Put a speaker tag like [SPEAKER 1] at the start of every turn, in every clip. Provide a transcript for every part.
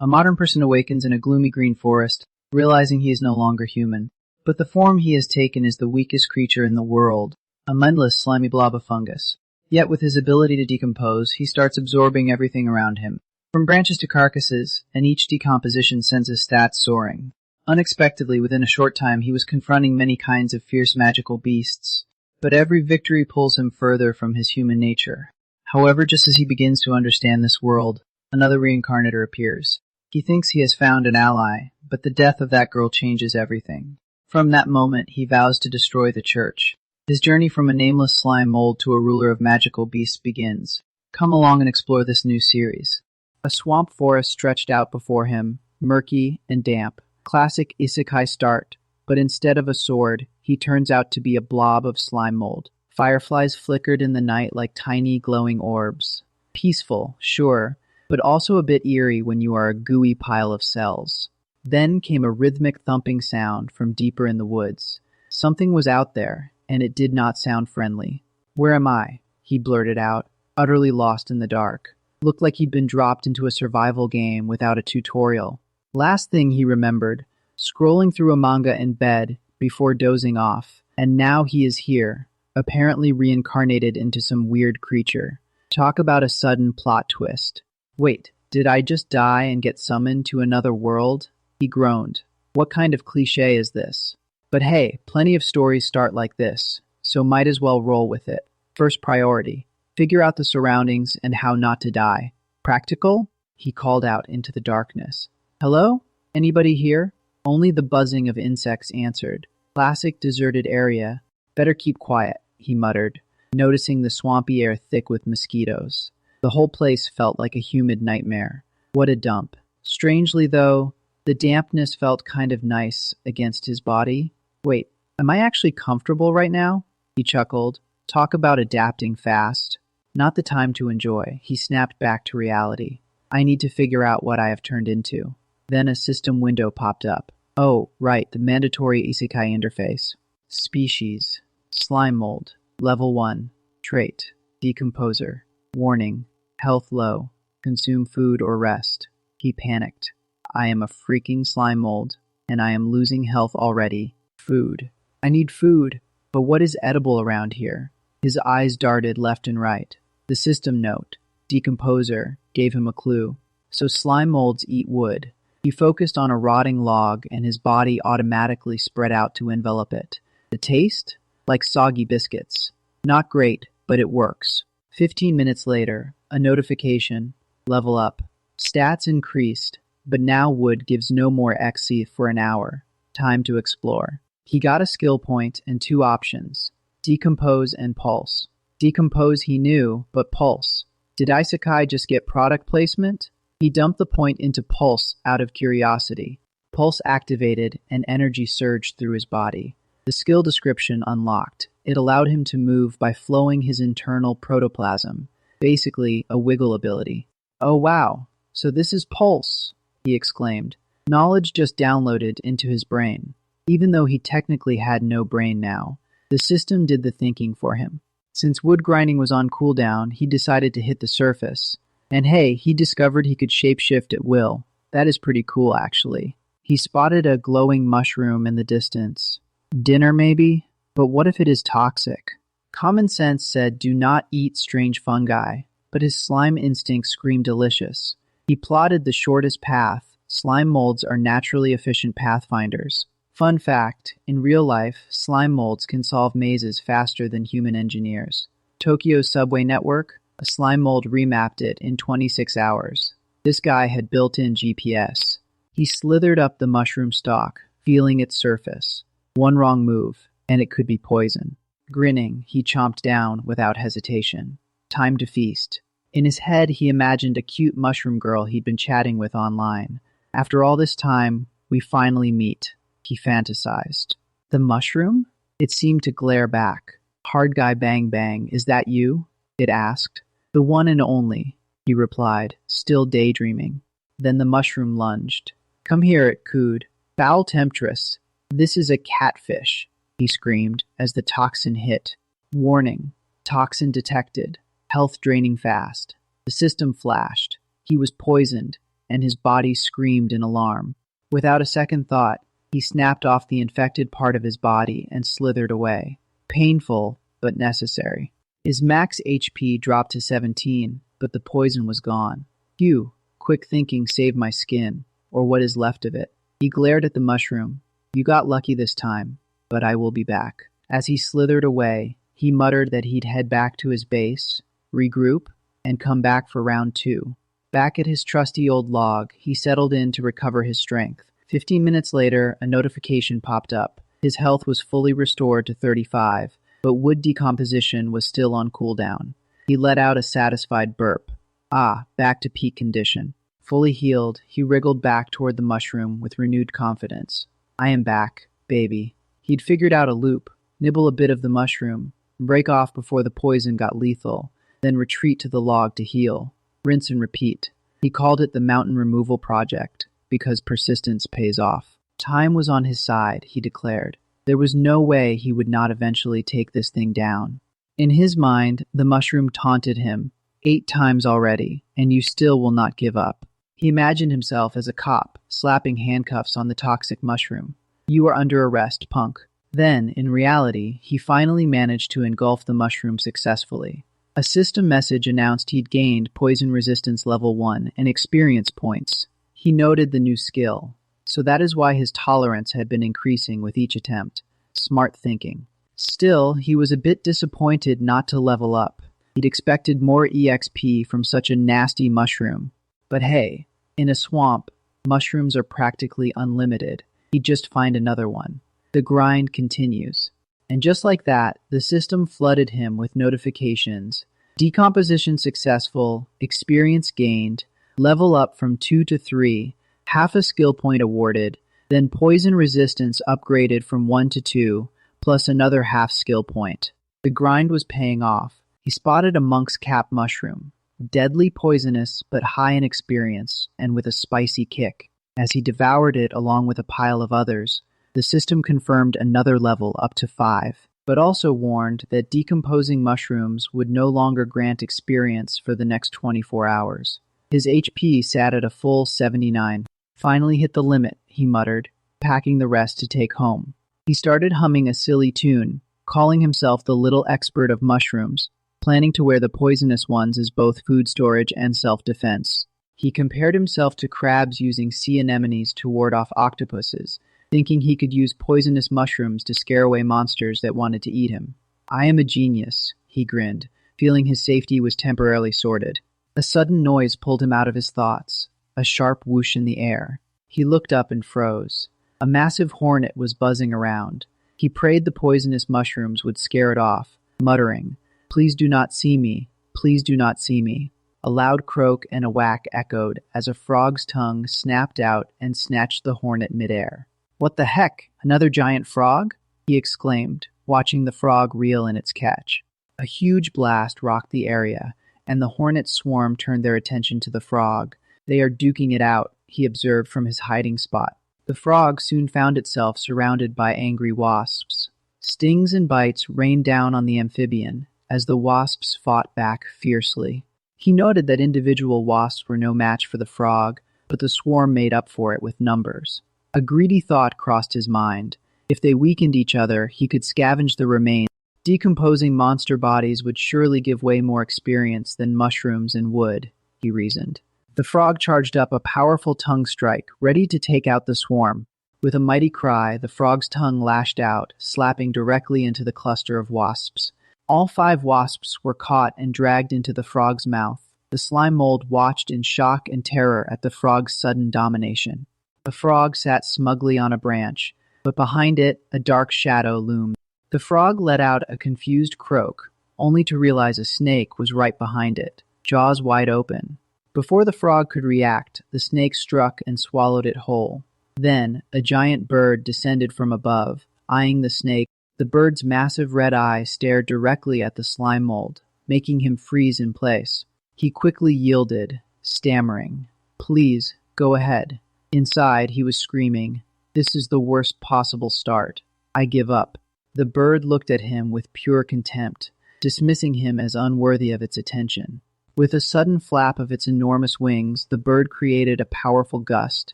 [SPEAKER 1] A modern person awakens in a gloomy green forest, realizing he is no longer human. But the form he has taken is the weakest creature in the world, a mindless, slimy blob of fungus. Yet with his ability to decompose, he starts absorbing everything around him, from branches to carcasses, and each decomposition sends his stats soaring. Unexpectedly, within a short time, he was confronting many kinds of fierce magical beasts, but every victory pulls him further from his human nature. However, just as he begins to understand this world, another reincarnator appears. He thinks he has found an ally, but the death of that girl changes everything. From that moment, he vows to destroy the church. His journey from a nameless slime mold to a ruler of magical beasts begins. Come along and explore this new series. A swamp forest stretched out before him, murky and damp. Classic Isekai start, but instead of a sword, he turns out to be a blob of slime mold. Fireflies flickered in the night like tiny glowing orbs. Peaceful, sure, but also a bit eerie when you are a gooey pile of cells. Then came a rhythmic thumping sound from deeper in the woods. Something was out there, and it did not sound friendly. "Where am I?" he blurted out, utterly lost in the dark. Looked like he'd been dropped into a survival game without a tutorial. Last thing he remembered, scrolling through a manga in bed before dozing off, and now he is here, apparently reincarnated into some weird creature. Talk about a sudden plot twist. Wait, did I just die and get summoned to another world? He groaned. What kind of cliché is this? But hey, plenty of stories start like this, so might as well roll with it. First priority, figure out the surroundings and how not to die. Practical? He called out into the darkness. Hello? Anybody here? Only the buzzing of insects answered. Classic deserted area. Better keep quiet, he muttered, noticing the swampy air thick with mosquitoes. The whole place felt like a humid nightmare. What a dump. Strangely, though, the dampness felt kind of nice against his body. Wait, am I actually comfortable right now? He chuckled. Talk about adapting fast. Not the time to enjoy. He snapped back to reality. I need to figure out what I have turned into. Then a system window popped up. Oh, right, the mandatory Isekai interface. Species. Slime mold. Level 1. Trait. Decomposer. Warning. Health low. Consume food or rest. He panicked. I am a freaking slime mold, and I am losing health already. Food. I need food, but what is edible around here? His eyes darted left and right. The system note, decomposer, gave him a clue. So slime molds eat wood. He focused on a rotting log, and his body automatically spread out to envelop it. The taste? Like soggy biscuits. Not great, but it works. 15 minutes later, a notification. Level up. Stats increased, but now wood gives no more XC for an hour. Time to explore. He got a skill point and 2 options. Decompose and pulse. Decompose he knew, but pulse. Did Isekai just get product placement? He dumped the point into pulse out of curiosity. Pulse activated and energy surged through his body. The skill description unlocked. It allowed him to move by flowing his internal protoplasm. Basically, a wiggle ability. Oh wow, so this is pulse, he exclaimed. Knowledge just downloaded into his brain. Even though he technically had no brain now, the system did the thinking for him. Since wood grinding was on cooldown, he decided to hit the surface. And hey, he discovered he could shapeshift at will. That is pretty cool, actually. He spotted a glowing mushroom in the distance. Dinner, maybe? But what if it is toxic? Common sense said do not eat strange fungi, but his slime instinct screamed delicious. He plotted the shortest path. Slime molds are naturally efficient pathfinders. Fun fact, in real life, slime molds can solve mazes faster than human engineers. Tokyo's subway network, a slime mold remapped it in 26 hours. This guy had built-in GPS. He slithered up the mushroom stalk, feeling its surface. One wrong move, and it could be poison. Grinning, he chomped down without hesitation. Time to feast. In his head, he imagined a cute mushroom girl he'd been chatting with online. After all this time, we finally meet, he fantasized. The mushroom? It seemed to glare back. Hard guy bang bang, is that you? It asked. The one and only, he replied, still daydreaming. Then the mushroom lunged. Come here, it cooed. Foul temptress. This is a catfish, he screamed as the toxin hit. Warning. Toxin detected. Health draining fast. The system flashed. He was poisoned. and his body screamed in alarm. Without a second thought, he snapped off the infected part of his body and slithered away. Painful, but necessary. His max HP dropped to 17, but the poison was gone. Phew, quick thinking saved my skin, or what is left of it. He glared at the mushroom. You got lucky this time, but I will be back. As he slithered away, he muttered that he'd head back to his base, regroup, and come back for round 2. Back at his trusty old log, he settled in to recover his strength. 15 minutes later, a notification popped up. His health was fully restored to 35, but wood decomposition was still on cooldown. He let out a satisfied burp. Back to peak condition. Fully healed, he wriggled back toward the mushroom with renewed confidence. I am back, baby. He'd figured out a loop. Nibble a bit of the mushroom, break off before the poison got lethal, then retreat to the log to heal. Rinse and repeat. He called it the Mountain Removal Project, because persistence pays off. Time was on his side, he declared. There was no way he would not eventually take this thing down. In his mind, the mushroom taunted him. 8 times already, and you still will not give up. He imagined himself as a cop, slapping handcuffs on the toxic mushroom. You are under arrest, punk. Then, in reality, he finally managed to engulf the mushroom successfully. A system message announced he'd gained Poison Resistance Level 1 and experience points. He noted the new skill, so that is why his tolerance had been increasing with each attempt. Smart thinking. Still, he was a bit disappointed not to level up. He'd expected more EXP from such a nasty mushroom. But hey, in a swamp, mushrooms are practically unlimited. He'd just find another one. The grind continues. And just like that, the system flooded him with notifications. Decomposition successful, experience gained, level up from 2 to 3, half a skill point awarded, then poison resistance upgraded from 1 to 2, plus another half skill point. The grind was paying off. He spotted a monk's cap mushroom. Deadly poisonous, but high in experience, and with a spicy kick. As he devoured it along with a pile of others, the system confirmed another level up to 5, but also warned that decomposing mushrooms would no longer grant experience for the next 24 hours. His HP sat at a full 79. Finally hit the limit, he muttered, packing the rest to take home. He started humming a silly tune, calling himself the little expert of mushrooms, planning to wear the poisonous ones as both food storage and self-defense. He compared himself to crabs using sea anemones to ward off octopuses, thinking he could use poisonous mushrooms to scare away monsters that wanted to eat him. I am a genius, he grinned, feeling his safety was temporarily sorted. A sudden noise pulled him out of his thoughts, a sharp whoosh in the air. He looked up and froze. A massive hornet was buzzing around. He prayed the poisonous mushrooms would scare it off, muttering, "Please do not see me, please do not see me." A loud croak and a whack echoed as a frog's tongue snapped out and snatched the hornet midair. "What the heck? Another giant frog?" he exclaimed, watching the frog reel in its catch. A huge blast rocked the area, and the hornet swarm turned their attention to the frog. "They are duking it out," he observed from his hiding spot. The frog soon found itself surrounded by angry wasps. Stings and bites rained down on the amphibian as the wasps fought back fiercely. He noted that individual wasps were no match for the frog, but the swarm made up for it with numbers. A greedy thought crossed his mind. If they weakened each other, he could scavenge the remains. Decomposing monster bodies would surely give way more experience than mushrooms and wood, he reasoned. The frog charged up a powerful tongue strike, ready to take out the swarm. With a mighty cry, the frog's tongue lashed out, slapping directly into the cluster of wasps. All 5 wasps were caught and dragged into the frog's mouth. The slime mold watched in shock and terror at the frog's sudden domination. The frog sat smugly on a branch, but behind it, a dark shadow loomed. The frog let out a confused croak, only to realize a snake was right behind it, jaws wide open. Before the frog could react, the snake struck and swallowed it whole. Then, a giant bird descended from above, eyeing the snake. The bird's massive red eye stared directly at the slime mold, making him freeze in place. He quickly yielded, stammering, "Please, go ahead." Inside, he was screaming, "This is the worst possible start. I give up." The bird looked at him with pure contempt, dismissing him as unworthy of its attention. With a sudden flap of its enormous wings, the bird created a powerful gust.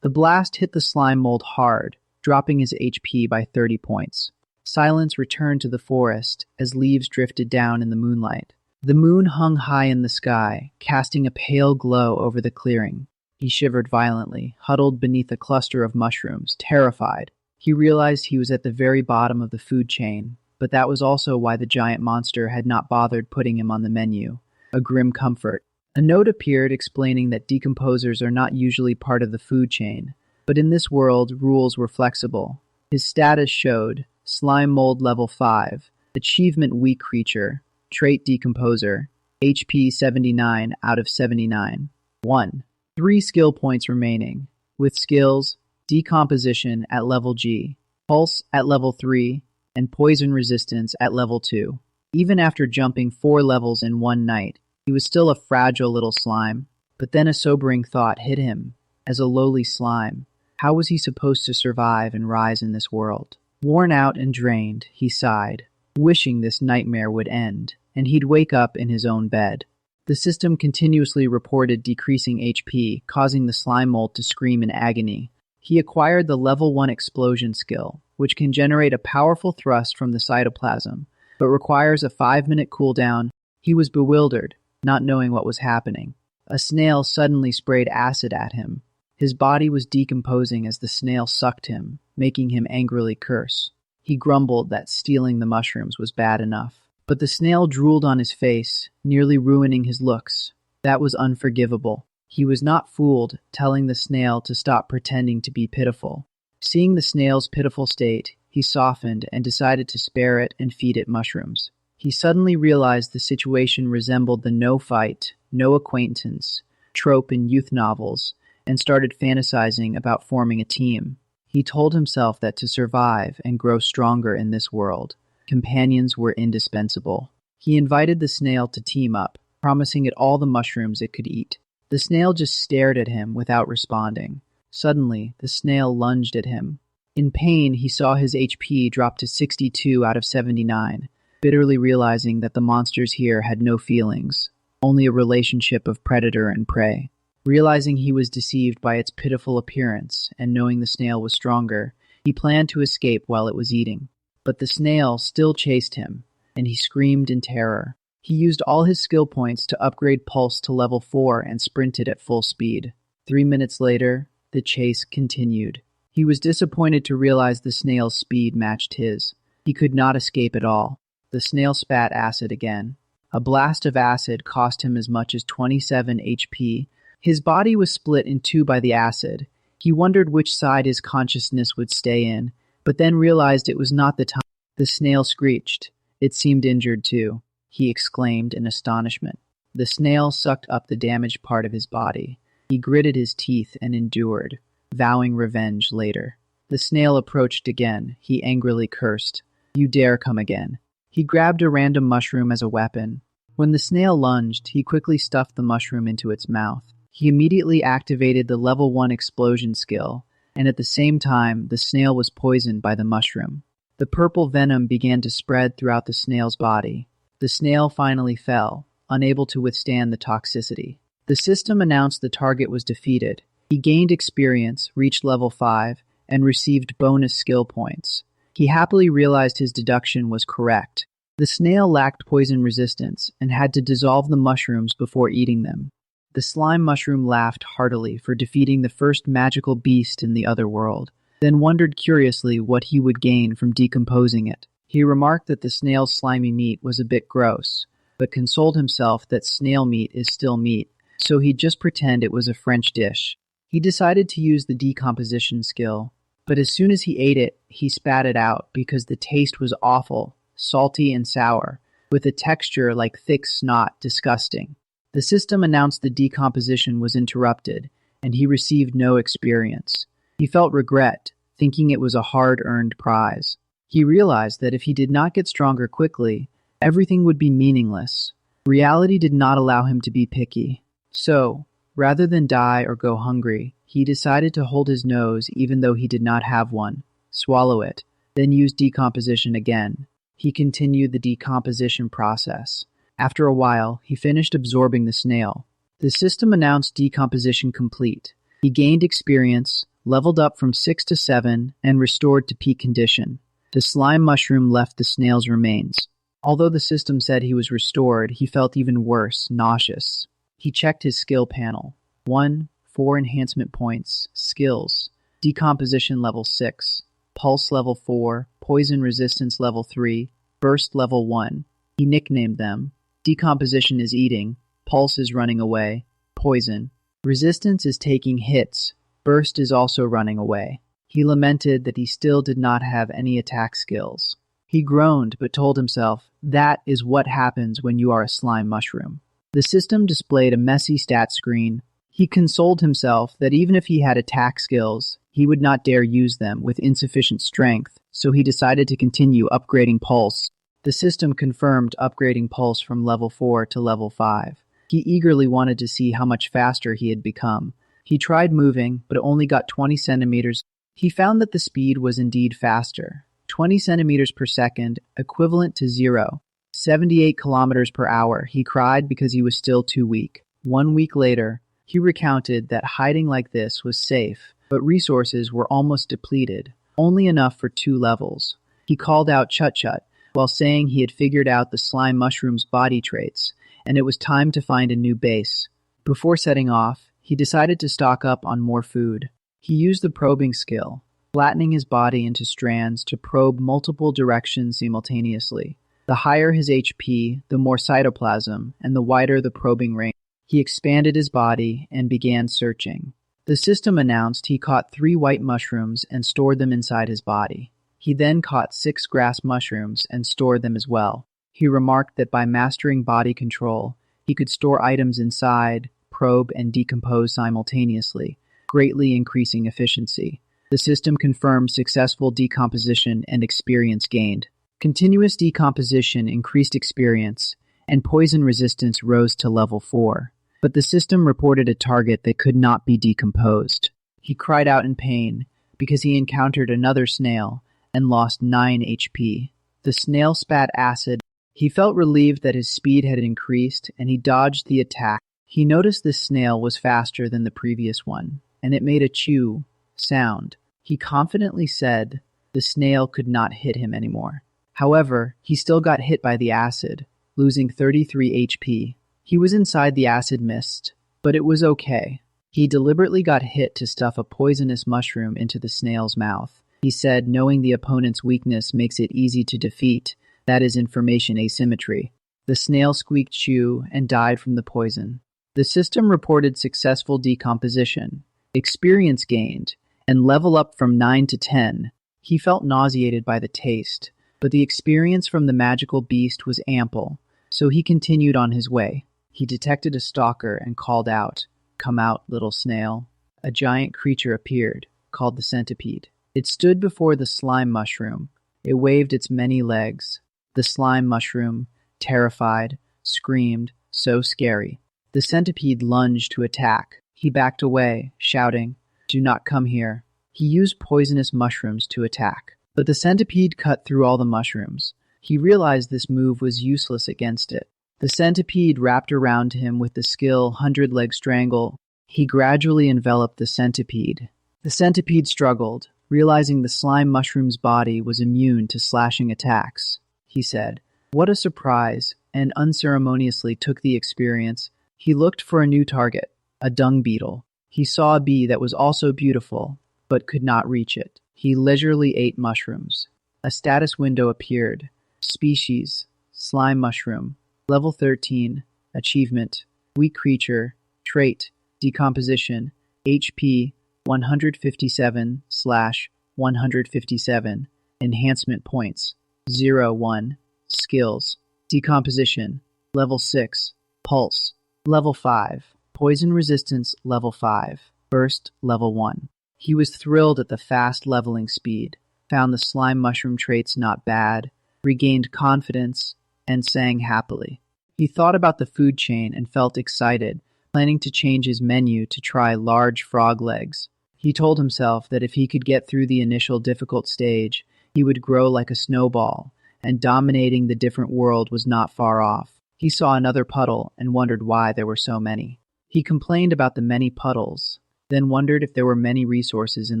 [SPEAKER 1] The blast hit the slime mold hard, dropping his HP by 30 points. Silence returned to the forest as leaves drifted down in the moonlight. The moon hung high in the sky, casting a pale glow over the clearing. He shivered violently, huddled beneath a cluster of mushrooms, terrified. He realized he was at the very bottom of the food chain, but that was also why the giant monster had not bothered putting him on the menu. A grim comfort. A note appeared explaining that decomposers are not usually part of the food chain, but in this world, rules were flexible. His status showed Slime Mold Level 5, Achievement Weak Creature, Trait Decomposer, HP 79 out of 79. 1. 3 skill points remaining, with skills Decomposition at Level G, Pulse at Level 3, and Poison Resistance at Level 2. Even after jumping 4 levels in one night, he was still a fragile little slime. But then a sobering thought hit him. As a lowly slime, how was he supposed to survive and rise in this world? Worn out and drained, he sighed, wishing this nightmare would end, and he'd wake up in his own bed. The system continuously reported decreasing HP, causing the slime mold to scream in agony. He acquired the Level 1 Explosion skill, which can generate a powerful thrust from the cytoplasm, but requires a 5-minute cooldown. He was bewildered, not knowing what was happening. A snail suddenly sprayed acid at him. His body was decomposing as the snail sucked him, making him angrily curse. He grumbled that stealing the mushrooms was bad enough. But the snail drooled on his face, nearly ruining his looks. That was unforgivable. He was not fooled, telling the snail to stop pretending to be pitiful. Seeing the snail's pitiful state, he softened and decided to spare it and feed it mushrooms. He suddenly realized the situation resembled the no fight, no acquaintance trope in youth novels, and started fantasizing about forming a team. He told himself that to survive and grow stronger in this world, companions were indispensable. He invited the snail to team up, promising it all the mushrooms it could eat. The snail just stared at him without responding. Suddenly, the snail lunged at him. In pain, he saw his HP drop to 62 out of 79, bitterly realizing that the monsters here had no feelings, only a relationship of predator and prey. Realizing he was deceived by its pitiful appearance and knowing the snail was stronger, he planned to escape while it was eating. But the snail still chased him, and he screamed in terror. He used all his skill points to upgrade Pulse to level 4 and sprinted at full speed. 3 minutes later, the chase continued. He was disappointed to realize the snail's speed matched his. He could not escape at all. The snail spat acid again. A blast of acid cost him as much as 27 HP. His body was split in two by the acid. He wondered which side his consciousness would stay in, but then realized it was not the time. The snail screeched. It seemed injured too. He exclaimed in astonishment. The snail sucked up the damaged part of his body. He gritted his teeth and endured, vowing revenge later. The snail approached again. He angrily cursed. "You dare come again." He grabbed a random mushroom as a weapon. When the snail lunged, he quickly stuffed the mushroom into its mouth. He immediately activated the level 1 explosion skill, and at the same time, the snail was poisoned by the mushroom. The purple venom began to spread throughout the snail's body. The snail finally fell, unable to withstand the toxicity. The system announced the target was defeated. He gained experience, reached level 5, and received bonus skill points. He happily realized his deduction was correct. The snail lacked poison resistance and had to dissolve the mushrooms before eating them. The slime mushroom laughed heartily for defeating the first magical beast in the other world, then wondered curiously what he would gain from decomposing it. He remarked that the snail's slimy meat was a bit gross, but consoled himself that snail meat is still meat, so he'd just pretend it was a French dish. He decided to use the decomposition skill, but as soon as he ate it, he spat it out because the taste was awful, salty and sour, with a texture like thick snot, disgusting. The system announced the decomposition was interrupted, and he received no experience. He felt regret, thinking it was a hard-earned prize. He realized that if he did not get stronger quickly, everything would be meaningless. Reality did not allow him to be picky. So, rather than die or go hungry, he decided to hold his nose even though he did not have one, swallow it, then use decomposition again. He continued the decomposition process. After a while, he finished absorbing the snail. The system announced decomposition complete. He gained experience, leveled up from 6 to 7, and restored to peak condition. The slime mushroom left the snail's remains. Although the system said he was restored, he felt even worse, nauseous. He checked his skill panel. 1, 4 enhancement points, skills, decomposition level 6, pulse level 4, poison resistance level 3, burst level 1. He nicknamed them. Decomposition is eating, pulse is running away, poison. Resistance is taking hits, burst is also running away. He lamented that he still did not have any attack skills. He groaned but told himself, that is what happens when you are a slime mushroom. The system displayed a messy stat screen. He consoled himself that even if he had attack skills, he would not dare use them with insufficient strength, so he decided to continue upgrading Pulse. The system confirmed upgrading Pulse from level 4 to level 5. He eagerly wanted to see how much faster he had become. He tried moving, but only got 20 centimeters. He found that the speed was indeed faster. 20 centimeters per second, equivalent to 0. 78 kilometers per hour, he cried because he was still too weak. 1 week later, he recounted that hiding like this was safe, but resources were almost depleted, only enough for 2 levels. He called out Chut-Chut, while saying he had figured out the slime mushroom's body traits, and it was time to find a new base. Before setting off, he decided to stock up on more food. He used the probing skill, flattening his body into strands to probe multiple directions simultaneously. The higher his HP, the more cytoplasm, and the wider the probing range. He expanded his body and began searching. The system announced he caught 3 white mushrooms and stored them inside his body. He then caught 6 grass mushrooms and stored them as well. He remarked that by mastering body control, he could store items inside, probe, and decompose simultaneously, greatly increasing efficiency. The system confirmed successful decomposition and experience gained. Continuous decomposition increased experience, and poison resistance rose to level 4. But the system reported a target that could not be decomposed. He cried out in pain because he encountered another snail and lost 9 HP. The snail spat acid. He felt relieved that his speed had increased, and he dodged the attack. He noticed this snail was faster than the previous one, and it made a chew sound. He confidently said the snail could not hit him anymore. However, he still got hit by the acid, losing 33 HP. He was inside the acid mist, but it was okay. He deliberately got hit to stuff a poisonous mushroom into the snail's mouth. He said knowing the opponent's weakness makes it easy to defeat. That is information asymmetry. The snail squeaked chew and died from the poison. The system reported successful decomposition, experience gained, and level up from 9 to 10. He felt nauseated by the taste, but the experience from the magical beast was ample, so he continued on his way. He detected a stalker and called out, "Come out, little snail." A giant creature appeared, called the centipede. It stood before the slime mushroom. It waved its many legs. The slime mushroom, terrified, screamed, "So scary." The centipede lunged to attack. He backed away, shouting, "Do not come here." He used poisonous mushrooms to attack, but the centipede cut through all the mushrooms. He realized this move was useless against it. The centipede wrapped around him with the skill 100-leg strangle. He gradually enveloped the centipede. The centipede struggled, realizing the slime mushroom's body was immune to slashing attacks. He said, "What a surprise," and unceremoniously took the experience. He looked for a new target, a dung beetle. He saw a bee that was also beautiful, but could not reach it. He leisurely ate mushrooms. A status window appeared. Species, slime mushroom. Level 13, achievement, weak creature, trait, decomposition, HP 157/157, enhancement points, 0-1, skills, decomposition, level 6, pulse, level 5, poison resistance, level 5, burst, level 1. He was thrilled at the fast leveling speed, found the slime mushroom traits not bad, regained confidence, and sang happily. He thought about the food chain and felt excited, planning to change his menu to try large frog legs. He told himself that if he could get through the initial difficult stage, he would grow like a snowball, and dominating the different world was not far off. He saw another puddle and wondered why there were so many. He complained about the many puddles, then wondered if there were many resources in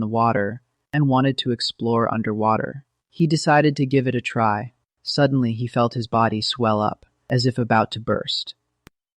[SPEAKER 1] the water, and wanted to explore underwater. He decided to give it a try. Suddenly, he felt his body swell up, as if about to burst.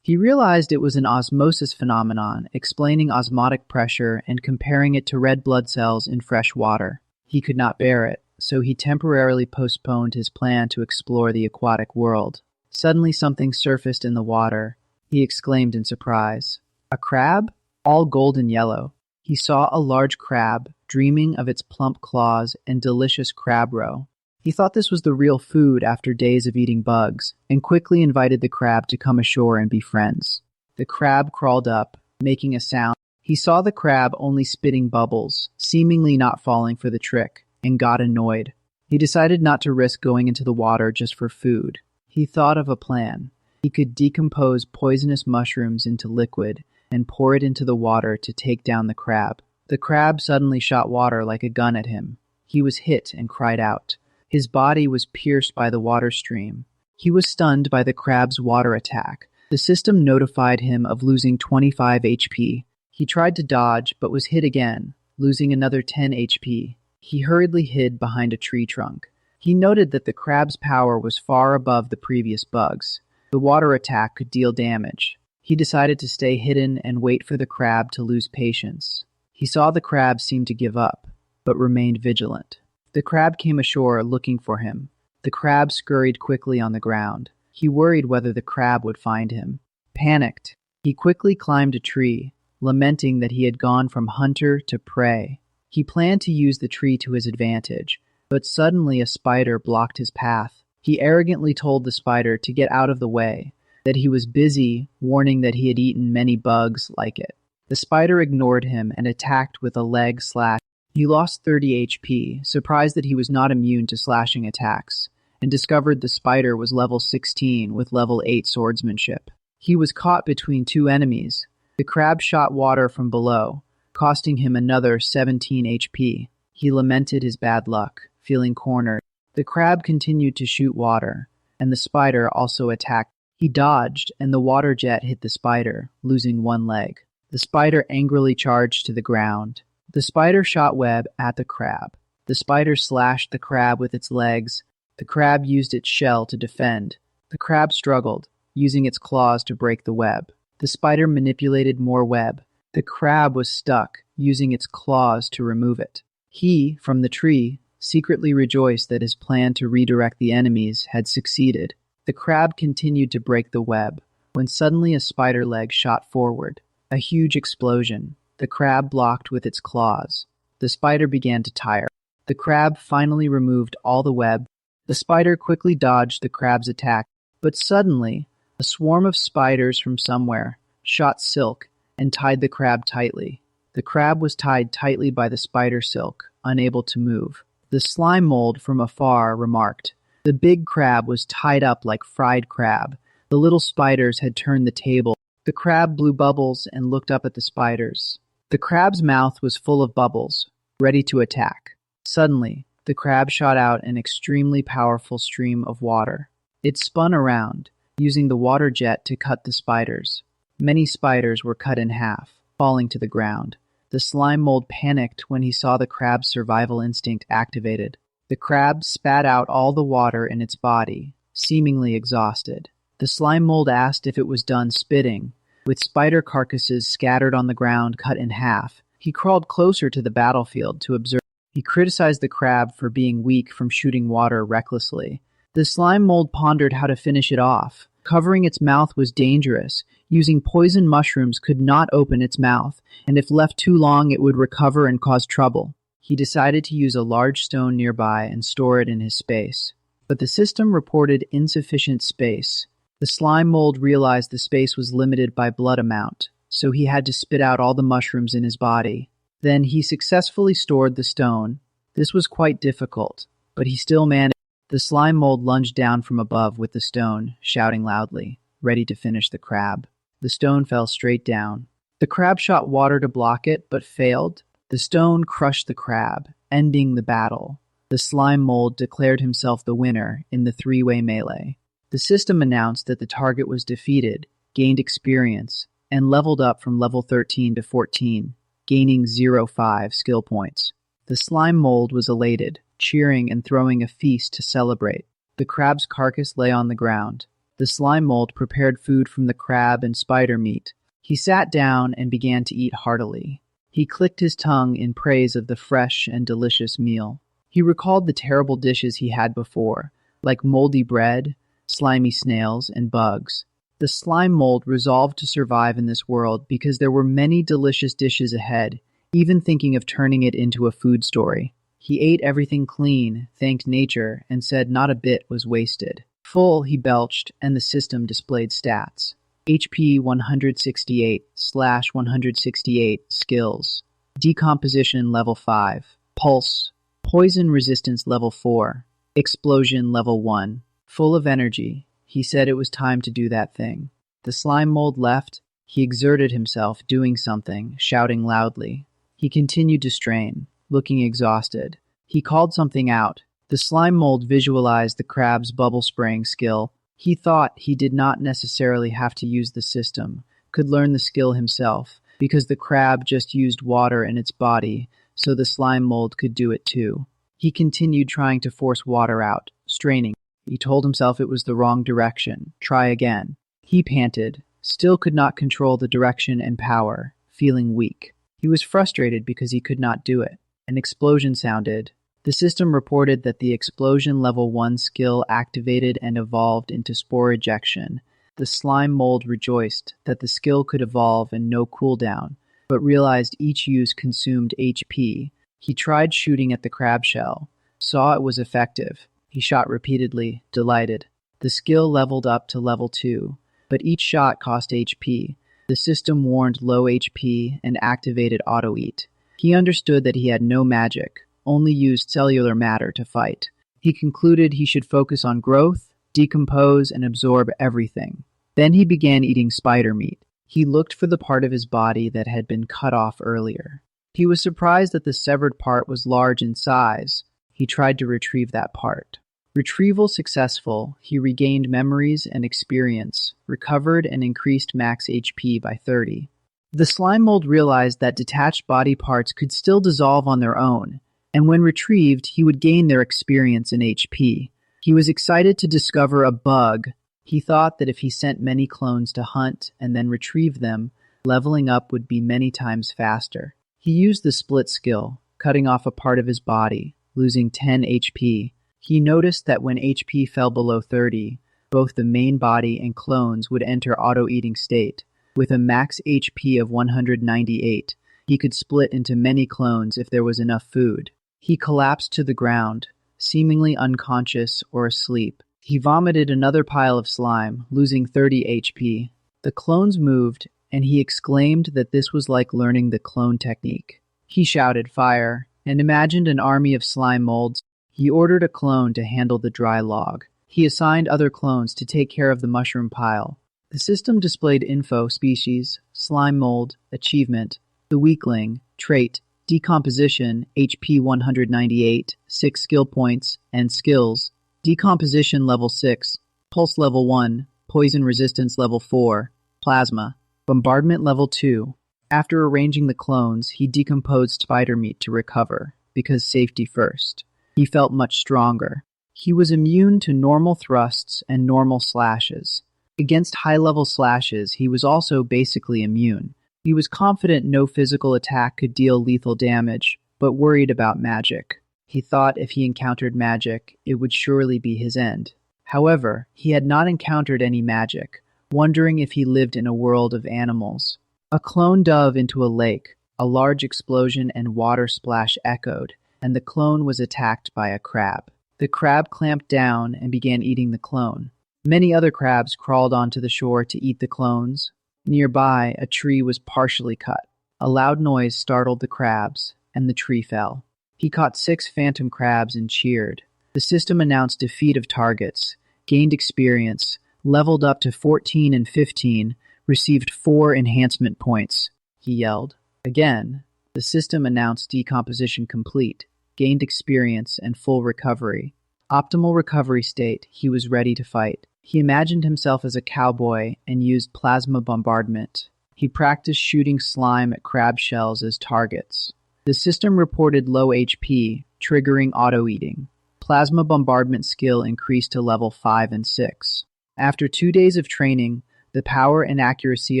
[SPEAKER 1] He realized it was an osmosis phenomenon, explaining osmotic pressure and comparing it to red blood cells in fresh water. He could not bear it, so he temporarily postponed his plan to explore the aquatic world. Suddenly something surfaced in the water. He exclaimed in surprise. A crab? All golden yellow. He saw a large crab, dreaming of its plump claws and delicious crab roe. He thought this was the real food after days of eating bugs, and quickly invited the crab to come ashore and be friends. The crab crawled up, making a sound. He saw the crab only spitting bubbles, seemingly not falling for the trick, and got annoyed. He decided not to risk going into the water just for food. He thought of a plan. He could decompose poisonous mushrooms into liquid and pour it into the water to take down the crab. The crab suddenly shot water like a gun at him. He was hit and cried out. His body was pierced by the water stream. He was stunned by the crab's water attack. The system notified him of losing 25 HP. He tried to dodge, but was hit again, losing another 10 HP. He hurriedly hid behind a tree trunk. He noted that the crab's power was far above the previous bugs. The water attack could deal damage. He decided to stay hidden and wait for the crab to lose patience. He saw the crab seem to give up, but remained vigilant. The crab came ashore looking for him. The crab scurried quickly on the ground. He worried whether the crab would find him. Panicked, he quickly climbed a tree, lamenting that he had gone from hunter to prey. He planned to use the tree to his advantage, but suddenly a spider blocked his path. He arrogantly told the spider to get out of the way, that he was busy, warning that he had eaten many bugs like it. The spider ignored him and attacked with a leg slash. He lost 30 HP, surprised that he was not immune to slashing attacks, and discovered the spider was level 16 with level 8 swordsmanship. He was caught between two enemies. The crab shot water from below, costing him another 17 HP. He lamented his bad luck, feeling cornered. The crab continued to shoot water, and the spider also attacked. He dodged, and the water jet hit the spider, losing one leg. The spider angrily charged to the ground. The spider shot web at the crab. The spider slashed the crab with its legs. The crab used its shell to defend. The crab struggled, using its claws to break the web. The spider manipulated more web. The crab was stuck, using its claws to remove it. He, from the tree, secretly rejoiced that his plan to redirect the enemies had succeeded. The crab continued to break the web, when suddenly a spider leg shot forward. A huge explosion. The crab blocked with its claws. The spider began to tire. The crab finally removed all the web. The spider quickly dodged the crab's attack, but suddenly, a swarm of spiders from somewhere shot silk and tied the crab tightly. The crab was tied tightly by the spider silk, unable to move. The slime mold from afar remarked, "The big crab was tied up like fried crab. The little spiders had turned the table." The crab blew bubbles and looked up at the spiders. The crab's mouth was full of bubbles, ready to attack. Suddenly, the crab shot out an extremely powerful stream of water. It spun around, using the water jet to cut the spiders. Many spiders were cut in half, falling to the ground. The slime mold panicked when he saw the crab's survival instinct activated. The crab spat out all the water in its body, seemingly exhausted. The slime mold asked if it was done spitting. With spider carcasses scattered on the ground cut in half, he crawled closer to the battlefield to observe. He criticized the crab for being weak from shooting water recklessly. The slime mold pondered how to finish it off. Covering its mouth was dangerous. Using poison mushrooms could not open its mouth, and if left too long it would recover and cause trouble. He decided to use a large stone nearby and store it in his space. But the system reported insufficient space. The slime mold realized the space was limited by blood amount, so he had to spit out all the mushrooms in his body. Then he successfully stored the stone. This was quite difficult, but he still managed. The slime mold lunged down from above with the stone, shouting loudly, ready to finish the crab. The stone fell straight down. The crab shot water to block it, but failed. The stone crushed the crab, ending the battle. The slime mold declared himself the winner in the three-way melee. The system announced that the target was defeated, gained experience, and leveled up from level 13 to 14, gaining 0.5 skill points. The slime mold was elated, cheering and throwing a feast to celebrate. The crab's carcass lay on the ground. The slime mold prepared food from the crab and spider meat. He sat down and began to eat heartily. He clicked his tongue in praise of the fresh and delicious meal. He recalled the terrible dishes he had before, like moldy bread, slimy snails, and bugs. The slime mold resolved to survive in this world because there were many delicious dishes ahead, even thinking of turning it into a food story. He ate everything clean, thanked nature, and said not a bit was wasted. Full, he belched, and the system displayed stats. HP 168/168 skills. Decomposition level 5. Pulse. Poison resistance level 4. Explosion level 1. Full of energy. He said it was time to do that thing. The slime mold left. He exerted himself, doing something, shouting loudly. He continued to strain, looking exhausted. He called something out. The slime mold visualized the crab's bubble spraying skill. He thought he did not necessarily have to use the system, could learn the skill himself, because the crab just used water in its body, so the slime mold could do it too. He continued trying to force water out, straining. He told himself it was the wrong direction. Try again. He panted, still could not control the direction and power, feeling weak. He was frustrated because he could not do it. An explosion sounded. The system reported that the explosion level 1 skill activated and evolved into spore ejection. The slime mold rejoiced that the skill could evolve and no cooldown, but realized each use consumed HP. He tried shooting at the crab shell, saw it was effective. He shot repeatedly, delighted. The skill leveled up to level 2, but each shot cost HP. The system warned low HP and activated auto-eat. He understood that he had no magic, only used cellular matter to fight. He concluded he should focus on growth, decompose, and absorb everything. Then he began eating spider meat. He looked for the part of his body that had been cut off earlier. He was surprised that the severed part was large in size. He tried to retrieve that part. Retrieval successful, he regained memories and experience, recovered and increased max HP by 30. The slime mold realized that detached body parts could still dissolve on their own, and when retrieved, he would gain their experience in HP. He was excited to discover a bug. He thought that if he sent many clones to hunt and then retrieve them, leveling up would be many times faster. He used the split skill, cutting off a part of his body, losing 10 HP. He noticed that when HP fell below 30, both the main body and clones would enter auto-eating state. With a max HP of 198, he could split into many clones if there was enough food. He collapsed to the ground, seemingly unconscious or asleep. He vomited another pile of slime, losing 30 HP. The clones moved, and he exclaimed that this was like learning the clone technique. He shouted fire, and imagined an army of slime molds. He ordered a clone to handle the dry log. He assigned other clones to take care of the mushroom pile. The system displayed info, species, slime mold, achievement, the weakling, trait, decomposition, HP 198, 6 skill points, and skills. Decomposition level 6, pulse level 1, poison resistance level 4, plasma, bombardment level 2. After arranging the clones, he decomposed spider meat to recover, because safety first. He felt much stronger. He was immune to normal thrusts and normal slashes. Against high-level slashes, he was also basically immune. He was confident no physical attack could deal lethal damage, but worried about magic. He thought if he encountered magic, it would surely be his end. However, he had not encountered any magic, wondering if he lived in a world of animals. A clone dove into a lake. A large explosion and water splash echoed, and the clone was attacked by a crab. The crab clamped down and began eating the clone. Many other crabs crawled onto the shore to eat the clones. Nearby, a tree was partially cut. A loud noise startled the crabs, and the tree fell. He caught 6 phantom crabs and cheered. The system announced defeat of targets, gained experience, leveled up to 14 and 15, received 4 enhancement points. He yelled. Again, the system announced decomposition complete, gained experience and full recovery. Optimal recovery state, he was ready to fight. He imagined himself as a cowboy and used plasma bombardment. He practiced shooting slime at crab shells as targets. The system reported low HP, triggering auto-eating. Plasma bombardment skill increased to level 5 and 6. After 2 days of training, the power and accuracy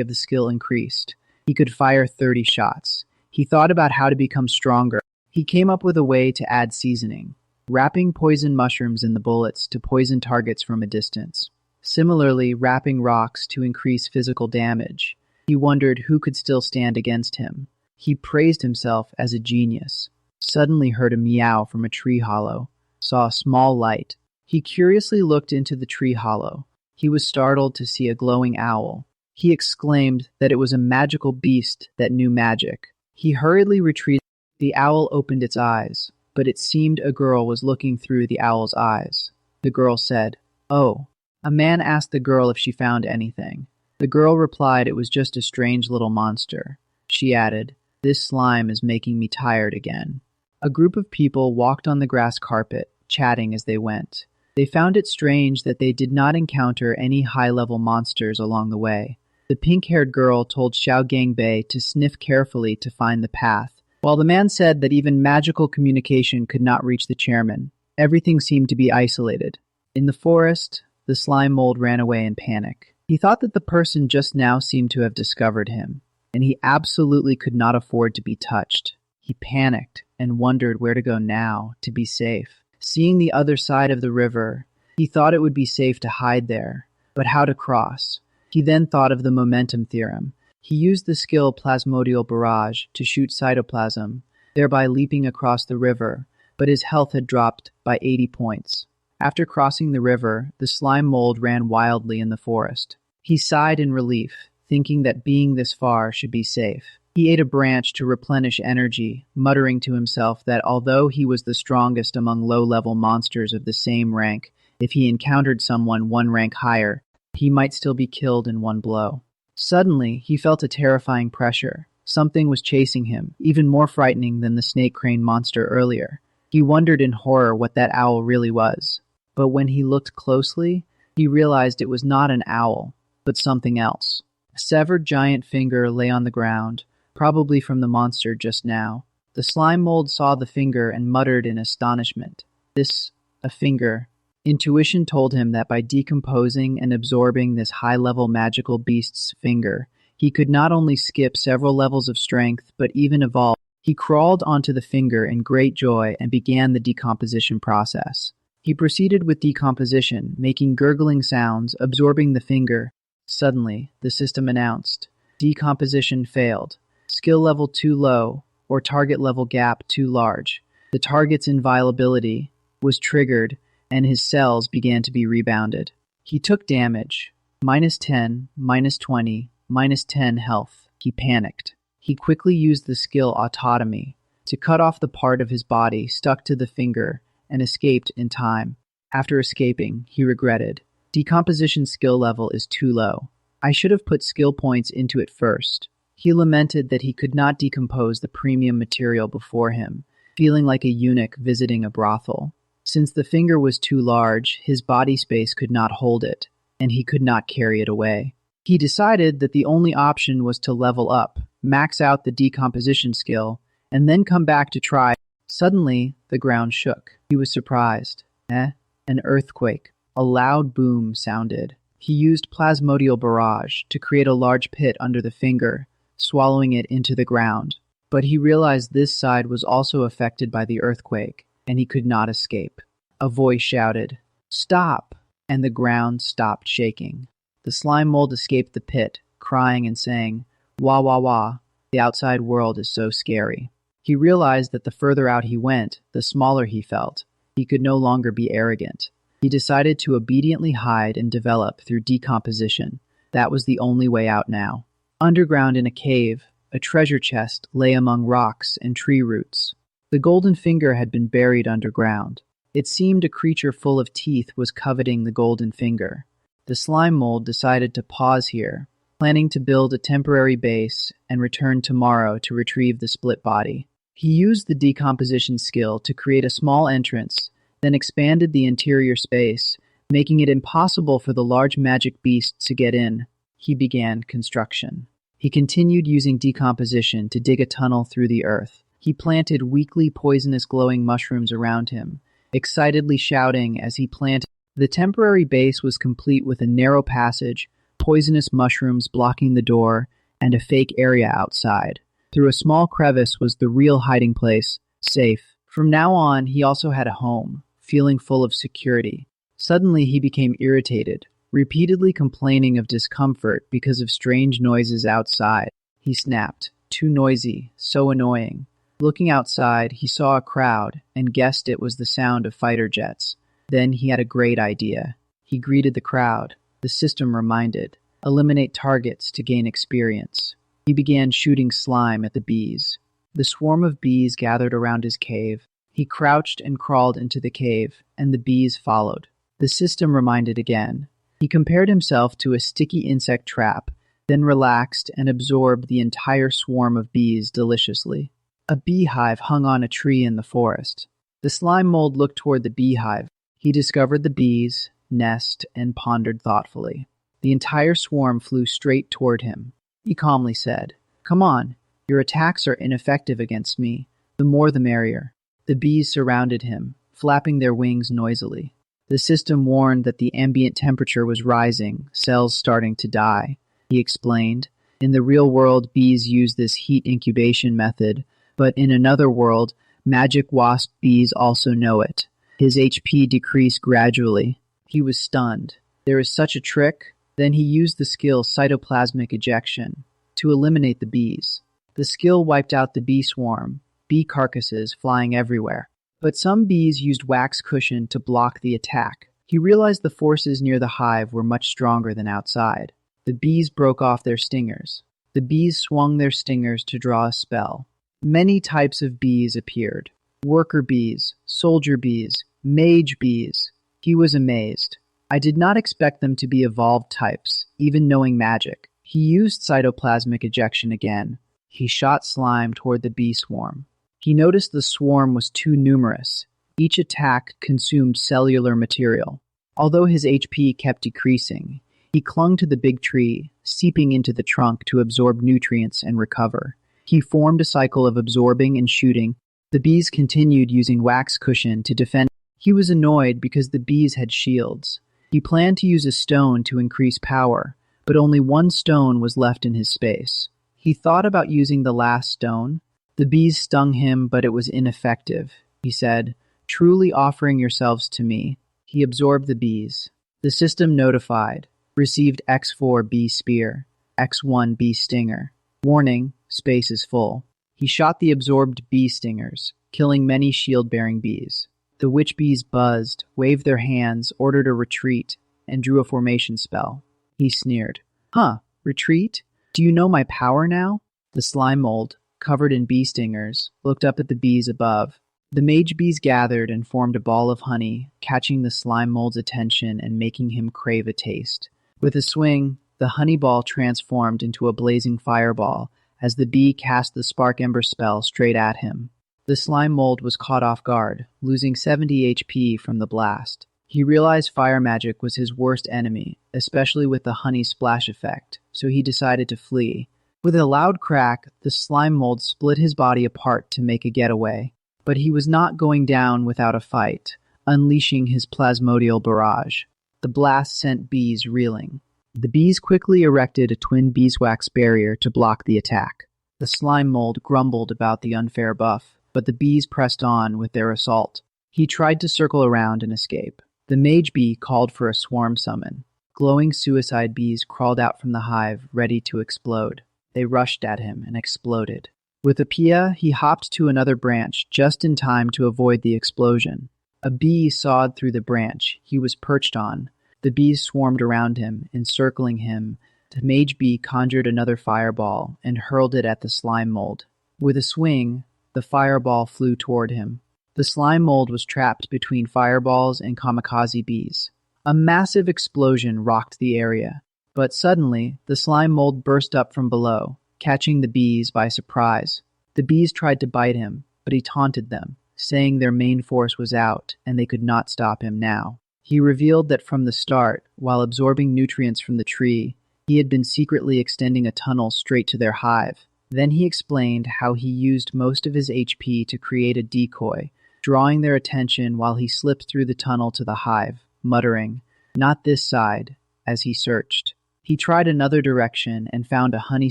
[SPEAKER 1] of the skill increased. He could fire 30 shots. He thought about how to become stronger. He came up with a way to add seasoning, wrapping poison mushrooms in the bullets to poison targets from a distance. Similarly, wrapping rocks to increase physical damage. He wondered who could still stand against him. He praised himself as a genius. Suddenly heard a meow from a tree hollow, saw a small light. He curiously looked into the tree hollow. He was startled to see a glowing owl. He exclaimed that it was a magical beast that knew magic. He hurriedly retreated. The owl opened its eyes, but it seemed a girl was looking through the owl's eyes. The girl said, "Oh." A man asked the girl if she found anything. The girl replied it was just a strange little monster. She added, "This slime is making me tired again." A group of people walked on the grass carpet, chatting as they went. They found it strange that they did not encounter any high-level monsters along the way. The pink-haired girl told Xiao Gangbei to sniff carefully to find the path, while the man said that even magical communication could not reach the chairman. Everything seemed to be isolated. In the forest, the slime mold ran away in panic. He thought that the person just now seemed to have discovered him, and he absolutely could not afford to be touched. He panicked and wondered where to go now to be safe. Seeing the other side of the river, he thought it would be safe to hide there, but how to cross? He then thought of the momentum theorem. He used the skill Plasmodial Barrage to shoot cytoplasm, thereby leaping across the river, but his health had dropped by 80 points. After crossing the river, the slime mold ran wildly in the forest. He sighed in relief, thinking that being this far should be safe. He ate a branch to replenish energy, muttering to himself that although he was the strongest among low-level monsters of the same rank, if he encountered someone one rank higher, he might still be killed in one blow. Suddenly, he felt a terrifying pressure. Something was chasing him, even more frightening than the snake crane monster earlier. He wondered in horror what that owl really was. But when he looked closely, he realized it was not an owl, but something else. A severed giant finger lay on the ground, probably from the monster just now. The slime mold saw the finger and muttered in astonishment. A finger. Intuition told him that by decomposing and absorbing this high-level magical beast's finger, he could not only skip several levels of strength, but even evolve. He crawled onto the finger in great joy and began the decomposition process. He proceeded with decomposition, making gurgling sounds, absorbing the finger. Suddenly, the system announced, "Decomposition failed. Skill level too low, or target level gap too large." The target's inviolability was triggered, and his cells began to be rebounded. He took damage. -10, -20, -10 health. He panicked. He quickly used the skill Autotomy to cut off the part of his body stuck to the finger and escaped in time. After escaping, he regretted. Decomposition skill level is too low. I should have put skill points into it first. He lamented that he could not decompose the premium material before him, feeling like a eunuch visiting a brothel. Since the finger was too large, his body space could not hold it, and he could not carry it away. He decided that the only option was to level up, max out the decomposition skill, and then come back to try. Suddenly, the ground shook. He was surprised. An earthquake. A loud boom sounded. He used Plasmodial Barrage to create a large pit under the finger, swallowing it into the ground. But he realized this side was also affected by the earthquake, and he could not escape. A voice shouted, "Stop!" and the ground stopped shaking. The slime mold escaped the pit, crying and saying, "Wah wah wah, the outside world is so scary." He realized that the further out he went, the smaller he felt. He could no longer be arrogant. He decided to obediently hide and develop through decomposition. That was the only way out now. Underground in a cave, a treasure chest lay among rocks and tree roots. The golden finger had been buried underground. It seemed a creature full of teeth was coveting the golden finger. The slime mold decided to pause here, planning to build a temporary base and return tomorrow to retrieve the split body. He used the decomposition skill to create a small entrance, then expanded the interior space, making it impossible for the large magic beasts to get in. He began construction. He continued using decomposition to dig a tunnel through the earth. He planted weakly poisonous glowing mushrooms around him, excitedly shouting as he planted. The temporary base was complete with a narrow passage, poisonous mushrooms blocking the door, and a fake area outside. Through a small crevice was the real hiding place, safe. From now on, he also had a home, feeling full of security. Suddenly, he became irritated, repeatedly complaining of discomfort because of strange noises outside. He snapped. Too noisy, so annoying. Looking outside, he saw a crowd and guessed it was the sound of fighter jets. Then he had a great idea. He greeted the crowd. The system reminded. Eliminate targets to gain experience. He began shooting slime at the bees. The swarm of bees gathered around his cave. He crouched and crawled into the cave, and the bees followed. The system reminded again. He compared himself to a sticky insect trap, then relaxed and absorbed the entire swarm of bees deliciously. A beehive hung on a tree in the forest. The slime mold looked toward the beehive. He discovered the bees, nest, and pondered thoughtfully. The entire swarm flew straight toward him. He calmly said, "Come on, your attacks are ineffective against me. The more the merrier." The bees surrounded him, flapping their wings noisily. The system warned that the ambient temperature was rising, cells starting to die. He explained, in the real world, bees use this heat incubation method, but in another world, magic wasp bees also know it. His HP decreased gradually. He was stunned. There is such a trick? Then he used the skill cytoplasmic ejection to eliminate the bees. The skill wiped out the bee swarm, bee carcasses flying everywhere. But some bees used wax cushion to block the attack. He realized the forces near the hive were much stronger than outside. The bees broke off their stingers. The bees swung their stingers to draw a spell. Many types of bees appeared. Worker bees, soldier bees, mage bees. He was amazed. I did not expect them to be evolved types, even knowing magic. He used cytoplasmic ejection again. He shot slime toward the bee swarm. He noticed the swarm was too numerous. Each attack consumed cellular material. Although his HP kept decreasing, he clung to the big tree, seeping into the trunk to absorb nutrients and recover. He formed a cycle of absorbing and shooting. The bees continued using wax cushion to defend. He was annoyed because the bees had shields. He planned to use a stone to increase power, but only one stone was left in his space. He thought about using the last stone. The bees stung him, but it was ineffective. He said, "Truly offering yourselves to me." He absorbed the bees. The system notified. Received X4 bee spear, X1 bee stinger. Warning, space is full. He shot the absorbed bee stingers, killing many shield-bearing bees. The witch bees buzzed, waved their hands, ordered a retreat, and drew a formation spell. He sneered. "Huh, retreat? Do you know my power now?" The slime mold, covered in bee stingers, looked up at the bees above. The mage bees gathered and formed a ball of honey, catching the slime mold's attention and making him crave a taste. With a swing, the honey ball transformed into a blazing fireball as the bee cast the spark ember spell straight at him. The slime mold was caught off guard, losing 70 HP from the blast. He realized fire magic was his worst enemy, especially with the honey splash effect, so he decided to flee. With a loud crack, the slime mold split his body apart to make a getaway. But he was not going down without a fight, unleashing his plasmodial barrage. The blast sent bees reeling. The bees quickly erected a twin beeswax barrier to block the attack. The slime mold grumbled about the unfair buff, but the bees pressed on with their assault. He tried to circle around and escape. The mage bee called for a swarm summon. Glowing suicide bees crawled out from the hive, ready to explode. They rushed at him and exploded. With a pia, he hopped to another branch just in time to avoid the explosion. A bee sawed through the branch he was perched on. The bees swarmed around him, encircling him. The mage bee conjured another fireball and hurled it at the slime mold. With a swing, the fireball flew toward him. The slime mold was trapped between fireballs and kamikaze bees. A massive explosion rocked the area. But suddenly, the slime mold burst up from below, catching the bees by surprise. The bees tried to bite him, but he taunted them, saying their main force was out and they could not stop him now. He revealed that from the start, while absorbing nutrients from the tree, he had been secretly extending a tunnel straight to their hive. Then he explained how he used most of his HP to create a decoy, drawing their attention while he slipped through the tunnel to the hive, muttering, "Not this side," as he searched. He tried another direction and found a honey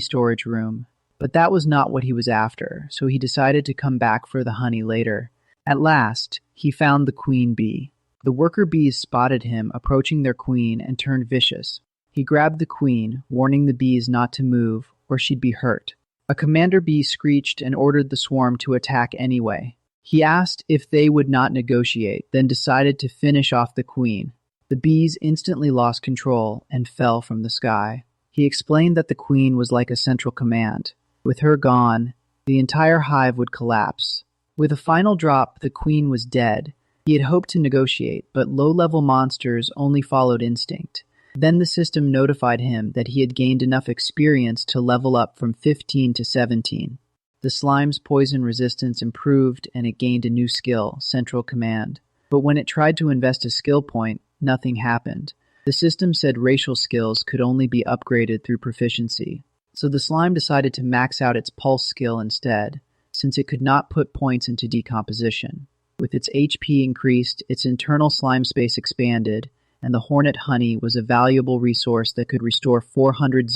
[SPEAKER 1] storage room, but that was not what he was after, so he decided to come back for the honey later. At last, he found the queen bee. The worker bees spotted him approaching their queen and turned vicious. He grabbed the queen, warning the bees not to move or she'd be hurt. A commander bee screeched and ordered the swarm to attack anyway. He asked if they would not negotiate, then decided to finish off the queen. The bees instantly lost control and fell from the sky. He explained that the queen was like a central command. With her gone, the entire hive would collapse. With a final drop, the queen was dead. He had hoped to negotiate, but low-level monsters only followed instinct. Then the system notified him that he had gained enough experience to level up from 15 to 17. The slime's poison resistance improved and it gained a new skill, Central Command. But when it tried to invest a skill point, nothing happened. The system said racial skills could only be upgraded through proficiency. So the slime decided to max out its pulse skill instead, since it could not put points into decomposition. With its HP increased, its internal slime space expanded, and the hornet honey was a valuable resource that could restore 400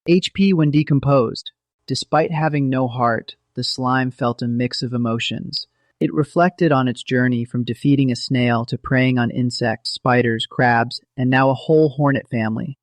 [SPEAKER 1] HP when decomposed. Despite having no heart, the slime felt a mix of emotions. It reflected on its journey from defeating a snail to preying on insects, spiders, crabs, and now a whole hornet family.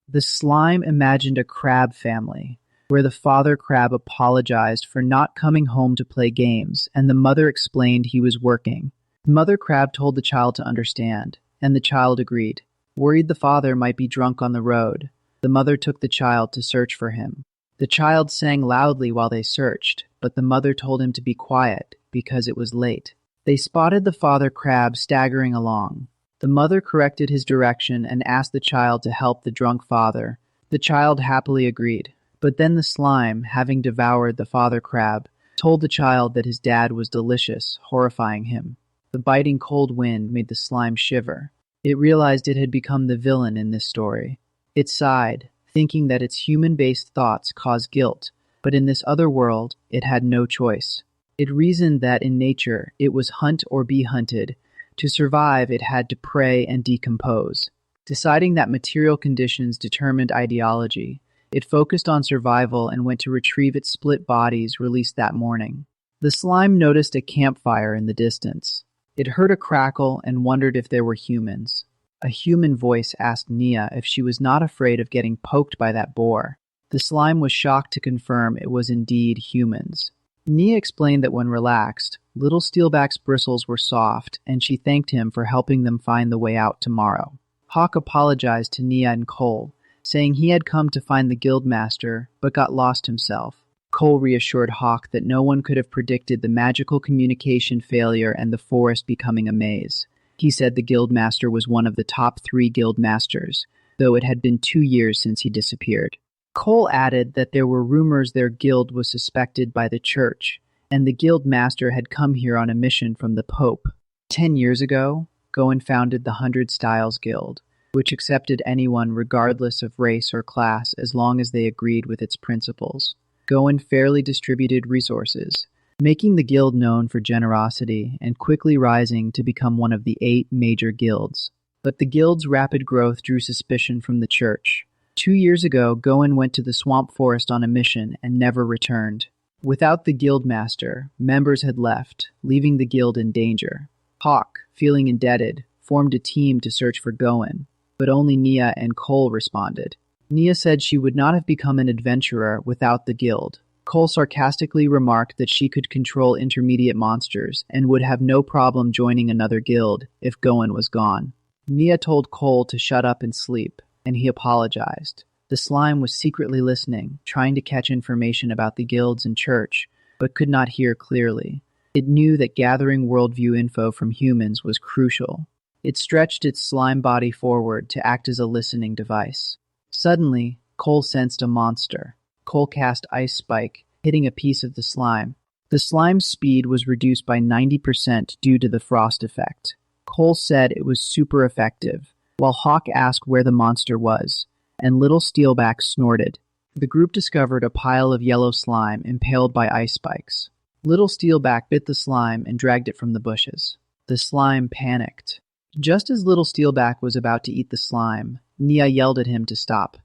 [SPEAKER 1] The slime imagined a crab family, where the father crab apologized for not coming home to play games, and the mother explained he was working. The mother crab told the child to understand, and the child agreed. Worried the father might be drunk on the road, the mother took the child to search for him. The child sang loudly while they searched, but the mother told him to be quiet because it was late. They spotted the father crab staggering along. The mother corrected his direction and asked the child to help the drunk father. The child happily agreed. But then the slime, having devoured the father crab, told the child that his dad was delicious, horrifying him. The biting cold wind made the slime shiver. It realized it had become the villain in this story. It sighed, thinking that its human-based thoughts caused guilt, but in this other world, it had no choice. It reasoned that in nature, it was hunt or be hunted. To survive, it had to prey and decompose. Deciding that material conditions determined ideology, it focused on survival and went to retrieve its split bodies released that morning. The slime noticed a campfire in the distance. It heard a crackle and wondered if there were humans. A human voice asked Nia if she was not afraid of getting poked by that boar. The slime was shocked to confirm it was indeed humans. Nia explained that when relaxed, little Steelback's bristles were soft, and she thanked him for helping them find the way out tomorrow. Hawk apologized to Nia and Cole, saying he had come to find the guildmaster, but got lost himself. Cole reassured Hawk that no one could have predicted the magical communication failure and the forest becoming a maze. He said the guildmaster was one of the top 3 guildmasters, though it had been 2 years since he disappeared. Cole added that there were rumors their guild was suspected by the church, and the guildmaster had come here on a mission from the Pope. 10 years ago, Goen founded the 100 Styles Guild, which accepted anyone regardless of race or class as long as they agreed with its principles. Goen fairly distributed resources, making the guild known for generosity and quickly rising to become one of the 8 major guilds. But the guild's rapid growth drew suspicion from the church. 2 years ago, Goen went to the swamp forest on a mission and never returned. Without the guildmaster, members had left, leaving the guild in danger. Hawk, feeling indebted, formed a team to search for Goen, but only Nia and Cole responded. Nia said she would not have become an adventurer without the guild. Cole sarcastically remarked that she could control intermediate monsters and would have no problem joining another guild if Goen was gone. Nia told Cole to shut up and sleep, and he apologized. The slime was secretly listening, trying to catch information about the guilds and church, but could not hear clearly. It knew that gathering worldview info from humans was crucial. It stretched its slime body forward to act as a listening device. Suddenly, Cole sensed a monster. Cole cast Ice Spike, hitting a piece of the slime. The slime's speed was reduced by 90% due to the frost effect. Cole said it was super effective, while Hawk asked where the monster was, and Little Steelback snorted. The group discovered a pile of yellow slime impaled by ice spikes. Little Steelback bit the slime and dragged it from the bushes. The slime panicked. Just as Little Steelback was about to eat the slime, Nia yelled at him to stop.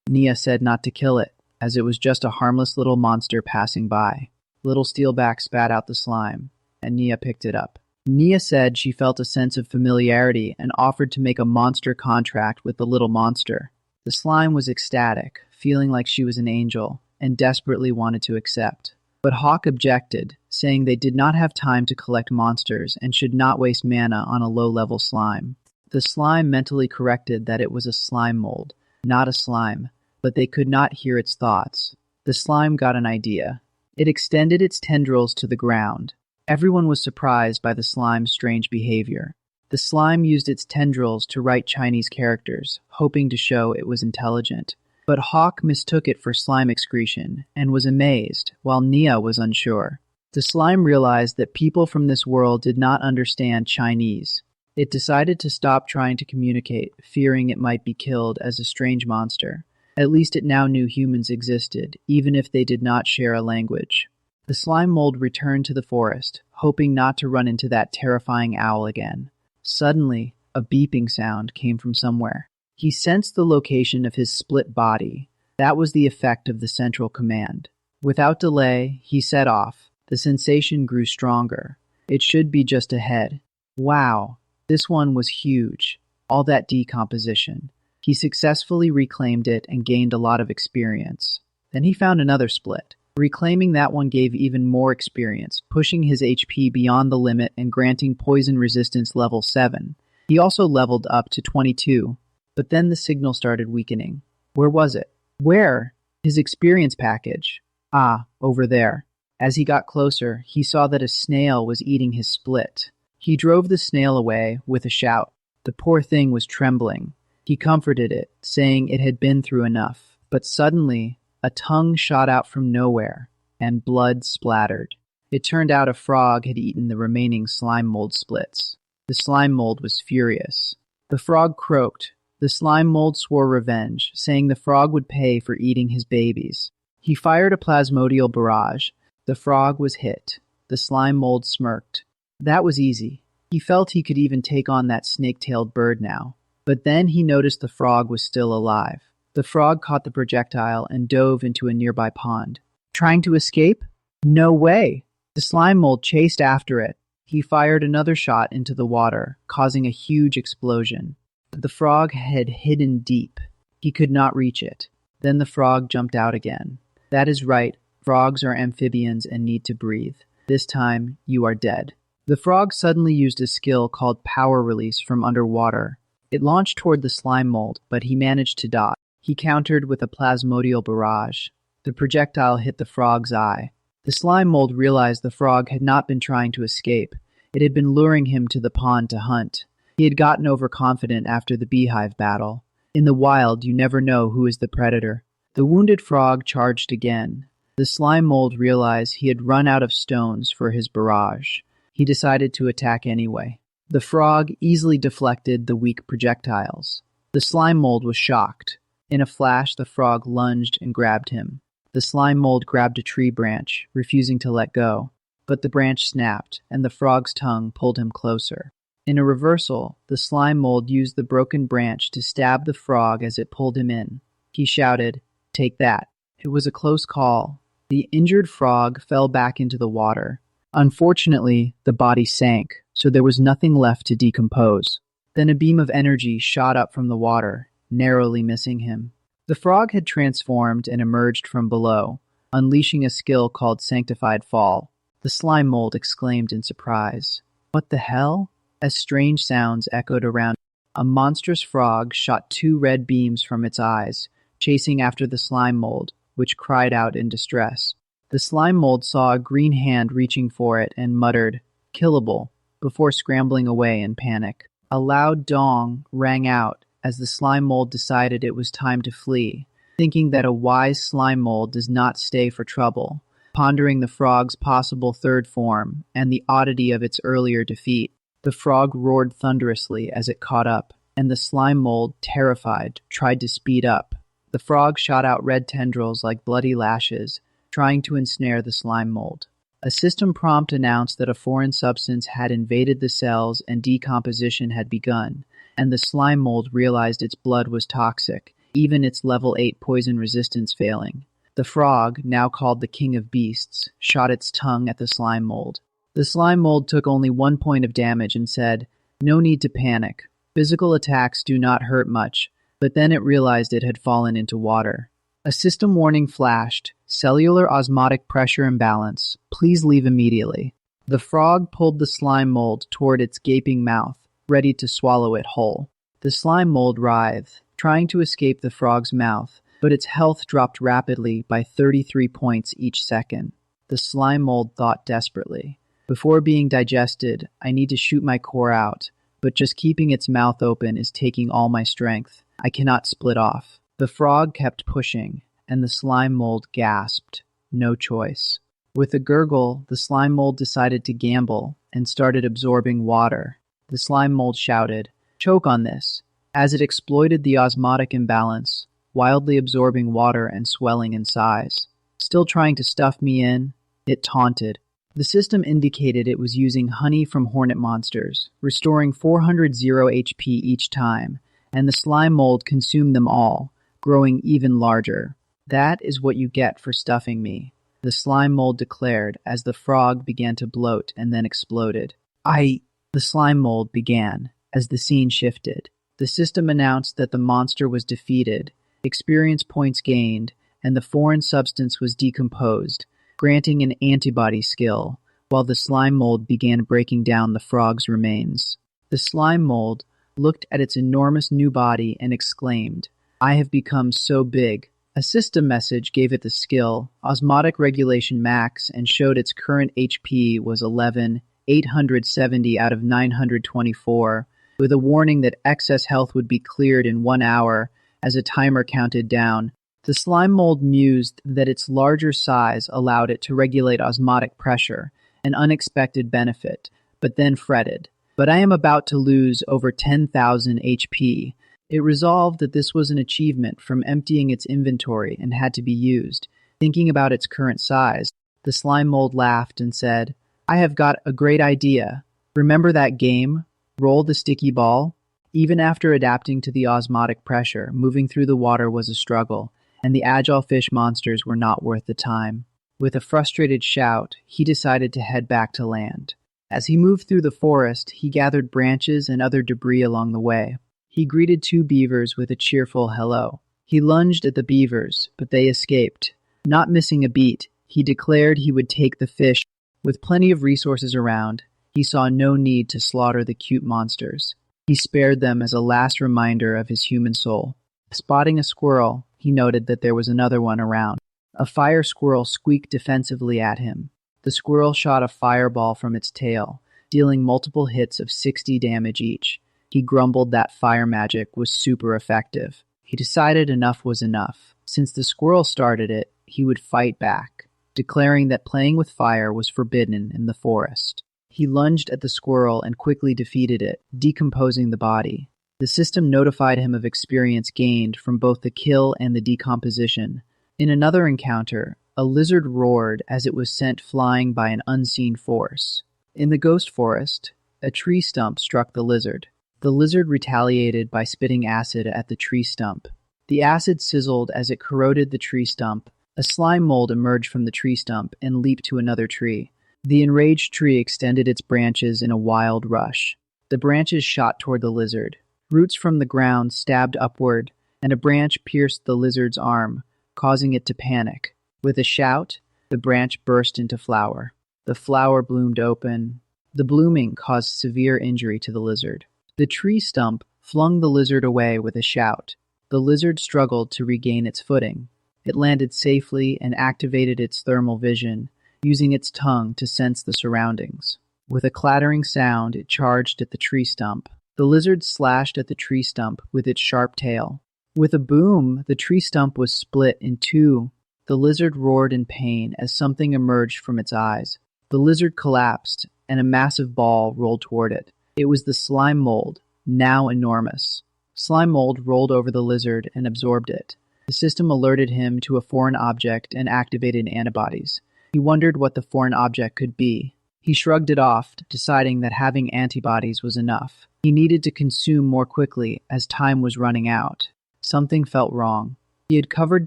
[SPEAKER 1] Nia said not to kill it, as it was just a harmless little monster passing by. Little Steelback spat out the slime, and Nia picked it up. Nia said she felt a sense of familiarity and offered to make a monster contract with the little monster. The slime was ecstatic, feeling like she was an angel, and desperately wanted to accept. But Hawk objected, saying they did not have time to collect monsters and should not waste mana on a low-level slime. The slime mentally corrected that it was a slime mold, not a slime, but they could not hear its thoughts. The slime got an idea. It extended its tendrils to the ground. Everyone was surprised by the slime's strange behavior. The slime used its tendrils to write Chinese characters, hoping to show it was intelligent. But Hawk mistook it for slime excretion and was amazed, while Nia was unsure. The slime realized that people from this world did not understand Chinese. It decided to stop trying to communicate, fearing it might be killed as a strange monster. At least it now knew humans existed, even if they did not share a language. The slime mold returned to the forest, hoping not to run into that terrifying owl again. Suddenly, a beeping sound came from somewhere. He sensed the location of his split body. That was the effect of the central command. Without delay, he set off. The sensation grew stronger. It should be just ahead. Wow, this one was huge. All that decomposition. He successfully reclaimed it and gained a lot of experience. Then he found another split. Reclaiming that one gave even more experience, pushing his HP beyond the limit and granting poison resistance level 7. He also leveled up to 22. But then the signal started weakening. Where was it? Where? His experience package. Ah, over there. As he got closer, he saw that a snail was eating his split. He drove the snail away with a shout. The poor thing was trembling. He comforted it, saying it had been through enough. But suddenly, a tongue shot out from nowhere, and blood splattered. It turned out a frog had eaten the remaining slime mold splits. The slime mold was furious. The frog croaked. The slime mold swore revenge, saying the frog would pay for eating his babies. He fired a plasmodial barrage. The frog was hit. The slime mold smirked. That was easy. He felt he could even take on that snake-tailed bird now. But then he noticed the frog was still alive. The frog caught the projectile and dove into a nearby pond. Trying to escape? No way! The slime mold chased after it. He fired another shot into the water, causing a huge explosion. The frog had hidden deep. He could not reach it. Then the frog jumped out again. That is right, frogs are amphibians and need to breathe. This time, you are dead. The frog suddenly used a skill called power release from underwater. It launched toward the slime mold, but he managed to dodge. He countered with a plasmodial barrage. The projectile hit the frog's eye. The slime mold realized the frog had not been trying to escape. It had been luring him to the pond to hunt. He had gotten overconfident after the beehive battle. In the wild, you never know who is the predator. The wounded frog charged again. The slime mold realized he had run out of stones for his barrage. He decided to attack anyway. The frog easily deflected the weak projectiles. The slime mold was shocked. In a flash, the frog lunged and grabbed him. The slime mold grabbed a tree branch, refusing to let go. But the branch snapped, and the frog's tongue pulled him closer. In a reversal, the slime mold used the broken branch to stab the frog as it pulled him in. He shouted, "Take that." It was a close call. The injured frog fell back into the water. Unfortunately, the body sank, so there was nothing left to decompose. Then a beam of energy shot up from the water, narrowly missing him. The frog had transformed and emerged from below, unleashing a skill called Sanctified Fall. The slime mold exclaimed in surprise. What the hell? As strange sounds echoed around, a monstrous frog shot 2 red beams from its eyes, chasing after the slime mold, which cried out in distress. The slime mold saw a green hand reaching for it and muttered, "Killable," before scrambling away in panic. A loud dong rang out as the slime mold decided it was time to flee, thinking that a wise slime mold does not stay for trouble, pondering the frog's possible third form and the oddity of its earlier defeat. The frog roared thunderously as it caught up, and the slime mold, terrified, tried to speed up. The frog shot out red tendrils like bloody lashes, trying to ensnare the slime mold. A system prompt announced that a foreign substance had invaded the cells and decomposition had begun, and the slime mold realized its blood was toxic, even its level 8 poison resistance failing. The frog, now called the King of Beasts, shot its tongue at the slime mold. The slime mold took only 1 point of damage and said, "No need to panic. Physical attacks do not hurt much," but then it realized it had fallen into water. A system warning flashed, "Cellular osmotic pressure imbalance. Please leave immediately." The frog pulled the slime mold toward its gaping mouth, ready to swallow it whole. The slime mold writhed, trying to escape the frog's mouth, but its health dropped rapidly by 33 points each second. The slime mold thought desperately, "Before being digested, I need to shoot my core out, but just keeping its mouth open is taking all my strength. I cannot split off." The frog kept pushing, and the slime mold gasped. No choice. With a gurgle, the slime mold decided to gamble and started absorbing water. The slime mold shouted, "Choke on this," as it exploited the osmotic imbalance, wildly absorbing water and swelling in size. "Still trying to stuff me in?" It taunted. The system indicated it was using honey from hornet monsters, restoring 400 HP each time, and the slime mold consumed them all, growing even larger. "That is what you get for stuffing me," the slime mold declared as the frog began to bloat and then exploded. The slime mold began, as the scene shifted. The system announced that the monster was defeated, experience points gained, and the foreign substance was decomposed, granting an antibody skill, while the slime mold began breaking down the frog's remains. The slime mold looked at its enormous new body and exclaimed, "I have become so big." A system message gave it the skill, Osmotic Regulation Max, and showed its current HP was 11,870 out of 924, with a warning that excess health would be cleared in 1 hour as a timer counted down. The slime mold mused that its larger size allowed it to regulate osmotic pressure, an unexpected benefit, but then fretted. "But I am about to lose over 10,000 HP. It resolved that this was an achievement from emptying its inventory and had to be used. Thinking about its current size, the slime mold laughed and said, "I have got a great idea. Remember that game? Roll the sticky ball?" Even after adapting to the osmotic pressure, moving through the water was a struggle, and the agile fish monsters were not worth the time. With a frustrated shout, he decided to head back to land. As he moved through the forest, he gathered branches and other debris along the way. He greeted 2 beavers with a cheerful hello. He lunged at the beavers, but they escaped. Not missing a beat, he declared he would take the fish. With plenty of resources around, he saw no need to slaughter the cute monsters. He spared them as a last reminder of his human soul. Spotting a squirrel, he noted that there was another one around. A fire squirrel squeaked defensively at him. The squirrel shot a fireball from its tail, dealing multiple hits of 60 damage each. He grumbled that fire magic was super effective. He decided enough was enough. Since the squirrel started it, he would fight back, declaring that playing with fire was forbidden in the forest. He lunged at the squirrel and quickly defeated it, decomposing the body. The system notified him of experience gained from both the kill and the decomposition. In another encounter, a lizard roared as it was sent flying by an unseen force. In the ghost forest, a tree stump struck the lizard. The lizard retaliated by spitting acid at the tree stump. The acid sizzled as it corroded the tree stump. A slime mold emerged from the tree stump and leaped to another tree. The enraged tree extended its branches in a wild rush. The branches shot toward the lizard. Roots from the ground stabbed upward, and a branch pierced the lizard's arm, causing it to panic. With a shout, the branch burst into flower. The flower bloomed open. The blooming caused severe injury to the lizard. The tree stump flung the lizard away with a shout. The lizard struggled to regain its footing. It landed safely and activated its thermal vision, using its tongue to sense the surroundings. With a clattering sound, it charged at the tree stump. The lizard slashed at the tree stump with its sharp tail. With a boom, the tree stump was split in 2. The lizard roared in pain as something emerged from its eyes. The lizard collapsed, and a massive ball rolled toward it. It was the slime mold, now enormous. Slime mold rolled over the lizard and absorbed it. The system alerted him to a foreign object and activated antibodies. He wondered what the foreign object could be. He shrugged it off, deciding that having antibodies was enough. He needed to consume more quickly as time was running out. Something felt wrong. He had covered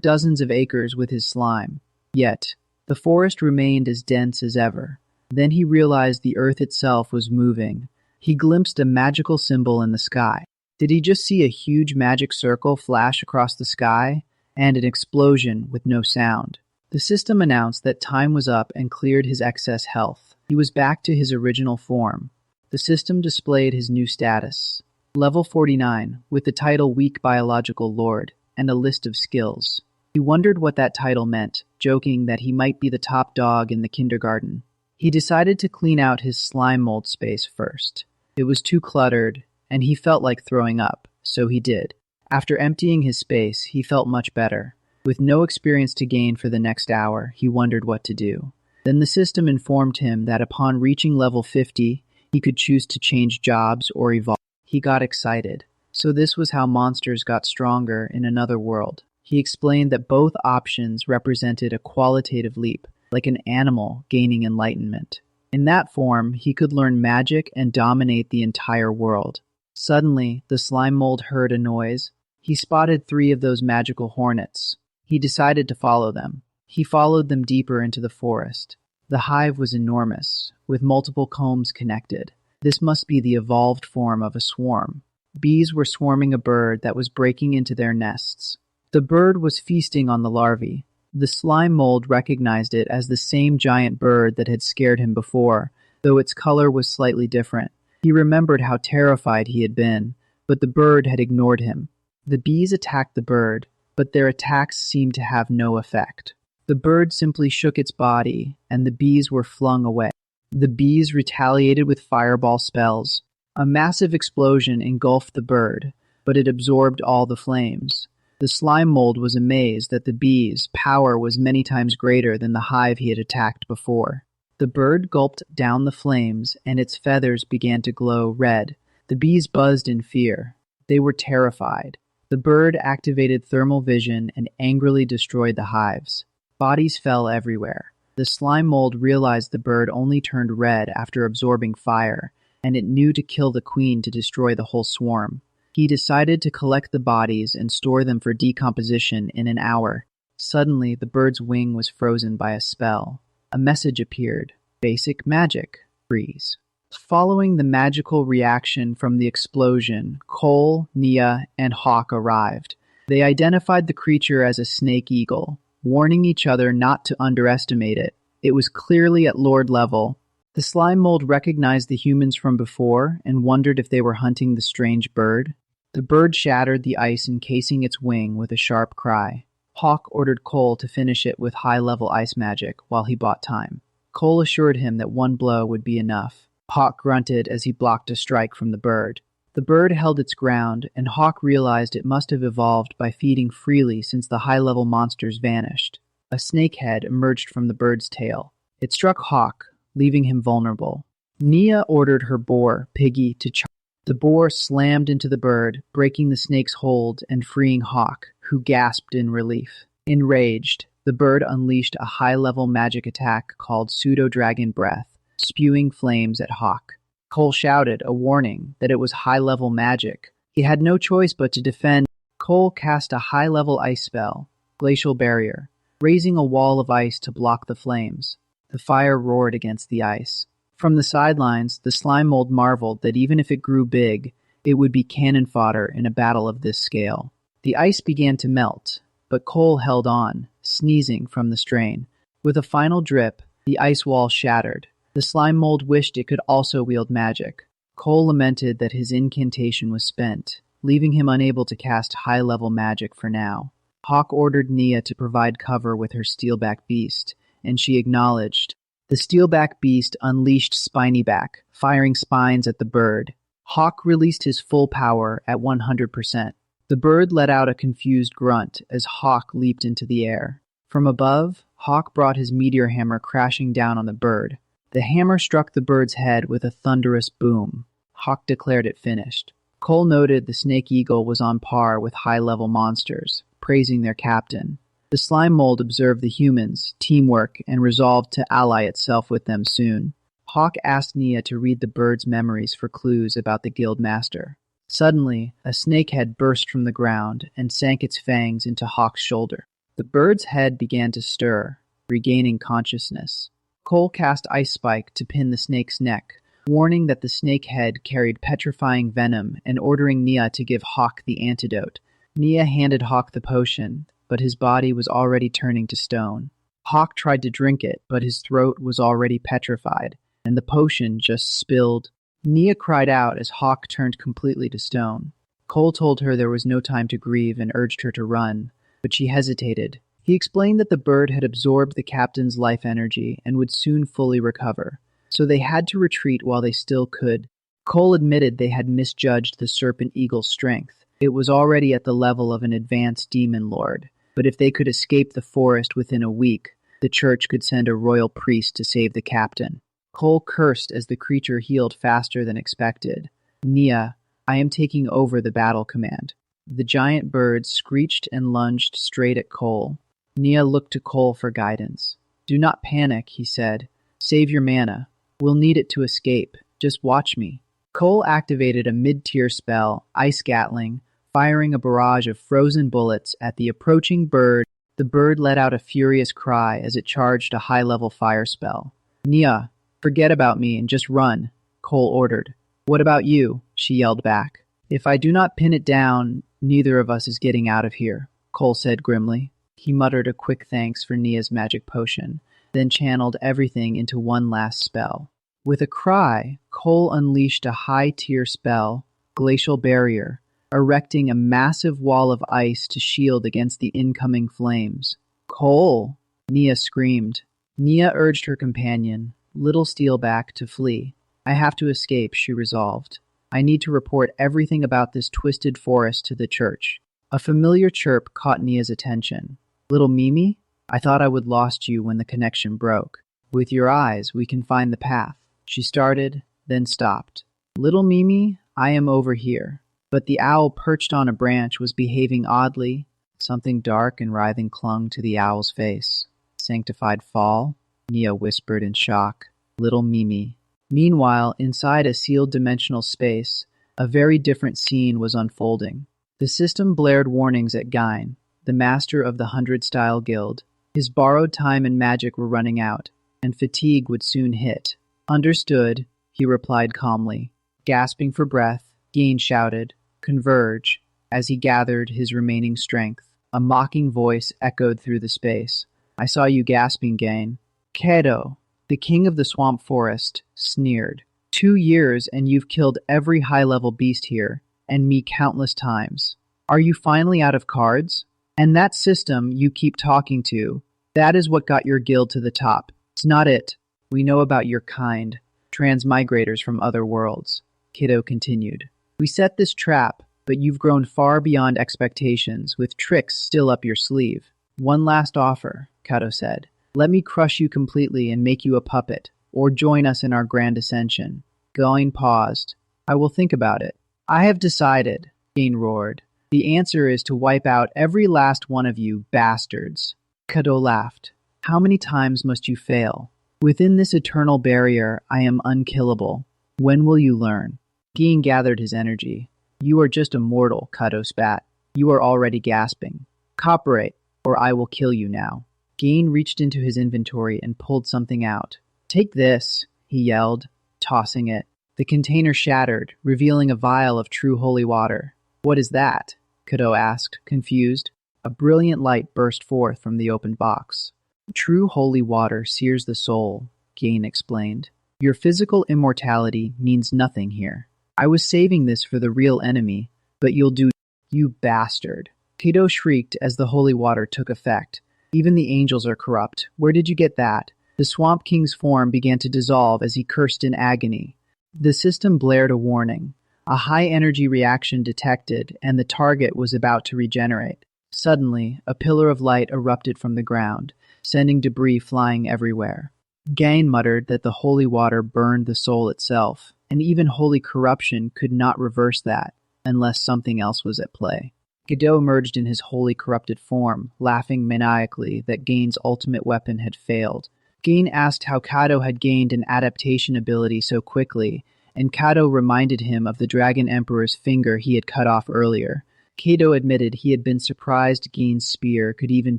[SPEAKER 1] dozens of acres with his slime. Yet, the forest remained as dense as ever. Then he realized the earth itself was moving. He glimpsed a magical symbol in the sky. Did he just see a huge magic circle flash across the sky? And an explosion with no sound. The system announced that time was up and cleared his excess health. He was back to his original form. The system displayed his new status. Level 49, with the title Weak Biological Lord, and a list of skills. He wondered what that title meant, joking that he might be the top dog in the kindergarten. He decided to clean out his slime mold space first. It was too cluttered, and he felt like throwing up, so he did. After emptying his space, he felt much better. With no experience to gain for the next hour, he wondered what to do. Then the system informed him that upon reaching level 50, he could choose to change jobs or evolve. He got excited. So this was how monsters got stronger in another world. He explained that both options represented a qualitative leap, like an animal gaining enlightenment. In that form, he could learn magic and dominate the entire world. Suddenly, the slime mold heard a noise. He spotted 3 of those magical hornets. He decided to follow them. He followed them deeper into the forest. The hive was enormous, with multiple combs connected. This must be the evolved form of a swarm. Bees were swarming a bird that was breaking into their nests. The bird was feasting on the larvae. The slime mold recognized it as the same giant bird that had scared him before, though its color was slightly different. He remembered how terrified he had been, but the bird had ignored him. The bees attacked the bird, but their attacks seemed to have no effect. The bird simply shook its body, and the bees were flung away. The bees retaliated with fireball spells. A massive explosion engulfed the bird, but it absorbed all the flames. The slime mold was amazed that the bees' power was many times greater than the hive he had attacked before. The bird gulped down the flames, and its feathers began to glow red. The bees buzzed in fear. They were terrified. The bird activated thermal vision and angrily destroyed the hives. Bodies fell everywhere. The slime mold realized the bird only turned red after absorbing fire, and it knew to kill the queen to destroy the whole swarm. He decided to collect the bodies and store them for decomposition in an hour. Suddenly, the bird's wing was frozen by a spell. A message appeared. Basic magic. Freeze. Following the magical reaction from the explosion, Cole, Nia, and Hawk arrived. They identified the creature as a snake eagle, warning each other not to underestimate it. It was clearly at Lord level. The slime mold recognized the humans from before and wondered if they were hunting the strange bird. The bird shattered the ice encasing its wing with a sharp cry. Hawk ordered Cole to finish it with high-level ice magic while he bought time. Cole assured him that one blow would be enough. Hawk grunted as he blocked a strike from the bird. The bird held its ground, and Hawk realized it must have evolved by feeding freely since the high-level monsters vanished. A snake head emerged from the bird's tail. It struck Hawk, leaving him vulnerable. Nia ordered her boar, Piggy, to charge. The boar slammed into the bird, breaking the snake's hold and freeing Hawk, who gasped in relief. Enraged, the bird unleashed a high-level magic attack called Pseudo-Dragon Breath, spewing flames at Hawk. Cole shouted a warning that it was high-level magic. He had no choice but to defend. Cole cast a high-level ice spell, Glacial Barrier, raising a wall of ice to block the flames. The fire roared against the ice. From the sidelines, the slime mold marveled that even if it grew big, it would be cannon fodder in a battle of this scale. The ice began to melt, but Cole held on, sneezing from the strain. With a final drip, the ice wall shattered. The slime mold wished it could also wield magic. Cole lamented that his incantation was spent, leaving him unable to cast high-level magic for now. Hawk ordered Nia to provide cover with her steelback beast, and she acknowledged. The steelback beast unleashed Spinyback, firing spines at the bird. Hawk released his full power at 100%. The bird let out a confused grunt as Hawk leaped into the air. From above, Hawk brought his meteor hammer crashing down on the bird. The hammer struck the bird's head with a thunderous boom. Hawk declared it finished. Cole noted the snake eagle was on par with high-level monsters, praising their captain. The slime mold observed the humans' teamwork and resolved to ally itself with them soon. Hawk asked Nia to read the bird's memories for clues about the guild master. Suddenly, a snake head burst from the ground and sank its fangs into Hawk's shoulder. The bird's head began to stir, regaining consciousness. Cole cast Ice Spike to pin the snake's neck, warning that the snake head carried petrifying venom and ordering Nia to give Hawk the antidote. Nia handed Hawk the potion, but his body was already turning to stone. Hawk tried to drink it, but his throat was already petrified, and the potion just spilled. Nia cried out as Hawk turned completely to stone. Cole told her there was no time to grieve and urged her to run, but she hesitated. He explained that the bird had absorbed the captain's life energy and would soon fully recover, so they had to retreat while they still could. Cole admitted they had misjudged the serpent eagle's strength. It was already at the level of an advanced demon lord, but if they could escape the forest within a week, the church could send a royal priest to save the captain. Cole cursed as the creature healed faster than expected. Nia, I am taking over the battle command. The giant bird screeched and lunged straight at Cole. Nia looked to Cole for guidance. Do not panic, he said. Save your mana. We'll need it to escape. Just watch me. Cole activated a mid-tier spell, Ice Gatling, firing a barrage of frozen bullets at the approaching bird. The bird let out a furious cry as it charged a high-level fire spell. Nia, forget about me and just run, Cole ordered. What about you? She yelled back. If I do not pin it down, neither of us is getting out of here, Cole said grimly. He muttered a quick thanks for Nia's magic potion, then channeled everything into one last spell. With a cry, Cole unleashed a high-tier spell, Glacial Barrier, erecting a massive wall of ice to shield against the incoming flames. Cole! Nia screamed. Nia urged her companion, Little Steelback, to flee. I have to escape, she resolved. I need to report everything about this twisted forest to the church. A familiar chirp caught Nia's attention. Little Mimi? I thought I would lost you when the connection broke. With your eyes, we can find the path. She started, then stopped. Little Mimi, I am over here. But the owl perched on a branch was behaving oddly. Something dark and writhing clung to the owl's face. Sanctified fall? Nia whispered in shock. Little Mimi. Meanwhile, inside a sealed dimensional space, a very different scene was unfolding. The system blared warnings at Gain, the master of the 100-style guild. His borrowed time and magic were running out, and fatigue would soon hit. Understood, he replied calmly. Gasping for breath, Gain shouted, Converge, as he gathered his remaining strength. A mocking voice echoed through the space. I saw you gasping, Gain. Kato, the king of the swamp forest, sneered. 2 years and you've killed every high-level beast here, and me countless times. Are you finally out of cards? And that system you keep talking to, that is what got your guild to the top. It's not it. We know about your kind, transmigrators from other worlds, Kiddo continued. We set this trap, but you've grown far beyond expectations, with tricks still up your sleeve. One last offer, Kato said. Let me crush you completely and make you a puppet, or join us in our grand ascension. Gain paused. I will think about it. I have decided, Gain roared. The answer is to wipe out every last one of you bastards. Kato laughed. How many times must you fail? Within this eternal barrier, I am unkillable. When will you learn? Gain gathered his energy. You are just a mortal, Kato spat. You are already gasping. Cooperate, or I will kill you now. Gain reached into his inventory and pulled something out. Take this, he yelled, tossing it. The container shattered, revealing a vial of true holy water. What is that? Kato asked, confused. A brilliant light burst forth from the open box. True holy water sears the soul, Gain explained. Your physical immortality means nothing here. I was saving this for the real enemy, but you'll do, you bastard. Kato shrieked as the holy water took effect. Even the angels are corrupt. Where did you get that? The Swamp King's form began to dissolve as he cursed in agony. The system blared a warning. A high-energy reaction detected, and the target was about to regenerate. Suddenly, a pillar of light erupted from the ground, sending debris flying everywhere. Gain muttered that the holy water burned the soul itself. and even holy corruption could not reverse that unless something else was at play. Godot emerged in his wholly corrupted form, laughing maniacally that Gain's ultimate weapon had failed. Gain asked how Kato had gained an adaptation ability so quickly, and Kato reminded him of the Dragon Emperor's finger he had cut off earlier. Kato admitted he had been surprised Gain's spear could even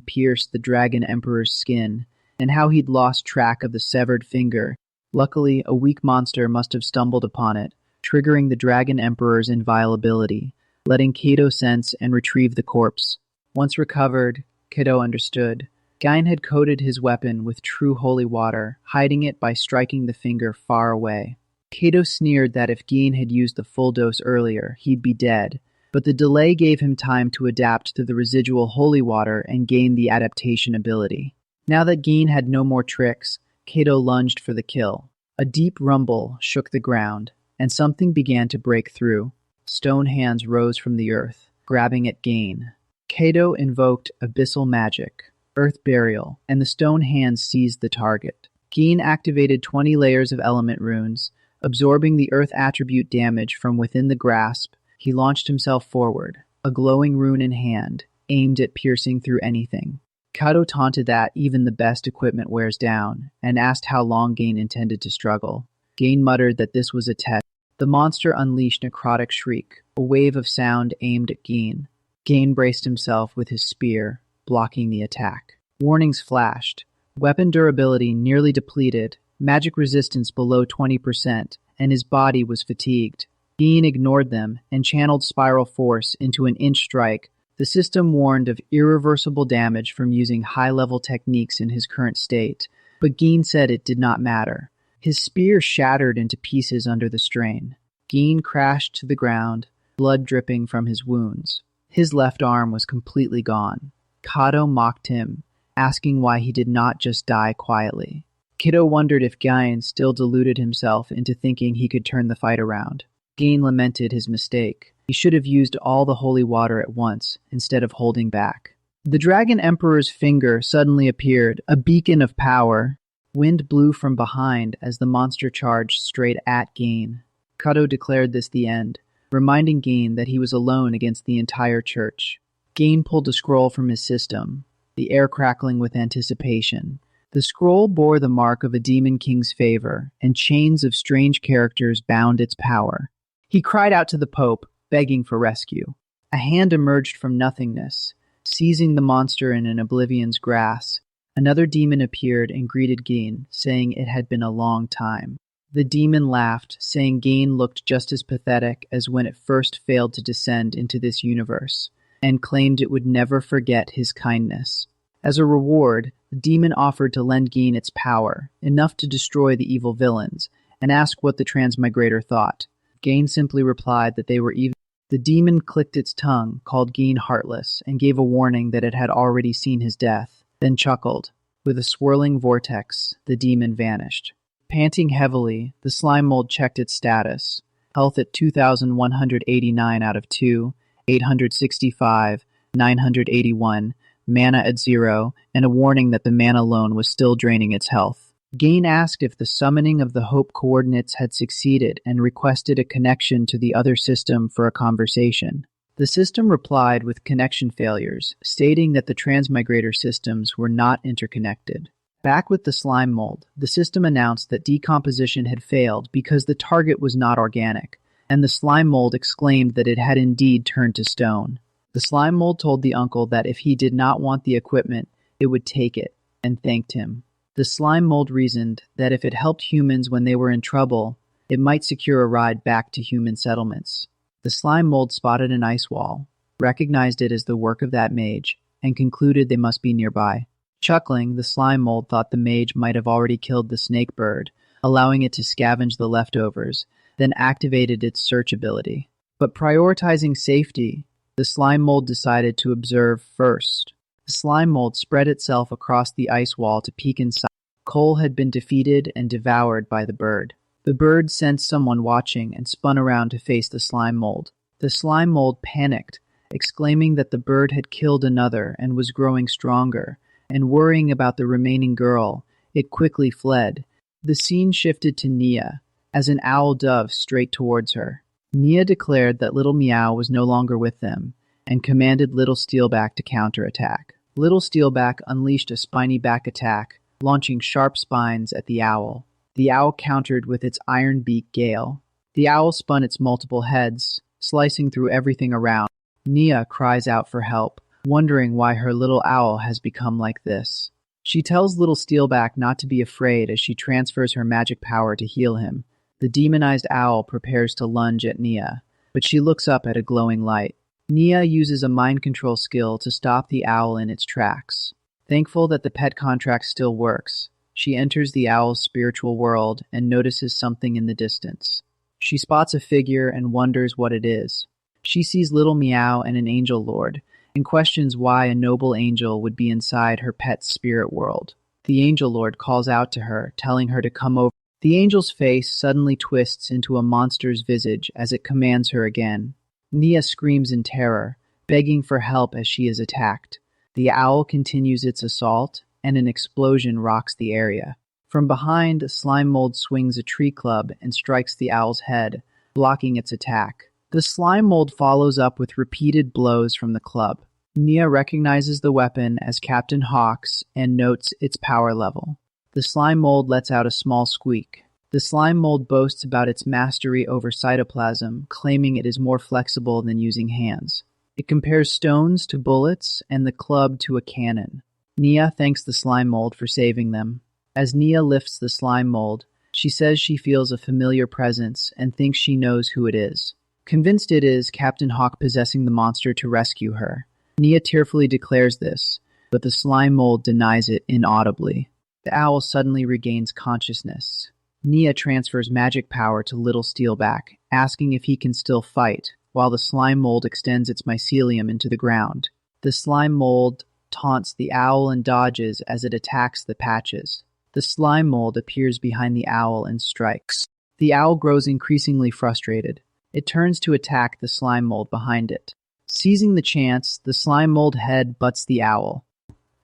[SPEAKER 1] pierce the Dragon Emperor's skin, and how he'd lost track of the severed finger. Luckily, a weak monster must have stumbled upon it, triggering the Dragon Emperor's inviolability, letting Kato sense and retrieve the corpse. Once recovered, Kato understood. Gain had coated his weapon with true holy water, hiding it by striking the finger far away. Kato sneered that if Gain had used the full dose earlier, he'd be dead, but the delay gave him time to adapt to the residual holy water and gain the adaptation ability. Now that Gain had no more tricks, Kato lunged for the kill. A deep rumble shook the ground, and something began to break through. Stone hands rose from the earth, grabbing at Gain. Kato invoked abyssal magic, earth burial, and the stone hands seized the target. Gain activated 20 layers of element runes. Absorbing the earth attribute damage from within the grasp, he launched himself forward, a glowing rune in hand, aimed at piercing through anything. Kato taunted that even the best equipment wears down, and asked how long Gain intended to struggle. Gain muttered that this was a test. The monster unleashed a necrotic shriek, a wave of sound aimed at Gain. Gain braced himself with his spear, blocking the attack. Warnings flashed. Weapon durability nearly depleted, magic resistance below 20%, and his body was fatigued. Gain ignored them and channeled spiral force into an inch strike. The system warned of irreversible damage from using high-level techniques in his current state, but Gain said it did not matter. His spear shattered into pieces under the strain. Gain crashed to the ground, blood dripping from his wounds. His left arm was completely gone. Kato mocked him, asking why he did not just die quietly. Kato wondered if Gain still deluded himself into thinking he could turn the fight around. Gain lamented his mistake. He should have used all the holy water at once, instead of holding back. The Dragon Emperor's finger suddenly appeared, a beacon of power. Wind blew from behind as the monster charged straight at Gain. Kato declared this the end, reminding Gain that he was alone against the entire church. Gain pulled a scroll from his system, the air crackling with anticipation. The scroll bore the mark of a demon king's favor, and chains of strange characters bound its power. He cried out to the Pope, begging for rescue. A hand emerged from nothingness, seizing the monster in an oblivion's grasp. Another demon appeared and greeted Gain, saying it had been a long time. The demon laughed, saying Gain looked just as pathetic as when it first failed to descend into this universe, and claimed it would never forget his kindness. As a reward, the demon offered to lend Gain its power, enough to destroy the evil villains, and asked what the transmigrator thought. Gain simply replied that they were evil. The demon clicked its tongue, called Gain heartless, and gave a warning that it had already seen his death, then chuckled. With a swirling vortex, the demon vanished. Panting heavily, the slime mold checked its status. Health at 2,189 out of 2, 865, 981, mana at 0, and a warning that the mana loan was still draining its health. Gain asked if the summoning of the Hope coordinates had succeeded and requested a connection to the other system for a conversation. The system replied with connection failures, stating that the transmigrator systems were not interconnected. Back with the slime mold, the system announced that decomposition had failed because the target was not organic, and the slime mold exclaimed that it had indeed turned to stone. The slime mold told the uncle that if he did not want the equipment, it would take it, and thanked him. The slime mold reasoned that if it helped humans when they were in trouble, it might secure a ride back to human settlements. The slime mold spotted an ice wall, recognized it as the work of that mage, and concluded they must be nearby. Chuckling, the slime mold thought the mage might have already killed the snake bird, allowing it to scavenge the leftovers, then activated its search ability. But prioritizing safety, the slime mold decided to observe first. The slime mold spread itself across the ice wall to peek inside. Cole had been defeated and devoured by the bird. The bird sensed someone watching and spun around to face the slime mold. The slime mold panicked, exclaiming that the bird had killed another and was growing stronger, and worrying about the remaining girl, it quickly fled. The scene shifted to Nia, as an owl doves straight towards her. Nia declared that Little Meow was no longer with them and commanded Little Steelback to counterattack. Little Steelback unleashed a spiny back attack, launching sharp spines at the owl. The owl countered with its iron beak gale. The owl spun its multiple heads, slicing through everything around. Nia cries out for help, wondering why her little owl has become like this. She tells Little Steelback not to be afraid as she transfers her magic power to heal him. The demonized owl prepares to lunge at Nia, but she looks up at a glowing light. Nia uses a mind control skill to stop the owl in its tracks. Thankful that the pet contract still works, she enters the owl's spiritual world and notices something in the distance. She spots a figure and wonders what it is. She sees Little Meow and an angel lord, and questions why a noble angel would be inside her pet's spirit world. The angel lord calls out to her, telling her to come over. The angel's face suddenly twists into a monster's visage as it commands her again. Nia screams in terror, begging for help as she is attacked. The owl continues its assault, and an explosion rocks the area. From behind, Slime Mold swings a tree club and strikes the owl's head, blocking its attack. The Slime Mold follows up with repeated blows from the club. Nia recognizes the weapon as Captain Hawk's and notes its power level. The Slime Mold lets out a small squeak. The Slime Mold boasts about its mastery over cytoplasm, claiming it is more flexible than using hands. It compares stones to bullets and the club to a cannon. Nia thanks the Slime Mold for saving them. As Nia lifts the Slime Mold, she says she feels a familiar presence and thinks she knows who it is. Convinced it is Captain Hawk possessing the monster to rescue her, Nia tearfully declares this, but the Slime Mold denies it inaudibly. The owl suddenly regains consciousness. Nia transfers magic power to Little Steelback, asking if he can still fight, while the Slime Mold extends its mycelium into the ground. The Slime Mold taunts the owl and dodges as it attacks the patches. The Slime Mold appears behind the owl and strikes. The owl grows increasingly frustrated. It turns to attack the Slime Mold behind it. Seizing the chance, the Slime Mold head butts the owl.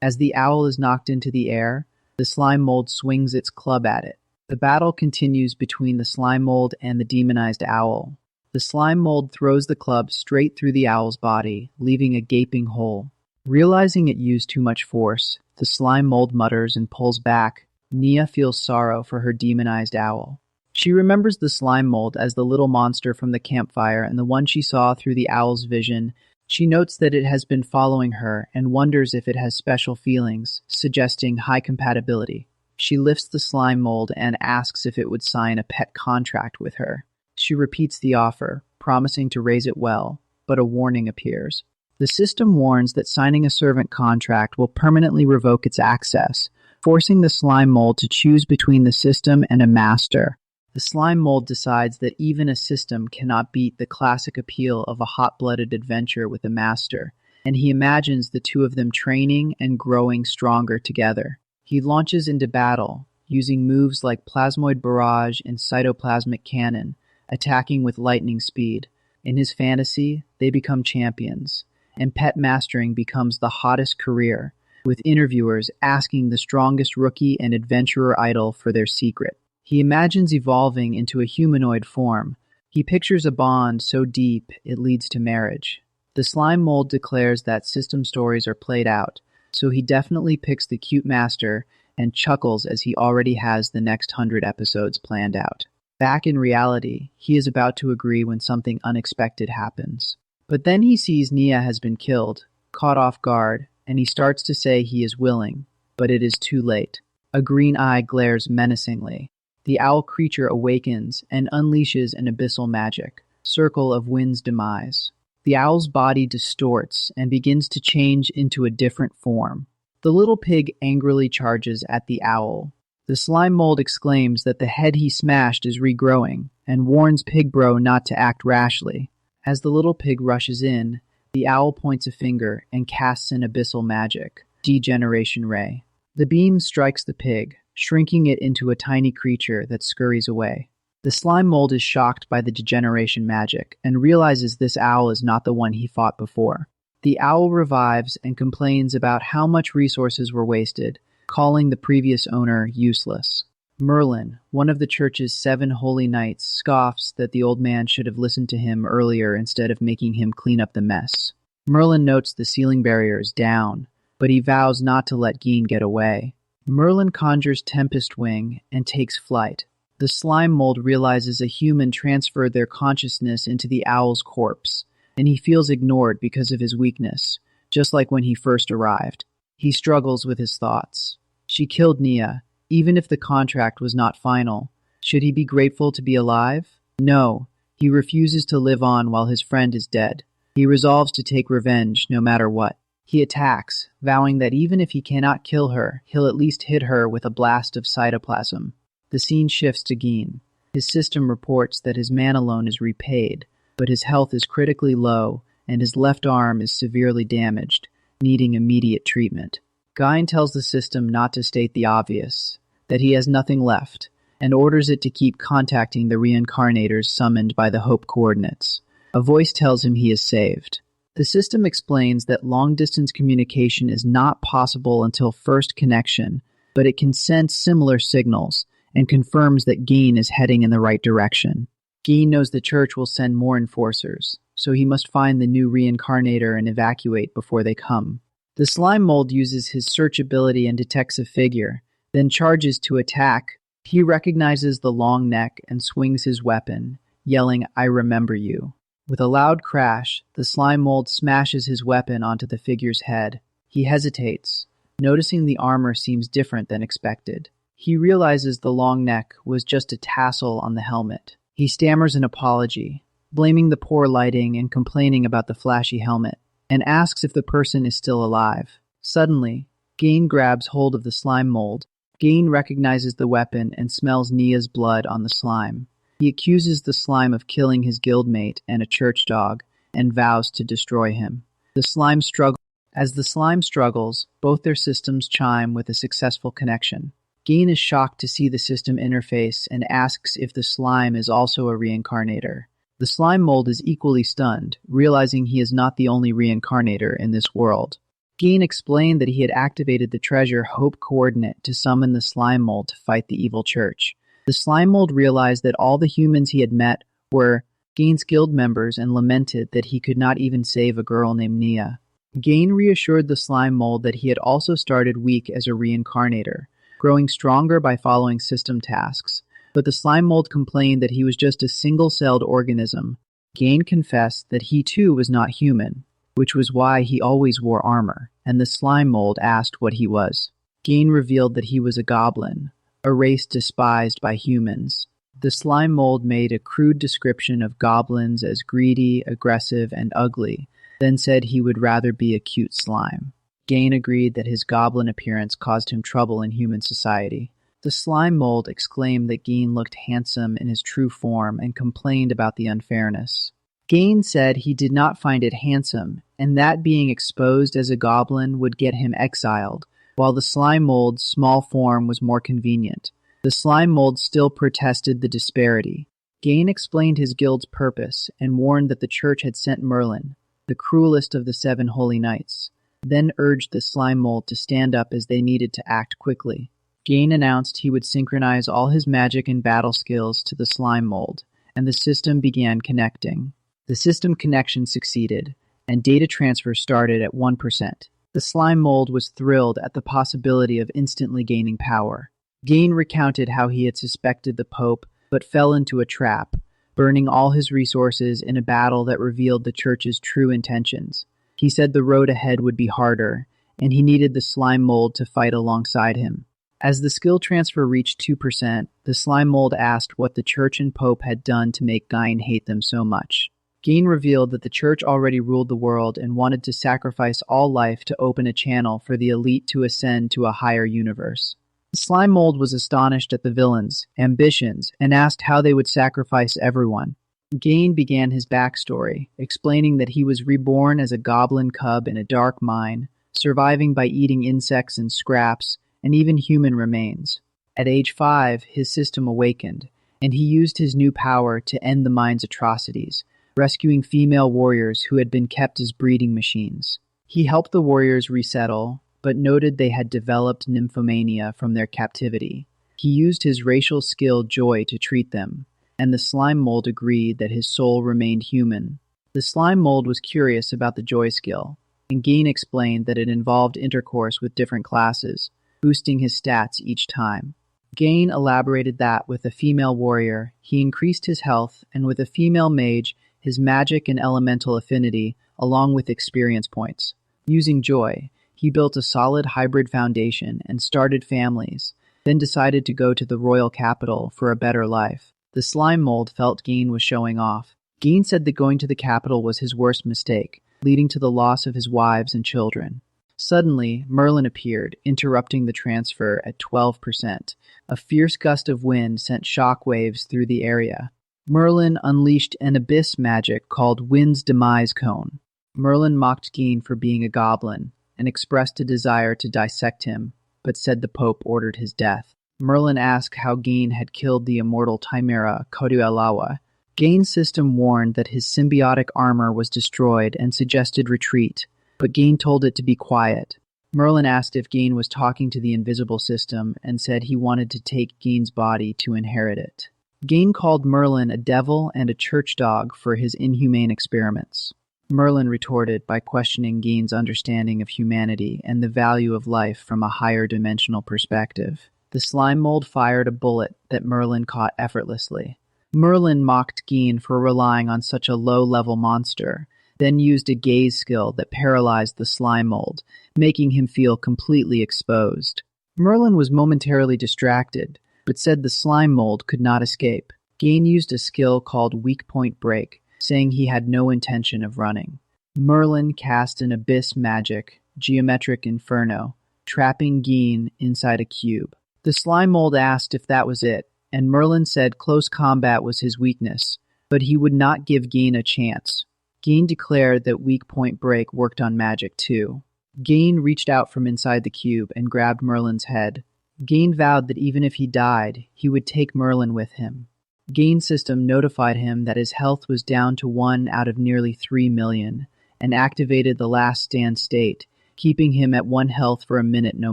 [SPEAKER 1] As the owl is knocked into the air, the Slime Mold swings its club at it. The battle continues between the Slime Mold and the demonized owl. The Slime Mold throws the club straight through the owl's body, leaving a gaping hole. Realizing it used too much force, the Slime Mold mutters and pulls back. Nia feels sorrow for her demonized owl. She remembers the Slime Mold as the little monster from the campfire and the one she saw through the owl's vision. She notes that it has been following her and wonders if it has special feelings, suggesting high compatibility. She lifts the Slime Mold and asks if it would sign a pet contract with her. She repeats the offer, promising to raise it well, but a warning appears. The system warns that signing a servant contract will permanently revoke its access, forcing the Slime Mold to choose between the system and a master. The Slime Mold decides that even a system cannot beat the classic appeal of a hot-blooded adventure with a master, and he imagines the two of them training and growing stronger together. He launches into battle, using moves like Plasmoid Barrage and Cytoplasmic Cannon, attacking with lightning speed. In his fantasy, they become champions, and pet mastering becomes the hottest career, with interviewers asking the strongest rookie and adventurer idol for their secret. He imagines evolving into a humanoid form. He pictures a bond so deep it leads to marriage. The Slime Mold declares that system stories are played out, so he definitely picks the cute master and chuckles as he already has the next 100 episodes planned out. Back in reality, he is about to agree when something unexpected happens. But then he sees Nia has been killed, caught off guard, and he starts to say he is willing, but it is too late. A green eye glares menacingly. The owl creature awakens and unleashes an abyssal magic, Circle of Wind's Demise. The owl's body distorts and begins to change into a different form. The little pig angrily charges at the owl. The Slime Mold exclaims that the head he smashed is regrowing and warns Pig Bro not to act rashly. As the little pig rushes in, the owl points a finger and casts an abyssal magic, Degeneration Ray. The beam strikes the pig, shrinking it into a tiny creature that scurries away. The Slime Mold is shocked by the degeneration magic and realizes this owl is not the one he fought before. The owl revives and complains about how much resources were wasted, calling the previous owner useless. Merlin, one of the church's 7 holy knights, scoffs that the old man should have listened to him earlier instead of making him clean up the mess. Merlin notes the ceiling barrier is down, but he vows not to let Geen get away. Merlin conjures Tempest Wing and takes flight. The slime mold realizes a human transferred their consciousness into the owl's corpse, and he feels ignored because of his weakness, just like when he first arrived. He struggles with his thoughts. She killed Nia, even if the contract was not final. Should he be grateful to be alive? No, he refuses to live on while his friend is dead. He resolves to take revenge no matter what. He attacks, vowing that even if he cannot kill her, he'll at least hit her with a blast of cytoplasm. The scene shifts to Geen. His system reports that his manalone is repaid, but his health is critically low, and his left arm is severely damaged, needing immediate treatment. Geen tells the system not to state the obvious, that he has nothing left, and orders it to keep contacting the reincarnators summoned by the Hope coordinates. A voice tells him he is saved. The system explains that long-distance communication is not possible until first connection, but it can send similar signals, and confirms that Geen is heading in the right direction. Geen knows the church will send more enforcers, so he must find the new reincarnator and evacuate before they come. The slime mold uses his search ability and detects a figure, then charges to attack. He recognizes the long neck and swings his weapon, yelling, "I remember you." With a loud crash, the slime mold smashes his weapon onto the figure's head. He hesitates, noticing the armor seems different than expected. He realizes the long neck was just a tassel on the helmet. He stammers an apology, blaming the poor lighting and complaining about the flashy helmet, and asks if the person is still alive. Suddenly, Geen grabs hold of the slime mold. Geen recognizes the weapon and smells Nia's blood on the slime. He accuses the slime of killing his guildmate and a church dog, and vows to destroy him. As the slime struggles, both their systems chime with a successful connection. Geen is shocked to see the system interface and asks if the slime is also a reincarnator. The slime mold is equally stunned, realizing he is not the only reincarnator in this world. Geen explained that he had activated the treasure Hope coordinate to summon the slime mold to fight the evil church. The slime mold realized that all the humans he had met were Geen's guild members and lamented that he could not even save a girl named Nia. Geen reassured the slime mold that he had also started weak as a reincarnator, growing stronger by following system tasks, but the slime mold complained that he was just a single-celled organism. Geen confessed that he too was not human, which was why he always wore armor, and the slime mold asked what he was. Geen revealed that he was a goblin, a race despised by humans. The slime mold made a crude description of goblins as greedy, aggressive, and ugly, then said he would rather be a cute slime. Geen agreed that his goblin appearance caused him trouble in human society. The slime mold exclaimed that Geen looked handsome in his true form and complained about the unfairness. Geen said he did not find it handsome, and that being exposed as a goblin would get him exiled, while the slime mold's small form was more convenient. The slime mold still protested the disparity. Geen explained his guild's purpose and warned that the church had sent Merlin, the cruelest of the 7 holy knights, then urged the slime mold to stand up as they needed to act quickly. Geen announced he would synchronize all his magic and battle skills to the slime mold, and the system began connecting. The system connection succeeded, and data transfer started at 1%. The slime mold was thrilled at the possibility of instantly gaining power. Geen recounted how he had suspected the Pope, but fell into a trap, burning all his resources in a battle that revealed the church's true intentions. He said the road ahead would be harder, and he needed the slime mold to fight alongside him. As the skill transfer reached 2%, the slime mold asked what the church and Pope had done to make Geen hate them so much. Geen revealed that the church already ruled the world and wanted to sacrifice all life to open a channel for the elite to ascend to a higher universe. The slime mold was astonished at the villains' ambitions and asked how they would sacrifice everyone. Geen began his backstory, explaining that he was reborn as a goblin cub in a dark mine, surviving by eating insects and scraps, and even human remains. At age 5, his system awakened, and he used his new power to end the mine's atrocities, rescuing female warriors who had been kept as breeding machines. He helped the warriors resettle, but noted they had developed nymphomania from their captivity. He used his racial skill Joy to treat them, and the slime mold agreed that his soul remained human. The slime mold was curious about the Joy skill, and Gain explained that it involved intercourse with different classes, boosting his stats each time. Gain elaborated that with a female warrior, he increased his health, and with a female mage, his magic and elemental affinity, along with experience points. Using Joy, he built a solid hybrid foundation and started families, then decided to go to the royal capital for a better life. The slime mold felt Gain was showing off. Gain said that going to the capital was his worst mistake, leading to the loss of his wives and children. Suddenly, Merlin appeared, interrupting the transfer at 12%. A fierce gust of wind sent shock waves through the area. Merlin unleashed an abyss magic called Wind's Demise Cone. Merlin mocked Gain for being a goblin and expressed a desire to dissect him, but said the Pope ordered his death. Merlin asked how Gain had killed the immortal chimera Korualawa. Gain's system warned that his symbiotic armor was destroyed and suggested retreat, but Gain told it to be quiet. Merlin asked if Gain was talking to the invisible system and said he wanted to take Gain's body to inherit it. Gain called Merlin a devil and a church dog for his inhumane experiments. Merlin retorted by questioning Gain's understanding of humanity and the value of life from a higher dimensional perspective. The slime mold fired a bullet that Merlin caught effortlessly. Merlin mocked Gain for relying on such a low-level monster, then used a gaze skill that paralyzed the slime mold, making him feel completely exposed. Merlin was momentarily distracted, but said the slime mold could not escape. Gain used a skill called Weak Point Break, saying he had no intention of running. Merlin cast an abyss magic, Geometric Inferno, trapping Gain inside a cube. The slime mold asked if that was it, and Merlin said close combat was his weakness, but he would not give Gain a chance. Gain declared that Weak Point Break worked on magic too. Gain reached out from inside the cube and grabbed Merlin's head. Gain vowed that even if he died, he would take Merlin with him. Gain's system notified him that his health was down to 1 out of nearly 3 million, and activated the last stand state, keeping him at 1 health for a minute no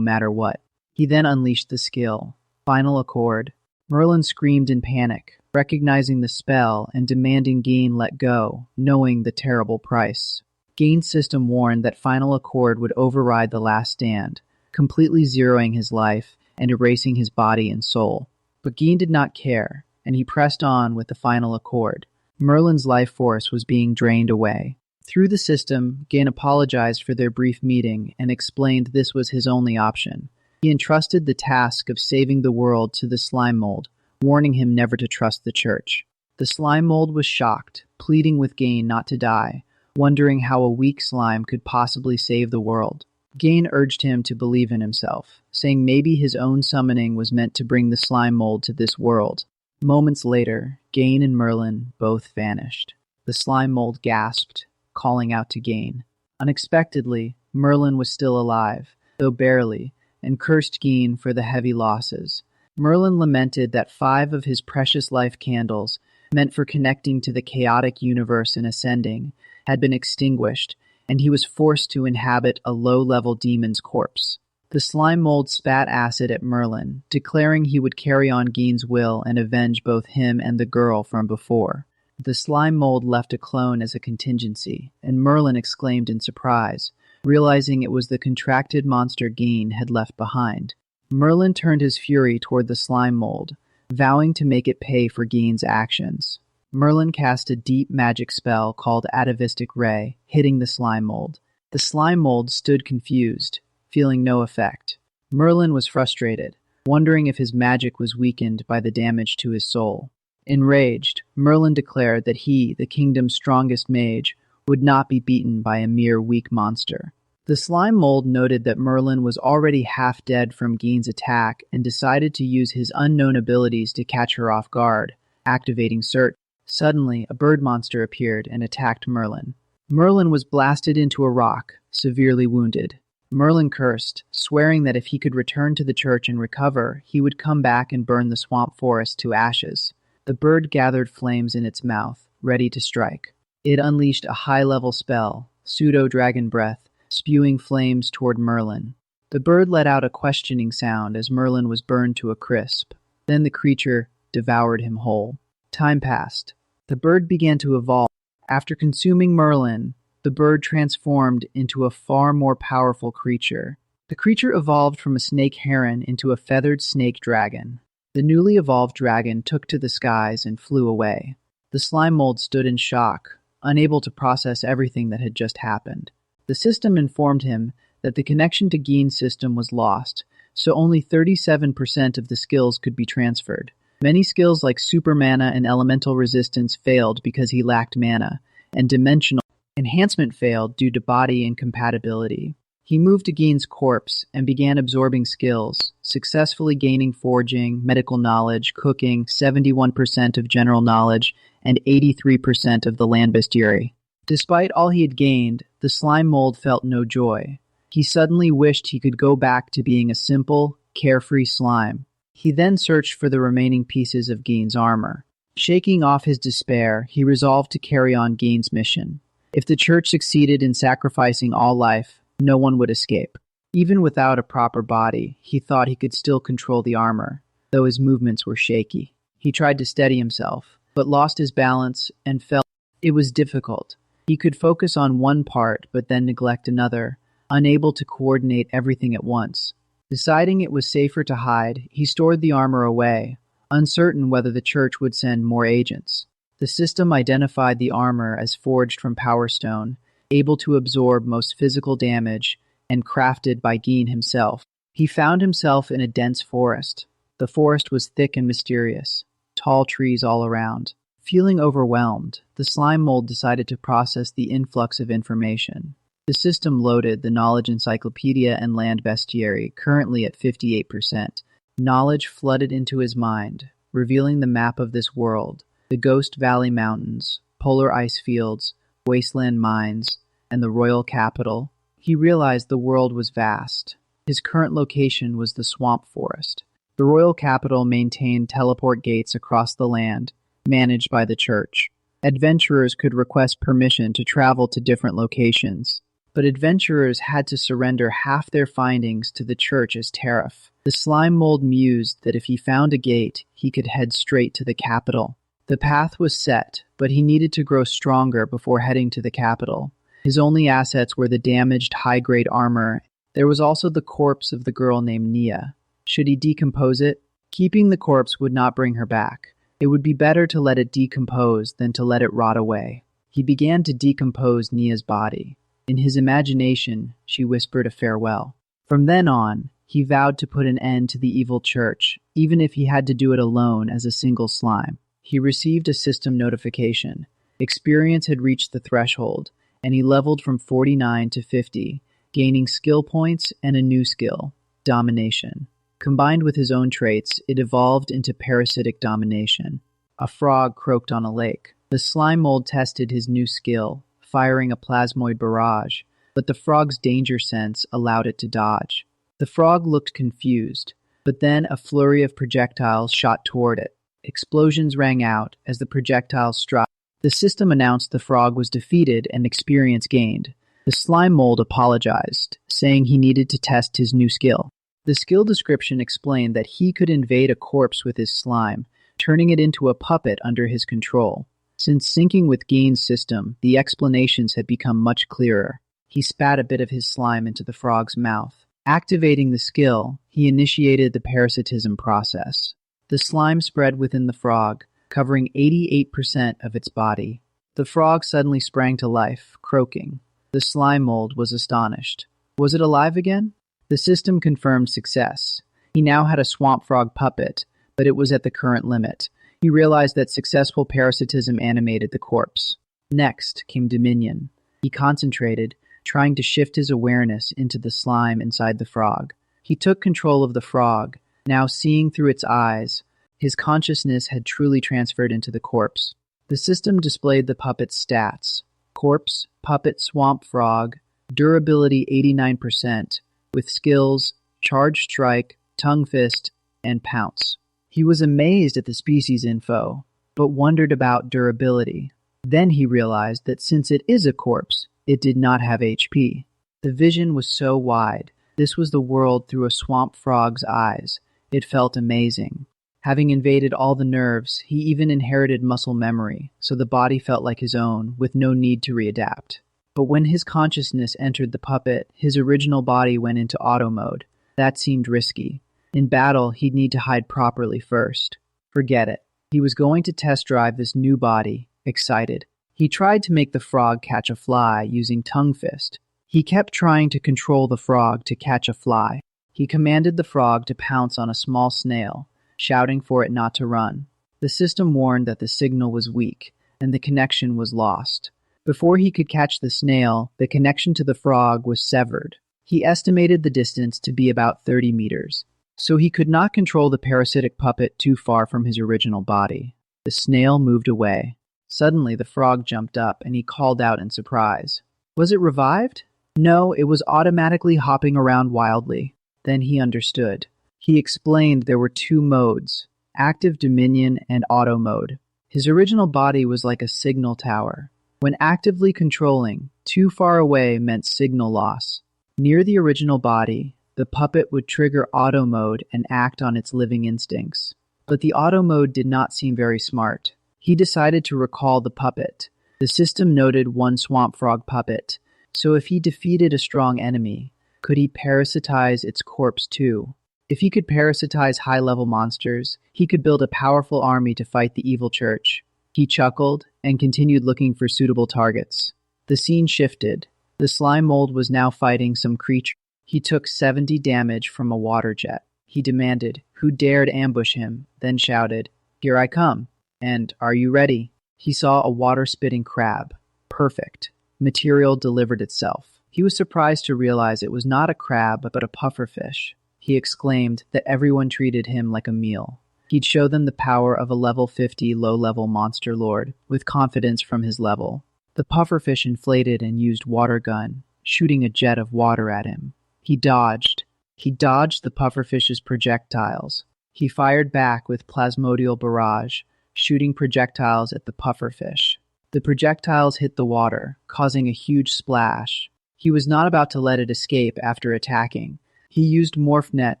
[SPEAKER 1] matter what. He then unleashed the skill, Final Accord. Merlin screamed in panic, recognizing the spell and demanding Gain let go, knowing the terrible price. Gain's system warned that Final Accord would override the last stand, completely zeroing his life and erasing his body and soul. But Gain did not care, and he pressed on with the Final Accord. Merlin's life force was being drained away. Through the system, Gain apologized for their brief meeting and explained this was his only option. He entrusted the task of saving the world to the slime mold, warning him never to trust the church. The slime mold was shocked, pleading with Gain not to die, wondering how a weak slime could possibly save the world. Gain urged him to believe in himself, saying maybe his own summoning was meant to bring the slime mold to this world. Moments later, Gain and Merlin both vanished. The slime mold gasped, calling out to Gain. Unexpectedly, Merlin was still alive, though barely, and cursed Gain for the heavy losses. Merlin lamented that 5 of his precious life candles, meant for connecting to the chaotic universe and ascending, had been extinguished, and he was forced to inhabit a low-level demon's corpse. The slime mold spat acid at Merlin, declaring he would carry on Gain's will and avenge both him and the girl from before. The slime mold left a clone as a contingency, and Merlin exclaimed in surprise, realizing it was the contracted monster Gain had left behind. Merlin turned his fury toward the slime mold, vowing to make it pay for Gain's actions. Merlin cast a deep magic spell called Atavistic Ray, hitting the slime mold. The slime mold stood confused, feeling no effect. Merlin was frustrated, wondering if his magic was weakened by the damage to his soul. Enraged, Merlin declared that he, the kingdom's strongest mage, would not be beaten by a mere weak monster. The slime mold noted that Merlin was already half dead from Gain's attack and decided to use his unknown abilities to catch her off guard, activating Search. Suddenly, a bird monster appeared and attacked Merlin. Merlin was blasted into a rock, severely wounded. Merlin cursed, swearing that if he could return to the church and recover, he would come back and burn the swamp forest to ashes. The bird gathered flames in its mouth, ready to strike. It unleashed a high-level spell, Pseudo-Dragon Breath, spewing flames toward Merlin. The bird let out a questioning sound as Merlin was burned to a crisp. Then the creature devoured him whole. Time passed. The bird began to evolve. After consuming Merlin, the bird transformed into a far more powerful creature. The creature evolved from a snake heron into a feathered snake dragon. The newly evolved dragon took to the skies and flew away. The slime mold stood in shock, unable to process everything that had just happened. The system informed him that the connection to Gein's system was lost, so only 37% of the skills could be transferred. Many skills like super mana and elemental resistance failed because he lacked mana, and dimensional enhancement failed due to body incompatibility. He moved to Gein's corpse and began absorbing skills, successfully gaining foraging, medical knowledge, cooking, 71% of general knowledge, and 83% of the land bestiary. Despite all he had gained, the slime mold felt no joy. He suddenly wished he could go back to being a simple, carefree slime. He then searched for the remaining pieces of Gein's armor. Shaking off his despair, he resolved to carry on Gein's mission. If the church succeeded in sacrificing all life, no one would escape. Even without a proper body, he thought he could still control the armor, though his movements were shaky. He tried to steady himself, but lost his balance and fell. It was difficult. He could focus on one part, but then neglect another, unable to coordinate everything at once. Deciding it was safer to hide, he stored the armor away, uncertain whether the church would send more agents. The system identified the armor as forged from Power Stone, able to absorb most physical damage, and crafted by Gein himself. He found himself in a dense forest. The forest was thick and mysterious, tall trees all around. Feeling overwhelmed, the slime mold decided to process the influx of information. The system loaded the Knowledge Encyclopedia and Land Bestiary, currently at 58%. Knowledge flooded into his mind, revealing the map of this world, the Ghost Valley Mountains, polar ice fields, wasteland mines, and the royal capital. He realized the world was vast. His current location was the swamp forest. The royal capital maintained teleport gates across the land, managed by the church. Adventurers could request permission to travel to different locations, but adventurers had to surrender half their findings to the church as tariff. The slime mold mused that if he found a gate, he could head straight to the capital. The path was set, but he needed to grow stronger before heading to the capital. His only assets were the damaged high-grade armor. There was also the corpse of the girl named Nia. Should he decompose it? Keeping the corpse would not bring her back. It would be better to let it decompose than to let it rot away. He began to decompose Nia's body. In his imagination, she whispered a farewell. From then on, he vowed to put an end to the evil church, even if he had to do it alone as a single slime. He received a system notification. Experience had reached the threshold, and he leveled from 49 to 50, gaining skill points and a new skill, domination. Combined with his own traits, it evolved into parasitic domination. A frog croaked on a lake. The slime mold tested his new skill, firing a plasmoid barrage, but the frog's danger sense allowed it to dodge. The frog looked confused, but then a flurry of projectiles shot toward it. Explosions rang out as the projectiles struck. The system announced the frog was defeated and experience gained. The slime mold apologized, saying he needed to test his new skill. The skill description explained that he could invade a corpse with his slime, turning it into a puppet under his control. Since syncing with Gein's system, the explanations had become much clearer. He spat a bit of his slime into the frog's mouth. Activating the skill, he initiated the parasitism process. The slime spread within the frog, covering 88% of its body. The frog suddenly sprang to life, croaking. The slime mold was astonished. Was it alive again? The system confirmed success. He now had a swamp frog puppet, but it was at the current limit. He realized that successful parasitism animated the corpse. Next came Dominion. He concentrated, trying to shift his awareness into the slime inside the frog. He took control of the frog, now seeing through its eyes. His consciousness had truly transferred into the corpse. The system displayed the puppet's stats. Corpse, puppet, swamp frog, durability 89%, with skills, charge strike, tongue fist, and pounce. He was amazed at the species info, but wondered about durability. Then he realized that since it is a corpse, it did not have HP. The vision was so wide This was the world through a swamp frog's eyes. It felt amazing. Having invaded all the nerves, he even inherited muscle memory, so the body felt like his own, with no need to readapt. But when his consciousness entered the puppet, his original body went into auto mode. That seemed risky. In battle, he'd need to hide properly first. Forget it. He was going to test drive this new body, excited. He tried to make the frog catch a fly using tongue fist. He kept trying to control the frog to catch a fly. He commanded the frog to pounce on a small snail, shouting for it not to run. The system warned that the signal was weak, and the connection was lost. Before he could catch the snail, the connection to the frog was severed. He estimated the distance to be about 30 meters, so he could not control the parasitic puppet too far from his original body. The snail moved away. Suddenly, the frog jumped up, and he called out in surprise. Was it revived? No, it was automatically hopping around wildly. Then he understood. He explained there were two modes, active dominion and auto mode. His original body was like a signal tower. When actively controlling, too far away meant signal loss. Near the original body, the puppet would trigger auto mode and act on its living instincts. But the auto mode did not seem very smart. He decided to recall the puppet. The system noted one swamp frog puppet, so if he defeated a strong enemy, could he parasitize its corpse too? If he could parasitize high-level monsters, he could build a powerful army to fight the evil church. He chuckled and continued looking for suitable targets. The scene shifted. The slime mold was now fighting some creature. He took 70 damage from a water jet. He demanded, who dared ambush him, then shouted, "Here I come." And, "Are you ready?" He saw a water-spitting crab. Perfect. Material delivered itself. He was surprised to realize it was not a crab, but a pufferfish. He exclaimed that everyone treated him like a meal. He'd show them the power of a level 50 low-level monster lord, with confidence from his level. The pufferfish inflated and used water gun, shooting a jet of water at him. He dodged. He dodged the pufferfish's projectiles. He fired back with plasmodial barrage, shooting projectiles at the pufferfish. The projectiles hit the water, causing a huge splash. He was not about to let it escape after attacking. He used Morph Net,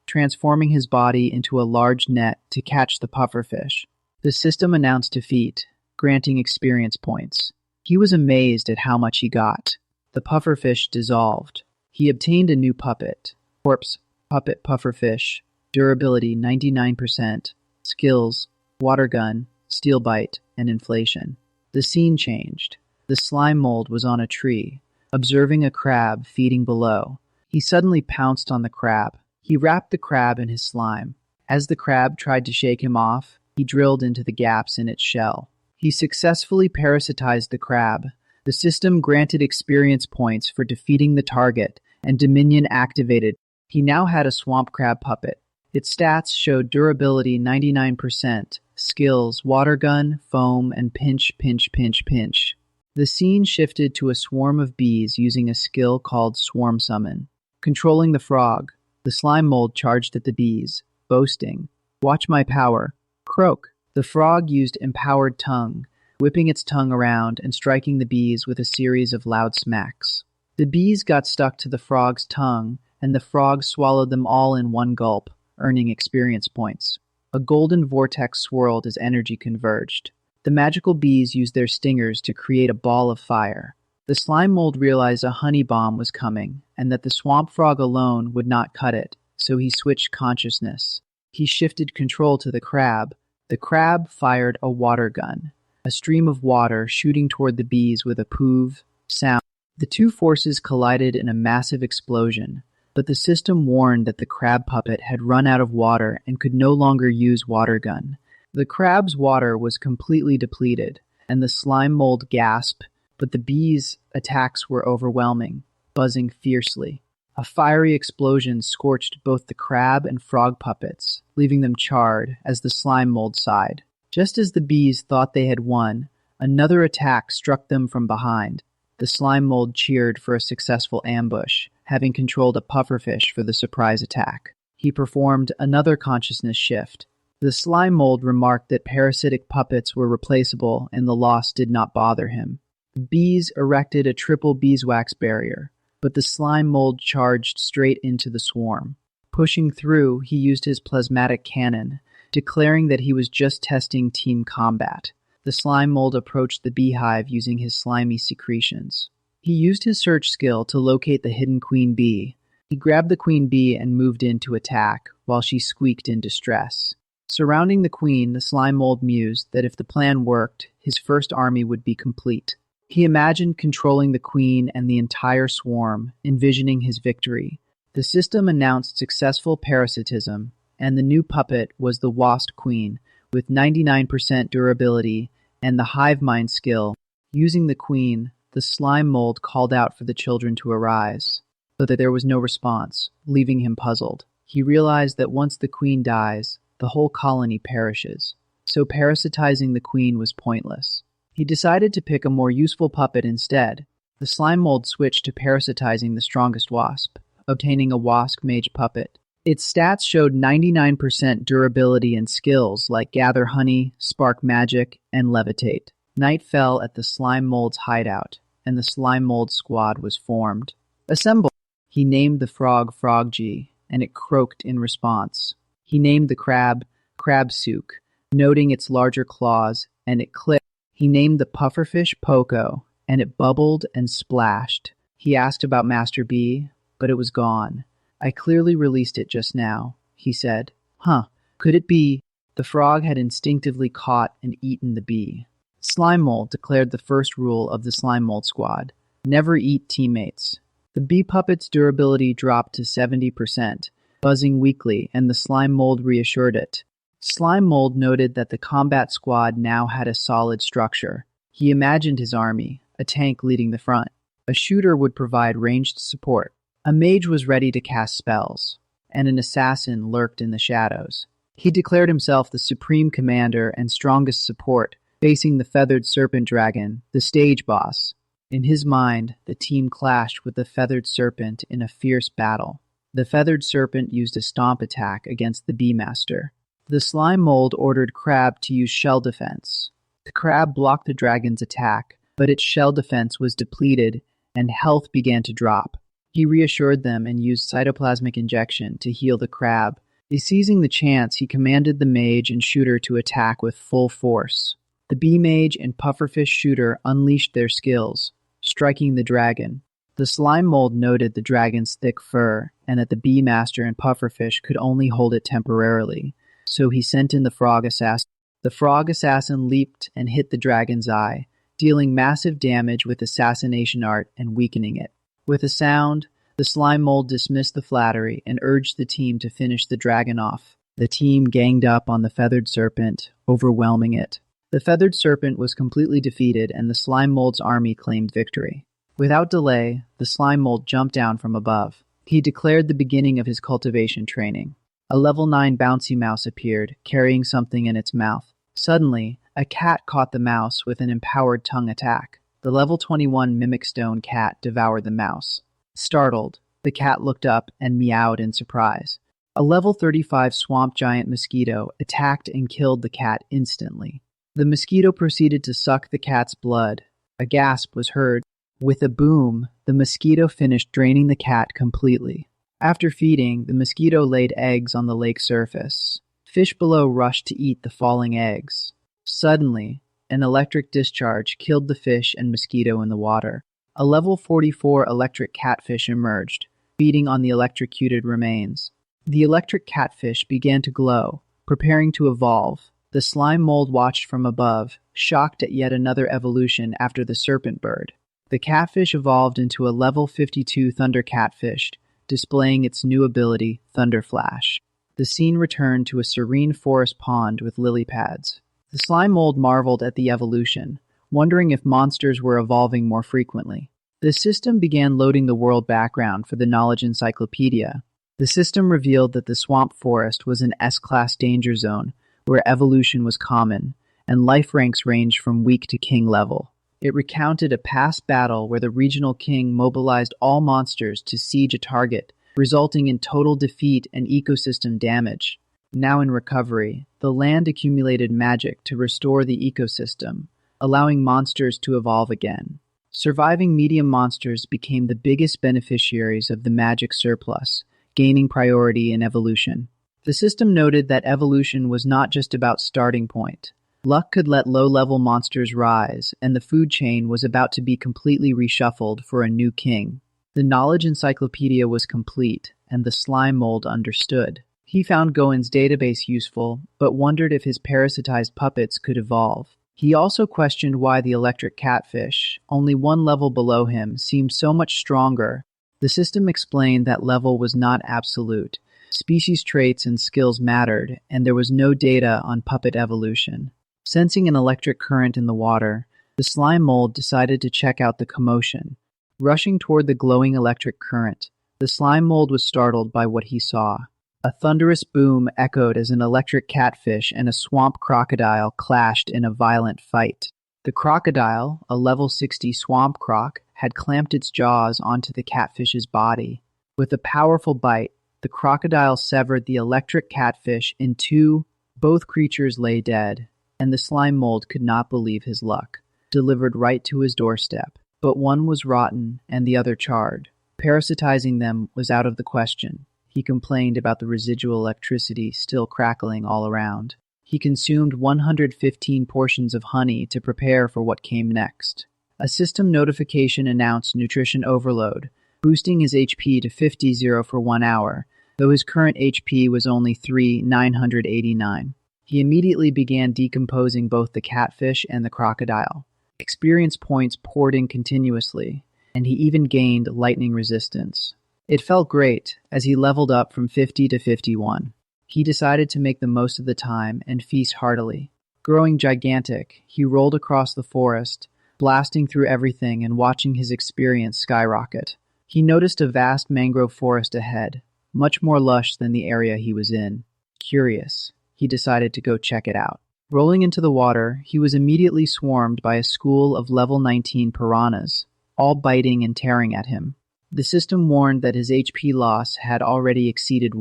[SPEAKER 1] transforming his body into a large net to catch the pufferfish. The system announced defeat, granting experience points. He was amazed at how much he got. The pufferfish dissolved. He obtained a new puppet. Corpse, puppet pufferfish, durability 99%, skills, water gun, steel bite, and inflation. The scene changed. The slime mold was on a tree, observing a crab feeding below. He suddenly pounced on the crab. He wrapped the crab in his slime. As the crab tried to shake him off, he drilled into the gaps in its shell. He successfully parasitized the crab. The system granted experience points for defeating the target, and Dominion activated. He now had a swamp crab puppet. Its stats showed durability 99%, skills, water gun, foam, and pinch, pinch, pinch, pinch. The scene shifted to a swarm of bees using a skill called Swarm Summon. Controlling the frog, the slime mold charged at the bees, boasting, "Watch my power." Croak. The frog used Empowered Tongue, whipping its tongue around and striking the bees with a series of loud smacks. The bees got stuck to the frog's tongue, and the frog swallowed them all in one gulp, earning experience points. A golden vortex swirled as energy converged. The magical bees used their stingers to create a ball of fire. The slime mold realized a honey bomb was coming, and that the swamp frog alone would not cut it, so he switched consciousness. He shifted control to the crab. The crab fired a water gun, a stream of water shooting toward the bees with a poof sound. The two forces collided in a massive explosion, but the system warned that the crab puppet had run out of water and could no longer use water gun. The crab's water was completely depleted, and the slime mold gasped, but the bees' attacks were overwhelming, buzzing fiercely. A fiery explosion scorched both the crab and frog puppets, leaving them charred as the slime mold sighed. Just as the bees thought they had won, another attack struck them from behind. The slime mold cheered for a successful ambush, having controlled a pufferfish for the surprise attack. He performed another consciousness shift. The slime mold remarked that parasitic puppets were replaceable and the loss did not bother him. The bees erected a triple beeswax barrier. but the slime mold charged straight into the swarm. Pushing through, he used his plasmatic cannon, declaring that he was just testing team combat. The slime mold approached the beehive using his slimy secretions. He used his search skill to locate the hidden queen bee. He grabbed the queen bee and moved in to attack, while she squeaked in distress. Surrounding the queen, the slime mold mused that if the plan worked, his first army would be complete. He imagined controlling the queen and the entire swarm, envisioning his victory. The system announced successful parasitism, and the new puppet was the wasp queen, with 99% durability and the hive mind skill. Using the queen, the slime mold called out for the children to arise, but there was no response, leaving him puzzled. He realized that once the queen dies, the whole colony perishes, so parasitizing the queen was pointless. He decided to pick a more useful puppet instead. The slime mold switched to parasitizing the strongest wasp, obtaining a wasp mage puppet. Its stats showed 99% durability and skills like gather honey, spark magic, and levitate. Night fell at the slime mold's hideout, and the slime mold squad was formed. Assemble! He named the frog Froggy, and it croaked in response. He named the crab Crabsook, noting its larger claws, and it clicked. He named the pufferfish Poco, and it bubbled and splashed. He asked about Master Bee, but it was gone. I clearly released it just now, he said. Huh, could it be? The frog had instinctively caught and eaten the bee. Slime Mold declared the first rule of the Slime Mold squad. Never eat teammates. The bee puppet's durability dropped to 70%, buzzing weakly, and the Slime Mold reassured it. Slime Mold noted that the combat squad now had a solid structure. He imagined his army, a tank leading the front. A shooter would provide ranged support. A mage was ready to cast spells, and an assassin lurked in the shadows. He declared himself the supreme commander and strongest support, facing the feathered serpent dragon, the stage boss. In his mind, the team clashed with the feathered serpent in a fierce battle. The feathered serpent used a stomp attack against the bee master. The slime mold ordered Crab to use shell defense. The crab blocked the dragon's attack, but its shell defense was depleted and health began to drop. He reassured them and used cytoplasmic injection to heal the crab. Seizing the chance, he commanded the mage and shooter to attack with full force. The bee mage and pufferfish shooter unleashed their skills, striking the dragon. The slime mold noted the dragon's thick fur and that the bee master and pufferfish could only hold it temporarily, so he sent in the frog assassin. The frog assassin leaped and hit the dragon's eye, dealing massive damage with assassination art and weakening it. With a sound, the slime mold dismissed the flattery and urged the team to finish the dragon off. The team ganged up on the feathered serpent, overwhelming it. The feathered serpent was completely defeated and the slime mold's army claimed victory. Without delay, the slime mold jumped down from above. He declared the beginning of his cultivation training. A level 9 bouncy mouse appeared, carrying something in its mouth. Suddenly, a cat caught the mouse with an empowered tongue attack. The level 21 mimic stone cat devoured the mouse. Startled, the cat looked up and meowed in surprise. A level 35 swamp giant mosquito attacked and killed the cat instantly. The mosquito proceeded to suck the cat's blood. A gasp was heard. With a boom, the mosquito finished draining the cat completely. After feeding, the mosquito laid eggs on the lake surface. Fish below rushed to eat the falling eggs. Suddenly, an electric discharge killed the fish and mosquito in the water. A level 44 electric catfish emerged, feeding on the electrocuted remains. The electric catfish began to glow, preparing to evolve. The slime mold watched from above, shocked at yet another evolution after the serpent bird. The catfish evolved into a level 52 thunder catfish, displaying its new ability, Thunder Flash. The scene returned to a serene forest pond with lily pads. The slime mold marveled at the evolution, wondering if monsters were evolving more frequently. The system began loading the world background for the knowledge encyclopedia. The system revealed that the swamp forest was an S-class danger zone, where evolution was common, and life ranks ranged from weak to king level. It recounted a past battle where the regional king mobilized all monsters to siege a target, resulting in total defeat and ecosystem damage. Now in recovery, the land accumulated magic to restore the ecosystem, allowing monsters to evolve again. Surviving medium monsters became the biggest beneficiaries of the magic surplus, gaining priority in evolution. The system noted that evolution was not just about starting point. Luck could let low-level monsters rise, and the food chain was about to be completely reshuffled for a new king. The knowledge encyclopedia was complete, and the slime mold understood. He found Goen's database useful, but wondered if his parasitized puppets could evolve. He also questioned why the electric catfish, only one level below him, seemed so much stronger. The system explained that level was not absolute. Species traits and skills mattered, and there was no data on puppet evolution. Sensing an electric current in the water, the slime mold decided to check out the commotion. Rushing toward the glowing electric current, the slime mold was startled by what he saw. A thunderous boom echoed as an electric catfish and a swamp crocodile clashed in a violent fight. The crocodile, a level 60 swamp croc, had clamped its jaws onto the catfish's body. With a powerful bite, the crocodile severed the electric catfish in two. Both creatures lay dead, and the slime mold could not believe his luck. Delivered right to his doorstep. But one was rotten and the other charred. Parasitizing them was out of the question. He complained about the residual electricity still crackling all around. He consumed 115 portions of honey to prepare for what came next. A system notification announced nutrition overload, boosting his HP to 50 for 1 hour, though his current HP was only 3,989. He immediately began decomposing both the catfish and the crocodile. Experience points poured in continuously, and he even gained lightning resistance. It felt great as he leveled up from 50 to 51. He decided to make the most of the time and feast heartily. Growing gigantic, he rolled across the forest, blasting through everything and watching his experience skyrocket. He noticed a vast mangrove forest ahead, much more lush than the area he was in. Curious, he decided to go check it out. Rolling into the water, he was immediately swarmed by a school of level 19 piranhas, all biting and tearing at him. The system warned that his HP loss had already exceeded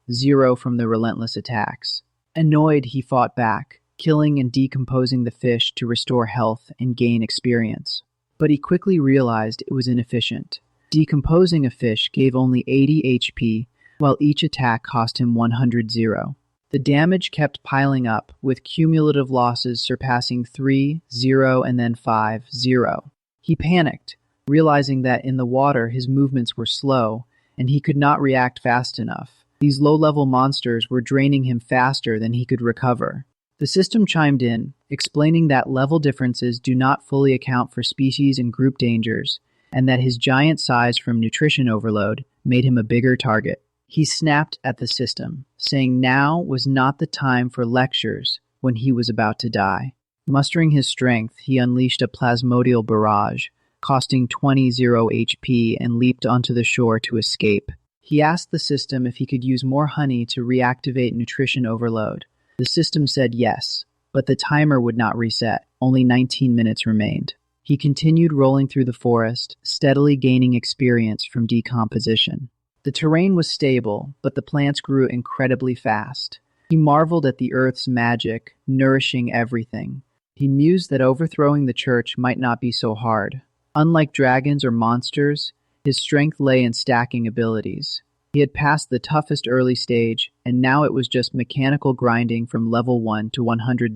[SPEAKER 1] 0 from the relentless attacks. Annoyed, he fought back, killing and decomposing the fish to restore health and gain experience. But he quickly realized it was inefficient. Decomposing a fish gave only 80 HP, while each attack cost him 100. The damage kept piling up, with cumulative losses surpassing 3, 0, and then 5, 0. He panicked, realizing that in the water his movements were slow, and he could not react fast enough. These low-level monsters were draining him faster than he could recover. The system chimed in, explaining that level differences do not fully account for species and group dangers, and that his giant size from nutrition overload made him a bigger target. He snapped at the system, saying now was not the time for lectures when he was about to die. Mustering his strength, he unleashed a plasmodial barrage, costing 20 HP, and leaped onto the shore to escape. He asked the system if he could use more honey to reactivate nutrition overload. The system said yes, but the timer would not reset. Only 19 minutes remained. He continued rolling through the forest, steadily gaining experience from decomposition. The terrain was stable, but the plants grew incredibly fast. He marveled at the earth's magic, nourishing everything. He mused that overthrowing the church might not be so hard. Unlike dragons or monsters, his strength lay in stacking abilities. He had passed the toughest early stage, and now it was just mechanical grinding from level 1 to 100.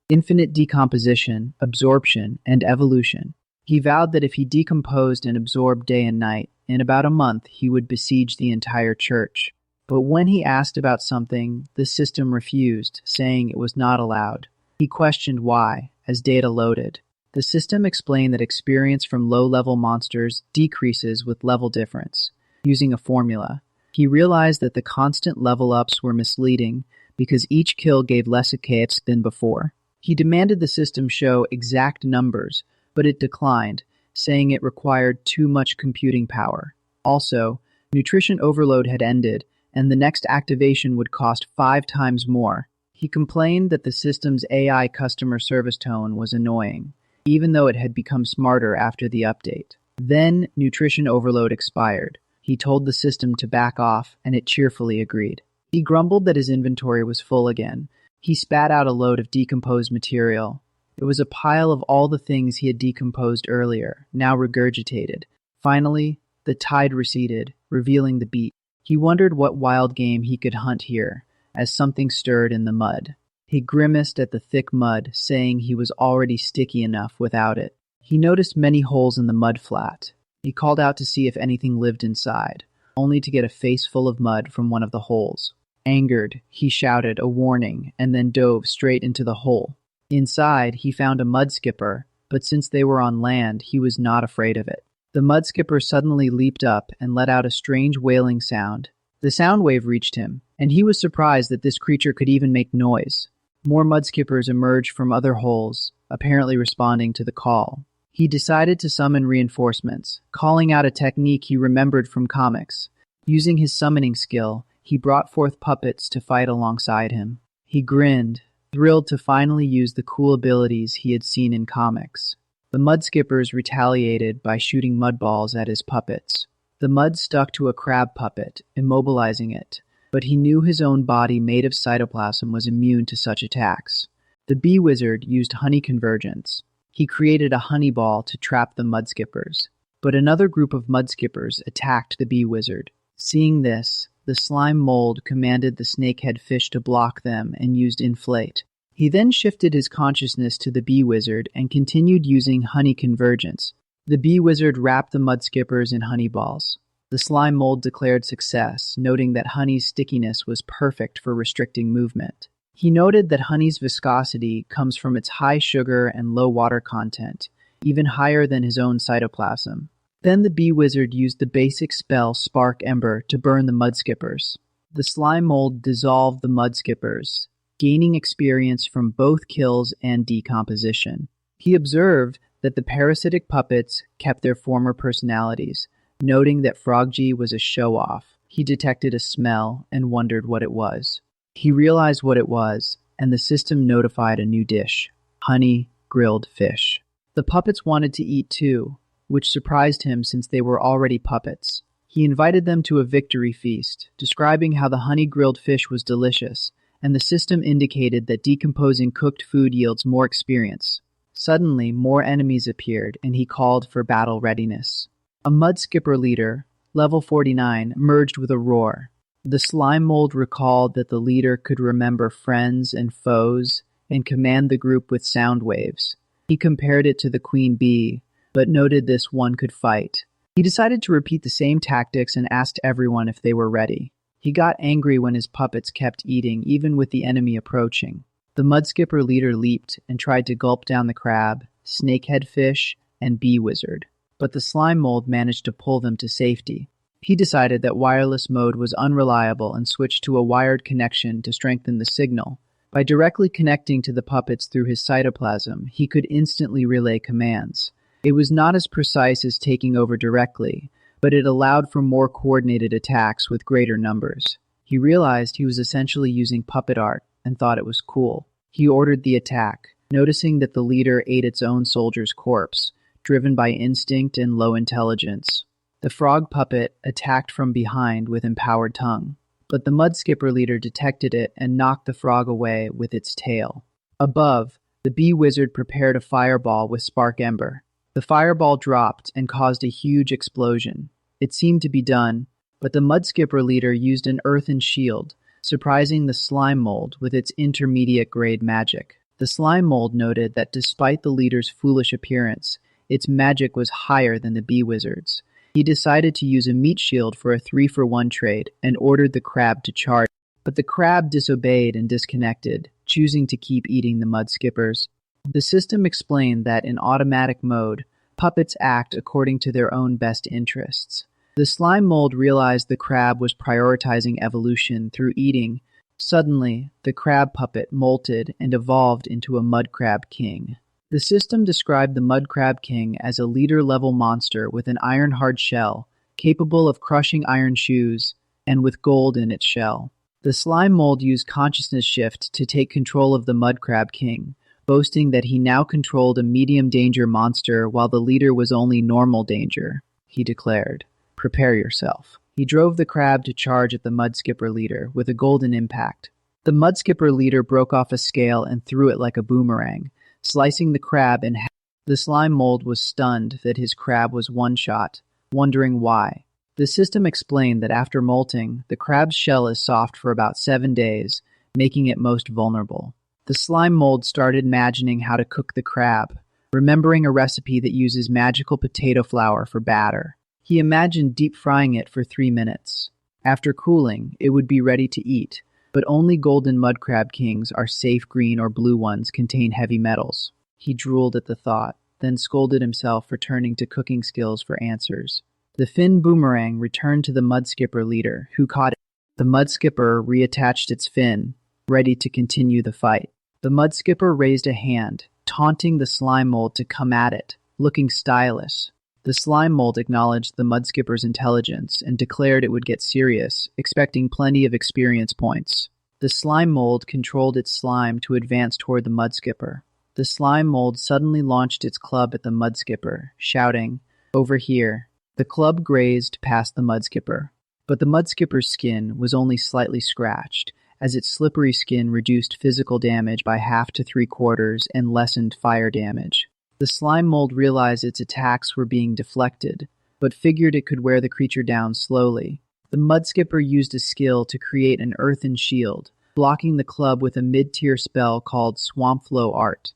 [SPEAKER 1] Infinite decomposition, absorption, and evolution. He vowed that if he decomposed and absorbed day and night, in about a month he would besiege the entire church. But when he asked about something, the system refused, saying it was not allowed. He questioned why, as data loaded. The system explained that experience from low-level monsters decreases with level difference, using a formula. He realized that the constant level-ups were misleading because each kill gave less escalates than before. He demanded the system show exact numbers, but it declined, saying it required too much computing power. Also, nutrition overload had ended, and the next activation would cost 5 times more. He complained that the system's AI customer service tone was annoying, even though it had become smarter after the update. Then, nutrition overload expired. He told the system to back off, and it cheerfully agreed. He grumbled that his inventory was full again. He spat out a load of decomposed material. It was a pile of all the things he had decomposed earlier, now regurgitated. Finally, the tide receded, revealing the beach. He wondered what wild game he could hunt here, as something stirred in the mud. He grimaced at the thick mud, saying he was already sticky enough without it. He noticed many holes in the mud flat. He called out to see if anything lived inside, only to get a face full of mud from one of the holes. Angered, he shouted a warning and then dove straight into the hole. Inside, he found a mud skipper, but since they were on land, he was not afraid of it. The mud skipper suddenly leaped up and let out a strange wailing sound. The sound wave reached him, and he was surprised that this creature could even make noise. More mud skippers emerged from other holes, apparently responding to the call. He decided to summon reinforcements, calling out a technique he remembered from comics. Using his summoning skill, he brought forth puppets to fight alongside him. He grinned, thrilled to finally use the cool abilities he had seen in comics. The mud skippers retaliated by shooting mud balls at his puppets. The mud stuck to a crab puppet, immobilizing it, but he knew his own body made of cytoplasm was immune to such attacks. The bee wizard used honey convergence. He created a honey ball to trap the mud skippers, but another group of mud skippers attacked the bee wizard. Seeing this, the slime mold commanded the snakehead fish to block them and used inflate. He then shifted his consciousness to the bee wizard and continued using honey convergence. The bee wizard wrapped the mud skippers in honey balls. The slime mold declared success, noting that honey's stickiness was perfect for restricting movement. He noted that honey's viscosity comes from its high sugar and low water content, even higher than his own cytoplasm. Then the bee wizard used the basic spell Spark Ember to burn the mud skippers. The slime mold dissolved the mud skippers, gaining experience from both kills and decomposition. He observed that the parasitic puppets kept their former personalities, noting that Froggy was a show-off. He detected a smell and wondered what it was. He realized what it was, and the system notified a new dish: honey grilled fish. The puppets wanted to eat too, which surprised him since they were already puppets. He invited them to a victory feast, describing how the honey grilled fish was delicious, and the system indicated that decomposing cooked food yields more experience. Suddenly, more enemies appeared, and he called for battle readiness. A mud skipper leader, level 49, emerged with a roar. The slime mold recalled that the leader could remember friends and foes and command the group with sound waves. He compared it to the queen bee, but noted this one could fight. He decided to repeat the same tactics and asked everyone if they were ready. He got angry when his puppets kept eating, even with the enemy approaching. The mud skipper leader leaped and tried to gulp down the crab, snakehead fish, and bee wizard, but the slime mold managed to pull them to safety. He decided that wireless mode was unreliable and switched to a wired connection to strengthen the signal. By directly connecting to the puppets through his cytoplasm, he could instantly relay commands. It was not as precise as taking over directly, but it allowed for more coordinated attacks with greater numbers. He realized he was essentially using puppet art and thought it was cool. He ordered the attack, noticing that the leader ate its own soldier's corpse, driven by instinct and low intelligence. The frog puppet attacked from behind with empowered tongue, but the mud skipper leader detected it and knocked the frog away with its tail. Above, the bee wizard prepared a fireball with Spark Ember. The fireball dropped and caused a huge explosion. It seemed to be done, but the mud skipper leader used an earthen shield, surprising the slime mold with its intermediate-grade magic. The slime mold noted that despite the leader's foolish appearance, its magic was higher than the bee wizard's. He decided to use a meat shield for a 3-for-1 trade and ordered the crab to charge, but the crab disobeyed and disconnected, choosing to keep eating the mud skippers. The system explained that in automatic mode, puppets act according to their own best interests. The slime mold realized the crab was prioritizing evolution through eating. Suddenly, the crab puppet molted and evolved into a mud crab king. The system described the mud crab king as a leader-level monster with an iron-hard shell, capable of crushing iron shoes, and with gold in its shell. The slime mold used consciousness shift to take control of the mud crab king, boasting that he now controlled a medium-danger monster while the leader was only normal danger. He declared, "Prepare yourself." He drove the crab to charge at the mud skipper leader with a golden impact. The mud skipper leader broke off a scale and threw it like a boomerang, slicing the crab in half. The slime mold was stunned that his crab was one-shot, wondering why. The system explained that after molting, the crab's shell is soft for about 7 days, making it most vulnerable. The slime mold started imagining how to cook the crab, remembering a recipe that uses magical potato flour for batter. He imagined deep frying it for 3 minutes. After cooling, it would be ready to eat, but only golden mud crab kings, our safe green or blue ones, contain heavy metals. He drooled at the thought, then scolded himself for turning to cooking skills for answers. The fin boomerang returned to the mudskipper leader, who caught it. The mudskipper reattached its fin, ready to continue the fight. The mudskipper raised a hand, taunting the slime mold to come at it, looking stylish. The slime mold acknowledged the mudskipper's intelligence and declared it would get serious, expecting plenty of experience points. The slime mold controlled its slime to advance toward the mudskipper. The slime mold suddenly launched its club at the mudskipper, shouting, "Over here." The club grazed past the mudskipper, but the mudskipper's skin was only slightly scratched, as its slippery skin reduced physical damage by 1/2 to 3/4 and lessened fire damage. The slime mold realized its attacks were being deflected, but figured it could wear the creature down slowly. The mudskipper used a skill to create an earthen shield, blocking the club with a mid-tier spell called Swamp Flow Art.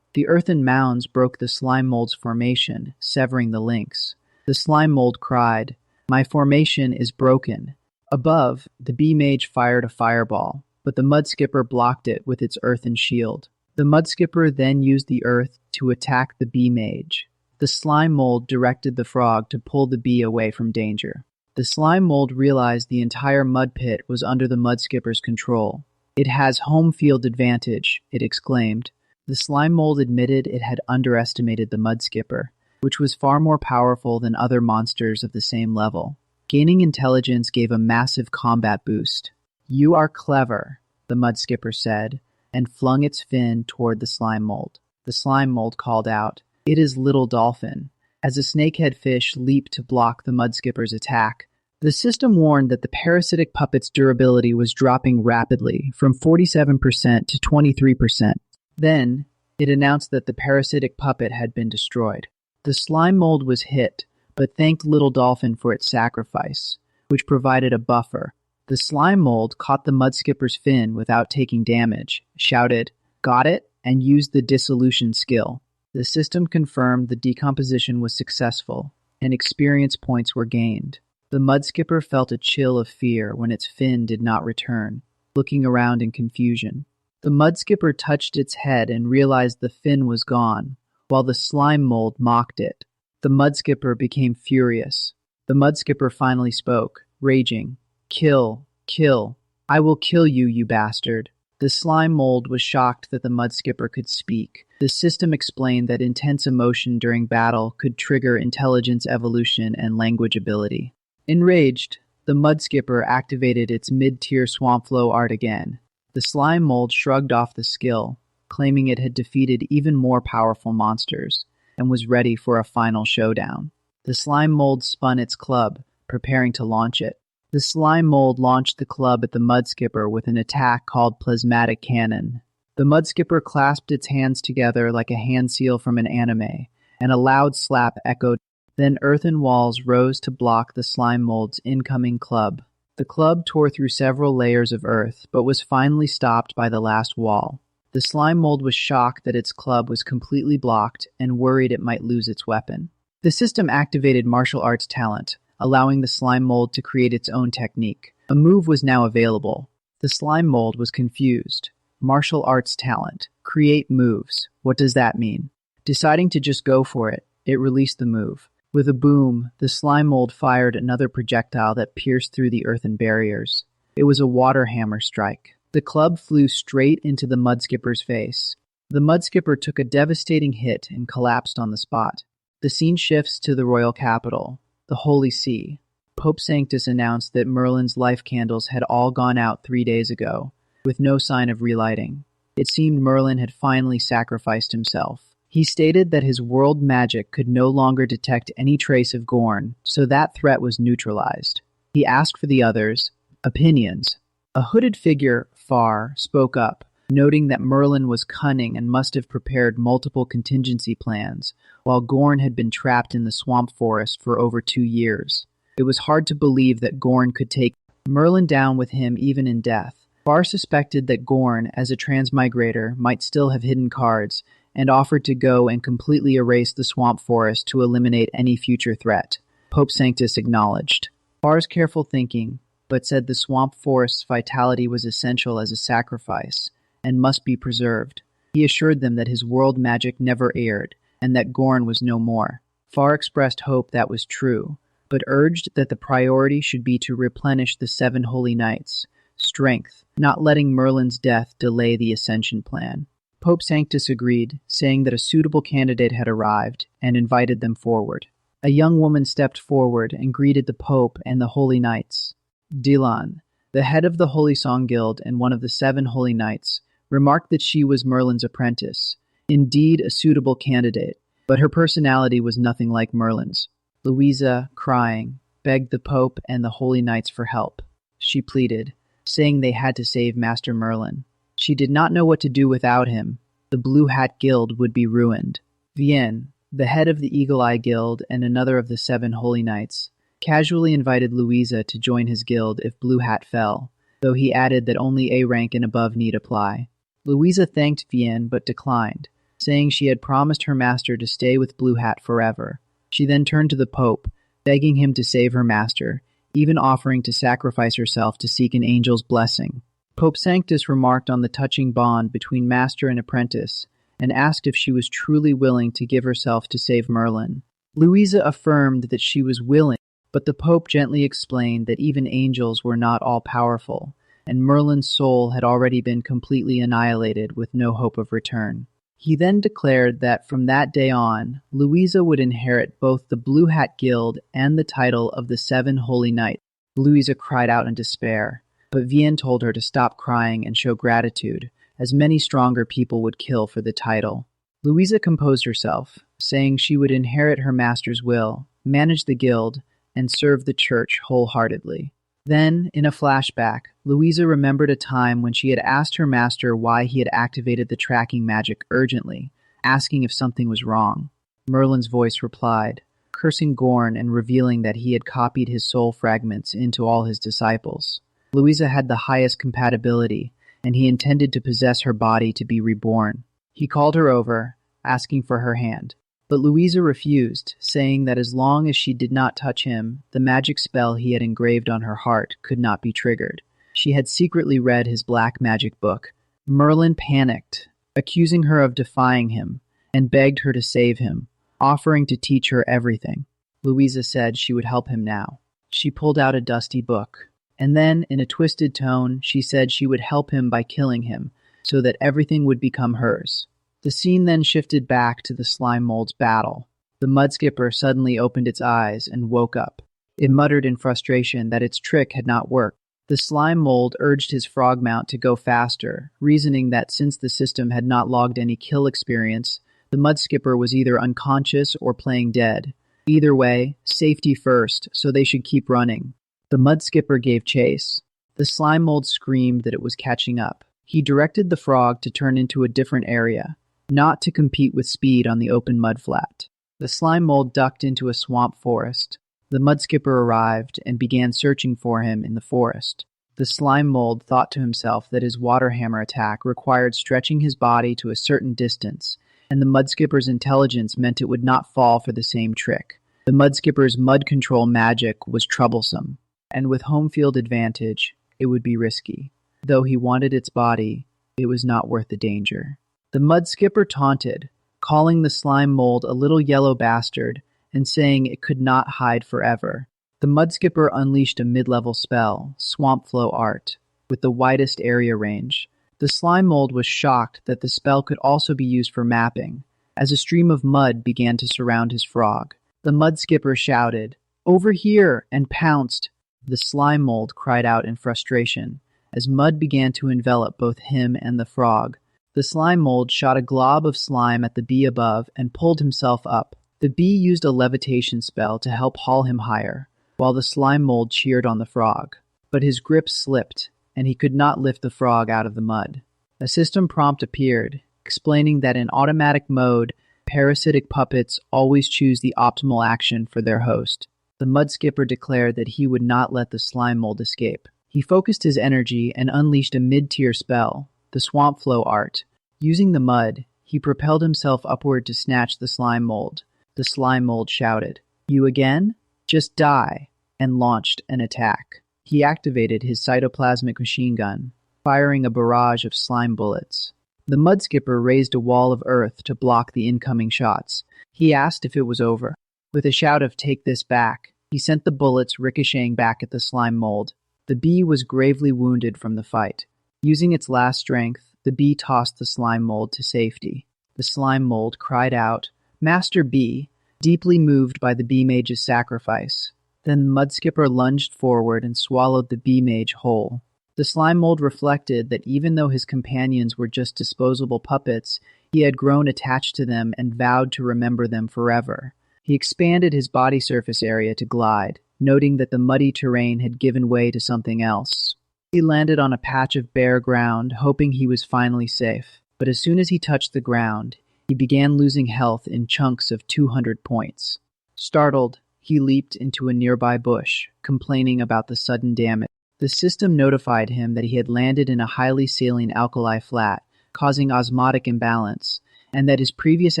[SPEAKER 1] The earthen mounds broke the slime mold's formation, severing the links. The slime mold cried, "My formation is broken." Above, the bee mage fired a fireball, but the mudskipper blocked it with its earthen shield. The mudskipper then used the earth to attack the bee mage. The slime mold directed the frog to pull the bee away from danger. The slime mold realized the entire mud pit was under the mudskipper's control. "It has home field advantage," it exclaimed. The slime mold admitted it had underestimated the mudskipper, which was far more powerful than other monsters of the same level. Gaining intelligence gave a massive combat boost. "You are clever," the mudskipper said, and flung its fin toward the slime mold. The slime mold called out, "It is Little Dolphin," as a snakehead fish leaped to block the mudskipper's attack. The system warned that the parasitic puppet's durability was dropping rapidly, from 47% to 23%. Then, it announced that the parasitic puppet had been destroyed. The slime mold was hit, but thanked Little Dolphin for its sacrifice, which provided a buffer. The slime mold caught the mudskipper's fin without taking damage, shouted, "Got it?" and used the dissolution skill. The system confirmed the decomposition was successful, and experience points were gained. The mudskipper felt a chill of fear when its fin did not return, looking around in confusion. The mudskipper touched its head and realized the fin was gone, while the slime mold mocked it. The mudskipper became furious. The mudskipper finally spoke, raging, "Kill, kill. I will kill you, you bastard." The slime mold was shocked that the mudskipper could speak. The system explained that intense emotion during battle could trigger intelligence evolution and language ability. Enraged, the mudskipper activated its mid-tier swamp flow art again. The slime mold shrugged off the skill, claiming it had defeated even more powerful monsters, and was ready for a final showdown. The slime mold spun its club, preparing to launch it. The slime mold launched the club at the mudskipper with an attack called Plasmatic Cannon. The mudskipper clasped its hands together like a hand seal from an anime, and a loud slap echoed. Then earthen walls rose to block the slime mold's incoming club. The club tore through several layers of earth, but was finally stopped by the last wall. The slime mold was shocked that its club was completely blocked and worried it might lose its weapon. The system activated martial arts talent, allowing the slime mold to create its own technique. A move was now available. The slime mold was confused. Martial arts talent. Create moves. What does that mean? Deciding to just go for it, it released the move. With a boom, the slime mold fired another projectile that pierced through the earthen barriers. It was a water hammer strike. The club flew straight into the mudskipper's face. The mudskipper took a devastating hit and collapsed on the spot. The scene shifts to the royal capital, the Holy See. Pope Sanctus announced that Merlin's life candles had all gone out 3 days ago, with no sign of relighting. It seemed Merlin had finally sacrificed himself. He stated that his world magic could no longer detect any trace of Gorn, so that threat was neutralized. He asked for the others' opinions. A hooded figure, Far, spoke up, noting that Merlin was cunning and must have prepared multiple contingency plans, while Gorn had been trapped in the swamp forest for over 2 years. It was hard to believe that Gorn could take Merlin down with him even in death. Far suspected that Gorn, as a transmigrator, might still have hidden cards, and offered to go and completely erase the swamp forest to eliminate any future threat. Pope Sanctus acknowledged. Far's careful thinking, but said the swamp forest's vitality was essential as a sacrifice, and must be preserved. He assured them that his world magic never erred, and that Gorn was no more. Far expressed hope that was true, but urged that the priority should be to replenish the 7 holy knights' strength, not letting Merlin's death delay the ascension plan. Pope Sanctus agreed, saying that a suitable candidate had arrived, and invited them forward. A young woman stepped forward and greeted the Pope and the holy knights. Dilan, the head of the Holy Song Guild and one of the 7 holy knights, remarked that she was Merlin's apprentice, indeed a suitable candidate, but her personality was nothing like Merlin's. Louisa, crying, begged the Pope and the holy knights for help. She pleaded, saying they had to save Master Merlin. She did not know what to do without him. The Blue Hat Guild would be ruined. Vienne, the head of the Eagle Eye Guild and another of the 7 holy knights, casually invited Louisa to join his guild if Blue Hat fell, though he added that only A rank and above need apply. Louisa thanked Vienne but declined, saying she had promised her master to stay with Blue Hat forever. She then turned to the Pope, begging him to save her master, even offering to sacrifice herself to seek an angel's blessing. Pope Sanctus remarked on the touching bond between master and apprentice, and asked if she was truly willing to give herself to save Merlin. Louisa affirmed that she was willing, but the Pope gently explained that even angels were not all-powerful, and Merlin's soul had already been completely annihilated with no hope of return. He then declared that from that day on, Louisa would inherit both the Blue Hat Guild and the title of the 7 Holy Knights. Louisa cried out in despair, but Vienne told her to stop crying and show gratitude, as many stronger people would kill for the title. Louisa composed herself, saying she would inherit her master's will, manage the guild, and serve the church wholeheartedly. Then, in a flashback, Louisa remembered a time when she had asked her master why he had activated the tracking magic urgently, asking if something was wrong. Merlin's voice replied, cursing Gorn and revealing that he had copied his soul fragments into all his disciples. Louisa had the highest compatibility, and he intended to possess her body to be reborn. He called her over, asking for her hand. But Louisa refused, saying that as long as she did not touch him, the magic spell he had engraved on her heart could not be triggered. She had secretly read his black magic book. Merlin panicked, accusing her of defying him, and begged her to save him, offering to teach her everything. Louisa said she would help him now. She pulled out a dusty book, and then, in a twisted tone, she said she would help him by killing him, so that everything would become hers. The scene then shifted back to the slime mold's battle. The mud skipper suddenly opened its eyes and woke up. It muttered in frustration that its trick had not worked. The slime mold urged his frog mount to go faster, reasoning that since the system had not logged any kill experience, the mud skipper was either unconscious or playing dead. Either way, safety first, so they should keep running. The mud skipper gave chase. The slime mold screamed that it was catching up. He directed the frog to turn into a different area, not to compete with speed on the open mud flat. The slime mold ducked into a swamp forest. The mud skipper arrived and began searching for him in the forest. The slime mold thought to himself that his water hammer attack required stretching his body to a certain distance, and the mud skipper's intelligence meant it would not fall for the same trick. The mud skipper's mud control magic was troublesome, and with home field advantage, it would be risky. Though he wanted its body, it was not worth the danger. The mud skipper taunted, calling the slime mold a little yellow bastard and saying it could not hide forever. The mud skipper unleashed a mid-level spell, Swamp Flow Art, with the widest area range. The slime mold was shocked that the spell could also be used for mapping, as a stream of mud began to surround his frog. The mud skipper shouted, "Over here!" and pounced. The slime mold cried out in frustration, as mud began to envelop both him and the frog. The slime mold shot a glob of slime at the bee above and pulled himself up. The bee used a levitation spell to help haul him higher, while the slime mold cheered on the frog. But his grip slipped, and he could not lift the frog out of the mud. A system prompt appeared, explaining that in automatic mode, parasitic puppets always choose the optimal action for their host. The mud skipper declared that he would not let the slime mold escape. He focused his energy and unleashed a mid-tier spell, the swamp flow art. Using the mud, he propelled himself upward to snatch the slime mold. The slime mold shouted, "You again? Just die," and launched an attack. He activated his cytoplasmic machine gun, firing a barrage of slime bullets. The mud skipper raised a wall of earth to block the incoming shots. He asked if it was over. With a shout of "Take this back," he sent the bullets ricocheting back at the slime mold. The bee was gravely wounded from the fight. Using its last strength, the bee tossed the slime mold to safety. The slime mold cried out, "Master Bee," deeply moved by the bee mage's sacrifice. Then the mud skipper lunged forward and swallowed the bee mage whole. The slime mold reflected that even though his companions were just disposable puppets, he had grown attached to them and vowed to remember them forever. He expanded his body surface area to glide, noting that the muddy terrain had given way to something else. He landed on a patch of bare ground, hoping he was finally safe. But as soon as he touched the ground, he began losing health in chunks of 200 points. Startled, he leaped into a nearby bush, complaining about the sudden damage. The system notified him that he had landed in a highly saline alkali flat, causing osmotic imbalance, and that his previous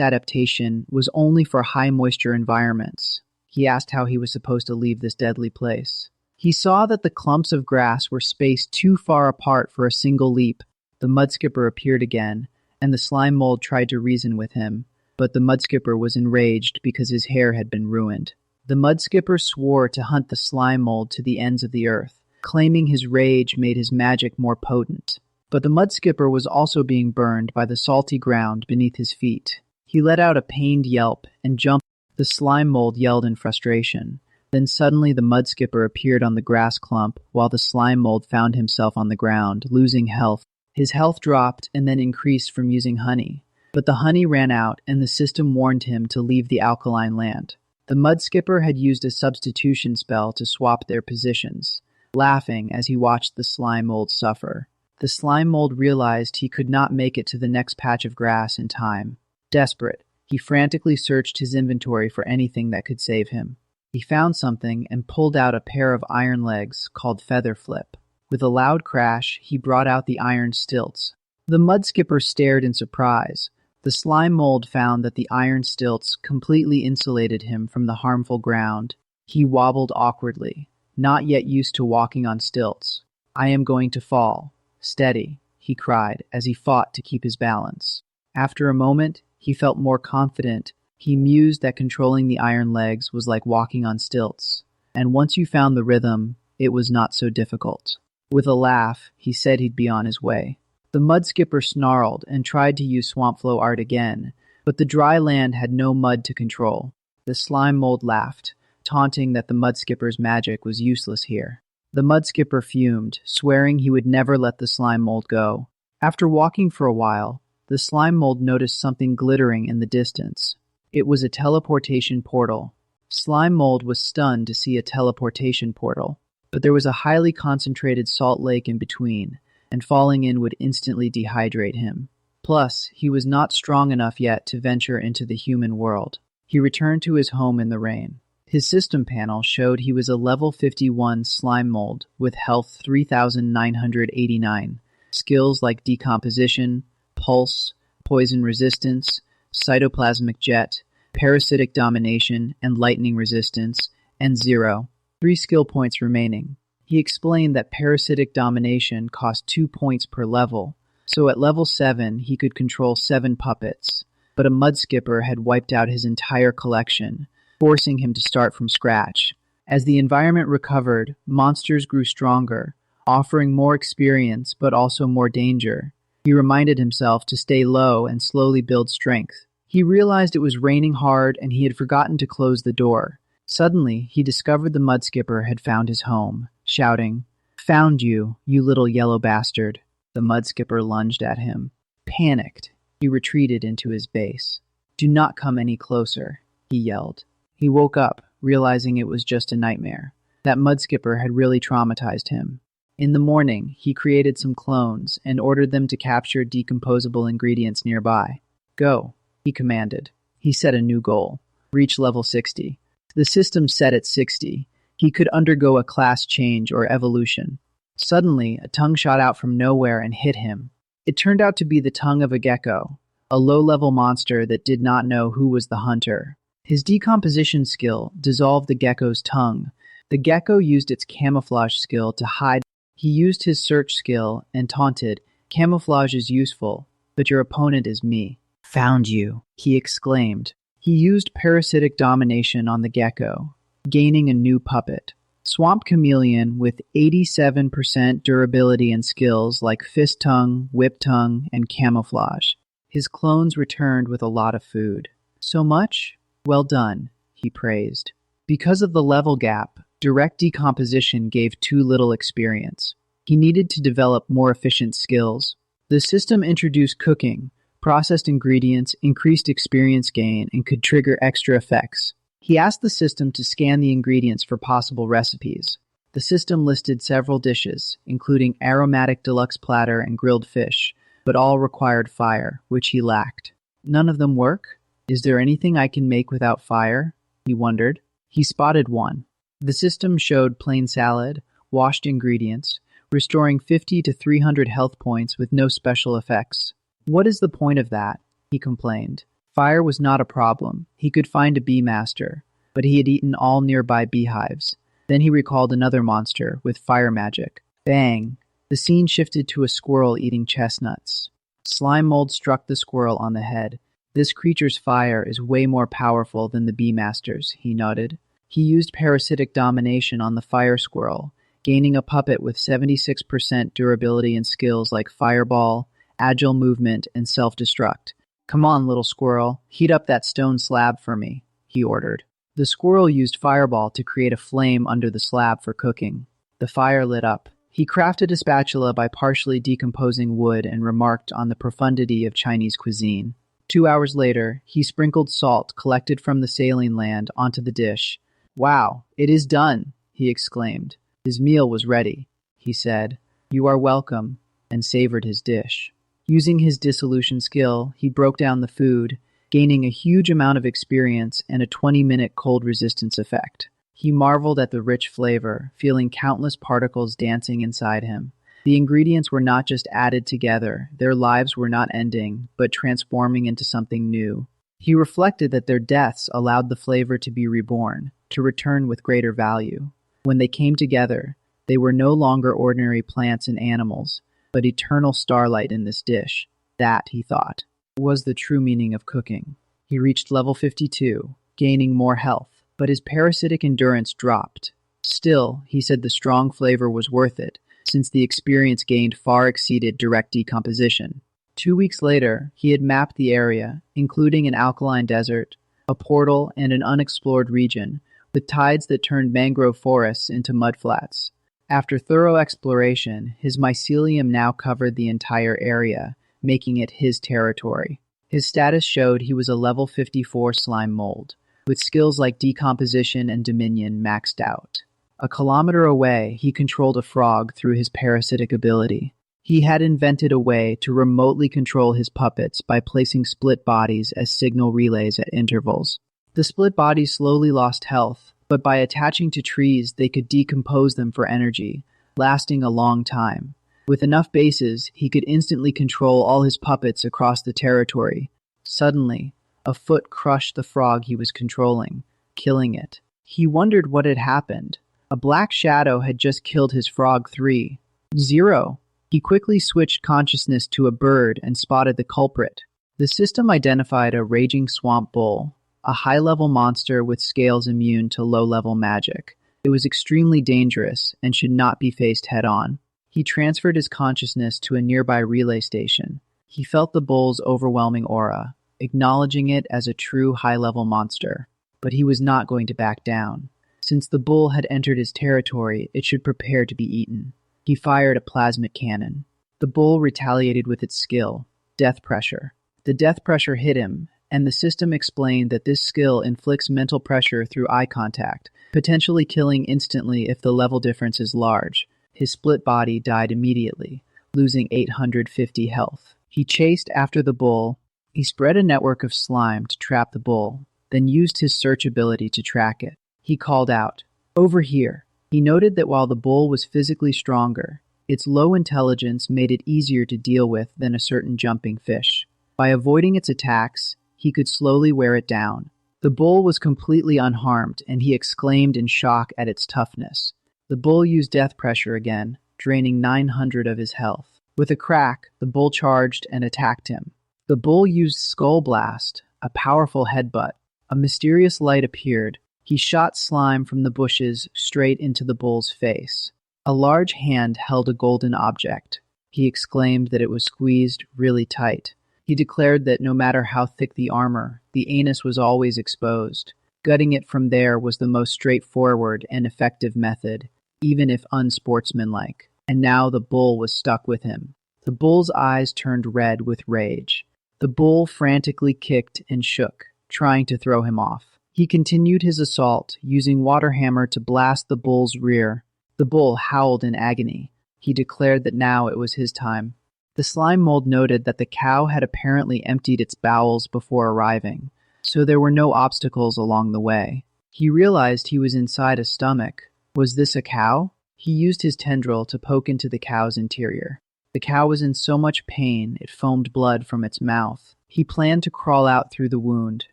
[SPEAKER 1] adaptation was only for high-moisture environments. He asked how he was supposed to leave this deadly place. He saw that the clumps of grass were spaced too far apart for a single leap. The mudskipper appeared again, and the slime mold tried to reason with him, but the mudskipper was enraged because his hair had been ruined. The mudskipper swore to hunt the slime mold to the ends of the earth, claiming his rage made his magic more potent. But the mudskipper was also being burned by the salty ground beneath his feet. He let out a pained yelp and jumped. The slime mold yelled in frustration. Then suddenly the mudskipper appeared on the grass clump, while the slime mold found himself on the ground, losing health. His health dropped and then increased from using honey. But the honey ran out, and the system warned him to leave the alkaline land. The mudskipper had used a substitution spell to swap their positions, laughing as he watched the slime mold suffer. The slime mold realized he could not make it to the next patch of grass in time. Desperate, he frantically searched his inventory for anything that could save him. He found something and pulled out a pair of iron legs called Feather Flip. With a loud crash, he brought out the iron stilts. The mudskipper stared in surprise. The slime mold found that the iron stilts completely insulated him from the harmful ground. He wobbled awkwardly, not yet used to walking on stilts. "I am going to fall. Steady," he cried as he fought to keep his balance. After a moment, he felt more confident. He mused that controlling the iron legs was like walking on stilts, and once you found the rhythm, it was not so difficult. With a laugh, he said he'd be on his way. The mudskipper snarled and tried to use swamp flow art again, but the dry land had no mud to control. The slime mold laughed, taunting that the mudskipper's magic was useless here. The mudskipper fumed, swearing he would never let the slime mold go. After walking for a while, the slime mold noticed something glittering in the distance. It was a teleportation portal. Slime mold was stunned to see a teleportation portal, but there was a highly concentrated salt lake in between, and falling in would instantly dehydrate him. Plus, he was not strong enough yet to venture into the human world. He returned to his home in the rain. His system panel showed he was a level 51 slime mold with health 3,989, skills like decomposition, pulse, poison resistance, cytoplasmic jet, parasitic domination, and lightning resistance, and 3 skill points remaining. He explained that parasitic domination cost 2 points per level, so at level 7 he could control 7 puppets, but a mudskipper had wiped out his entire collection, forcing him to start from scratch. As the environment recovered, monsters grew stronger, offering more experience but also more danger. He reminded himself to stay low and slowly build strength. He realized it was raining hard and he had forgotten to close the door. Suddenly, he discovered the mudskipper had found his home, shouting, "Found you, you little yellow bastard." The mudskipper lunged at him. Panicked, he retreated into his base. "Do not come any closer," he yelled. He woke up, realizing it was just a nightmare. That mudskipper had really traumatized him. In the morning, he created some clones and ordered them to capture decomposable ingredients nearby. Go, he commanded. He set a new goal. Reach level 60. The system set at 60. He could undergo a class change or evolution. Suddenly, a tongue shot out from nowhere and hit him. It turned out to be the tongue of a gecko, a low-level monster that did not know who was the hunter. His decomposition skill dissolved the gecko's tongue. The gecko used its camouflage skill to hide. He used his search skill and taunted, "Camouflage is useful, but your opponent is me." "Found you," he exclaimed. He used parasitic domination on the gecko, gaining a new puppet. Swamp Chameleon with 87% durability and skills like Fist Tongue, Whip Tongue, and Camouflage. His clones returned with a lot of food. "So much? Well done," he praised. Because of the level gap, direct decomposition gave too little experience. He needed to develop more efficient skills. The system introduced cooking, processed ingredients, increased experience gain, and could trigger extra effects. He asked the system to scan the ingredients for possible recipes. The system listed several dishes, including aromatic deluxe platter and grilled fish, but all required fire, which he lacked. None of them work? Is there anything I can make without fire? He wondered. He spotted one. The system showed plain salad, washed ingredients, restoring 50 to 300 health points with no special effects. "What is the point of that?" he complained. Fire was not a problem. He could find a bee master, but he had eaten all nearby beehives. Then he recalled another monster with fire magic. Bang! The scene shifted to a squirrel eating chestnuts. Slime mold struck the squirrel on the head. "This creature's fire is way more powerful than the bee master's," he nodded. He used parasitic domination on the fire squirrel, gaining a puppet with 76% durability and skills like fireball, agile movement, and self-destruct. "Come on, little squirrel, heat up that stone slab for me," he ordered. The squirrel used fireball to create a flame under the slab for cooking. The fire lit up. He crafted a spatula by partially decomposing wood and remarked on the profundity of Chinese cuisine. 2 hours later, he sprinkled salt collected from the saline land onto the dish. "Wow, it is done," he exclaimed. His meal was ready. He said, "You are welcome," and savored his dish. Using his dissolution skill, he broke down the food, gaining a huge amount of experience and a 20-minute cold resistance effect. He marveled at the rich flavor, feeling countless particles dancing inside him. The ingredients were not just added together, their lives were not ending, but transforming into something new. He reflected that their deaths allowed the flavor to be reborn, to return with greater value. When they came together, they were no longer ordinary plants and animals, but eternal starlight in this dish. That, he thought, was the true meaning of cooking. He reached level 52, gaining more health, but his parasitic endurance dropped. Still, he said the strong flavor was worth it, since the experience gained far exceeded direct decomposition. 2 weeks later, he had mapped the area, including an alkaline desert, a portal, and an unexplored region, with tides that turned mangrove forests into mudflats. After thorough exploration, his mycelium now covered the entire area, making it his territory. His status showed he was a level 54 slime mold, with skills like decomposition and dominion maxed out. A kilometer away, he controlled a frog through his parasitic ability. He had invented a way to remotely control his puppets by placing split bodies as signal relays at intervals. The split bodies slowly lost health, but by attaching to trees, they could decompose them for energy, lasting a long time. With enough bases, he could instantly control all his puppets across the territory. Suddenly, a foot crushed the frog he was controlling, killing it. He wondered what had happened. A black shadow had just killed his frog 3. 0. He quickly switched consciousness to a bird and spotted the culprit. The system identified a raging swamp bull, a high-level monster with scales immune to low-level magic. It was extremely dangerous and should not be faced head-on. He transferred his consciousness to a nearby relay station. He felt the bull's overwhelming aura, acknowledging it as a true high-level monster. But he was not going to back down. Since the bull had entered his territory, it should prepare to be eaten. He fired a plasmic cannon. The bull retaliated with its skill, death pressure. The death pressure hit him, and the system explained that this skill inflicts mental pressure through eye contact, potentially killing instantly if the level difference is large. His split body died immediately, losing 850 health. He chased after the bull. He spread a network of slime to trap the bull, then used his search ability to track it. He called out, "Over here." He noted that while the bull was physically stronger, its low intelligence made it easier to deal with than a certain jumping fish. By avoiding its attacks, he could slowly wear it down. The bull was completely unharmed, and he exclaimed in shock at its toughness. The bull used death pressure again, draining 900 of his health. With a crack, the bull charged and attacked him. The bull used Skull Blast, a powerful headbutt. A mysterious light appeared. He shot slime from the bushes straight into the bull's face. A large hand held a golden object. He exclaimed that it was squeezed really tight. He declared that no matter how thick the armor, the anus was always exposed. Gutting it from there was the most straightforward and effective method, even if unsportsmanlike. And now the bull was stuck with him. The bull's eyes turned red with rage. The bull frantically kicked and shook, trying to throw him off. He continued his assault, using Water Hammer to blast the bull's rear. The bull howled in agony. He declared that now it was his time. The slime mold noted that the cow had apparently emptied its bowels before arriving, so there were no obstacles along the way. He realized he was inside a stomach. Was this a cow? He used his tendril to poke into the cow's interior. The cow was in so much pain it foamed blood from its mouth. He planned to crawl out through the wound,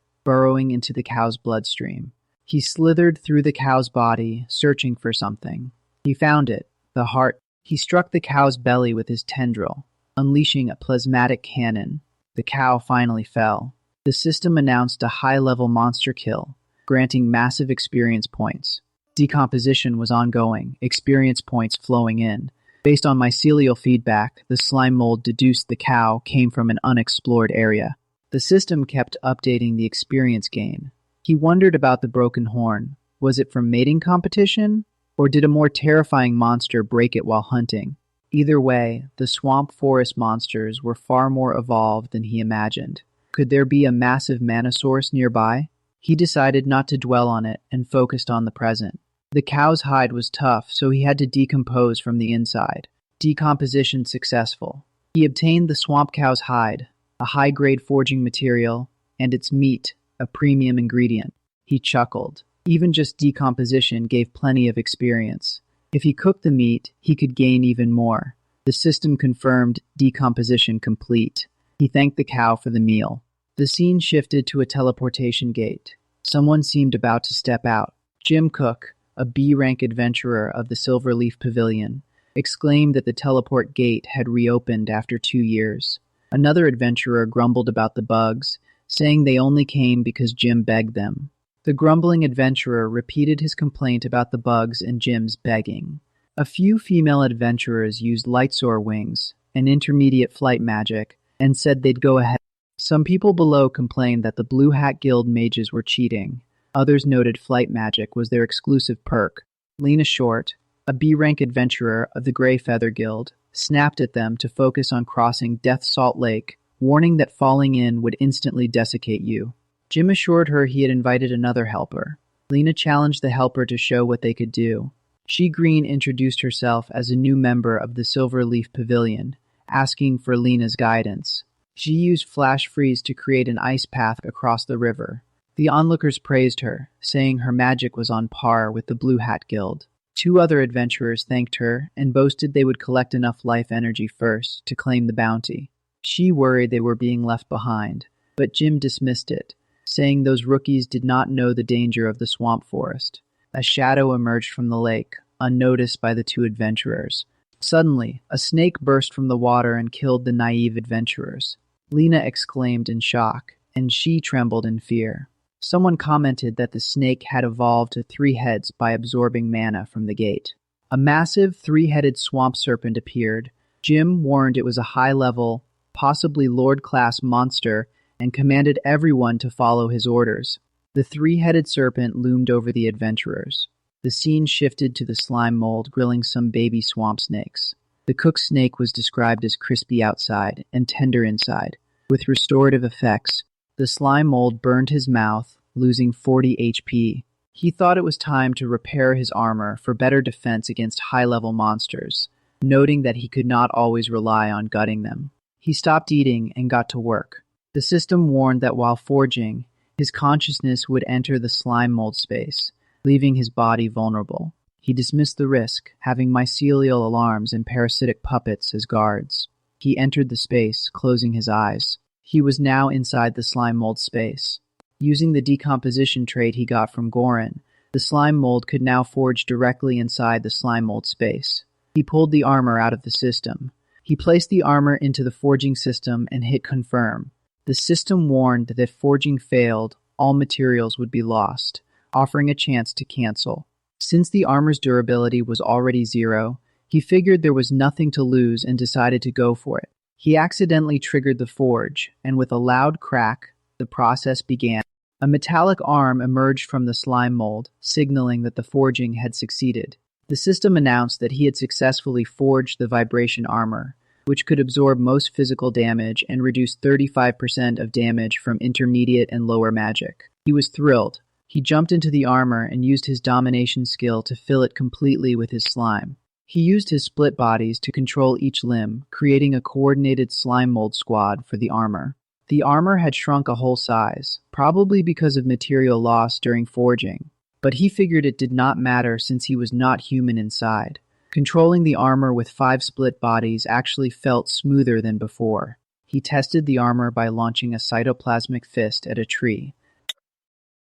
[SPEAKER 1] burrowing into the cow's bloodstream. He slithered through the cow's body, searching for something. He found it, the heart. He struck the cow's belly with his tendril, unleashing a plasmatic cannon. The cow finally fell. The system announced a high-level monster kill, granting massive experience points. Decomposition was ongoing, experience points flowing in. Based on mycelial feedback, the slime mold deduced the cow came from an unexplored area. The system kept updating the experience gain. He wondered about the broken horn. Was it from mating competition? Or did a more terrifying monster break it while hunting? Either way, the swamp forest monsters were far more evolved than he imagined. Could there be a massive mana source nearby? He decided not to dwell on it and focused on the present. The cow's hide was tough, so he had to decompose from the inside. Decomposition successful. He obtained the swamp cow's hide, a high-grade forging material, and its meat, a premium ingredient. He chuckled. Even just decomposition gave plenty of experience. If he cooked the meat, he could gain even more. The system confirmed decomposition complete. He thanked the cow for the meal. The scene shifted to a teleportation gate. Someone seemed about to step out. Jim Cook, a B-rank adventurer of the Silverleaf Pavilion, exclaimed that the teleport gate had reopened after 2 years. Another adventurer grumbled about the bugs, saying they only came because Jim begged them. The grumbling adventurer repeated his complaint about the bugs and Jim's begging. A few female adventurers used lightsoar wings, an intermediate flight magic, and said they'd go ahead. Some people below complained that the Blue Hat Guild mages were cheating. Others noted flight magic was their exclusive perk. Lena Short, a B-rank adventurer of the Grey Feather Guild, snapped at them to focus on crossing Death Salt Lake, warning that falling in would instantly desiccate you. Jim assured her he had invited another helper. Lena challenged the helper to show what they could do. She Green introduced herself as a new member of the Silverleaf Pavilion, asking for Lena's guidance. She used Flash Freeze to create an ice path across the river. The onlookers praised her, saying her magic was on par with the Blue Hat Guild. 2 other adventurers thanked her and boasted they would collect enough life energy first to claim the bounty. She worried they were being left behind, but Jim dismissed it, saying those rookies did not know the danger of the swamp forest. A shadow emerged from the lake, unnoticed by the 2 adventurers. Suddenly, a snake burst from the water and killed the naive adventurers. Lena exclaimed in shock, and she trembled in fear. Someone commented that the snake had evolved to 3 heads by absorbing mana from the gate. A massive 3-headed swamp serpent appeared. Jim warned it was a high-level, possibly Lord-class monster, and commanded everyone to follow his orders. The 3-headed serpent loomed over the adventurers. The scene shifted to the slime mold grilling some baby swamp snakes. The cooked snake was described as crispy outside and tender inside. With restorative effects, the slime mold burned his mouth, losing 40 HP. He thought it was time to repair his armor for better defense against high-level monsters, noting that he could not always rely on gutting them. He stopped eating and got to work. The system warned that while forging, his consciousness would enter the slime mold space, leaving his body vulnerable. He dismissed the risk, having mycelial alarms and parasitic puppets as guards. He entered the space, closing his eyes. He was now inside the slime mold space. Using the decomposition trait he got from Gorin, the slime mold could now forge directly inside the slime mold space. He pulled the armor out of the system. He placed the armor into the forging system and hit confirm. The system warned that if forging failed, all materials would be lost, offering a chance to cancel. Since the armor's durability was already 0, he figured there was nothing to lose and decided to go for it. He accidentally triggered the forge, and with a loud crack, the process began. A metallic arm emerged from the slime mold, signaling that the forging had succeeded. The system announced that he had successfully forged the vibration armor, which could absorb most physical damage and reduce 35% of damage from intermediate and lower magic. He was thrilled. He jumped into the armor and used his domination skill to fill it completely with his slime. He used his split bodies to control each limb, creating a coordinated slime mold squad for the armor. The armor had shrunk a whole size, probably because of material loss during forging, but he figured it did not matter since he was not human inside. Controlling the armor with 5 split bodies actually felt smoother than before. He tested the armor by launching a cytoplasmic fist at a tree.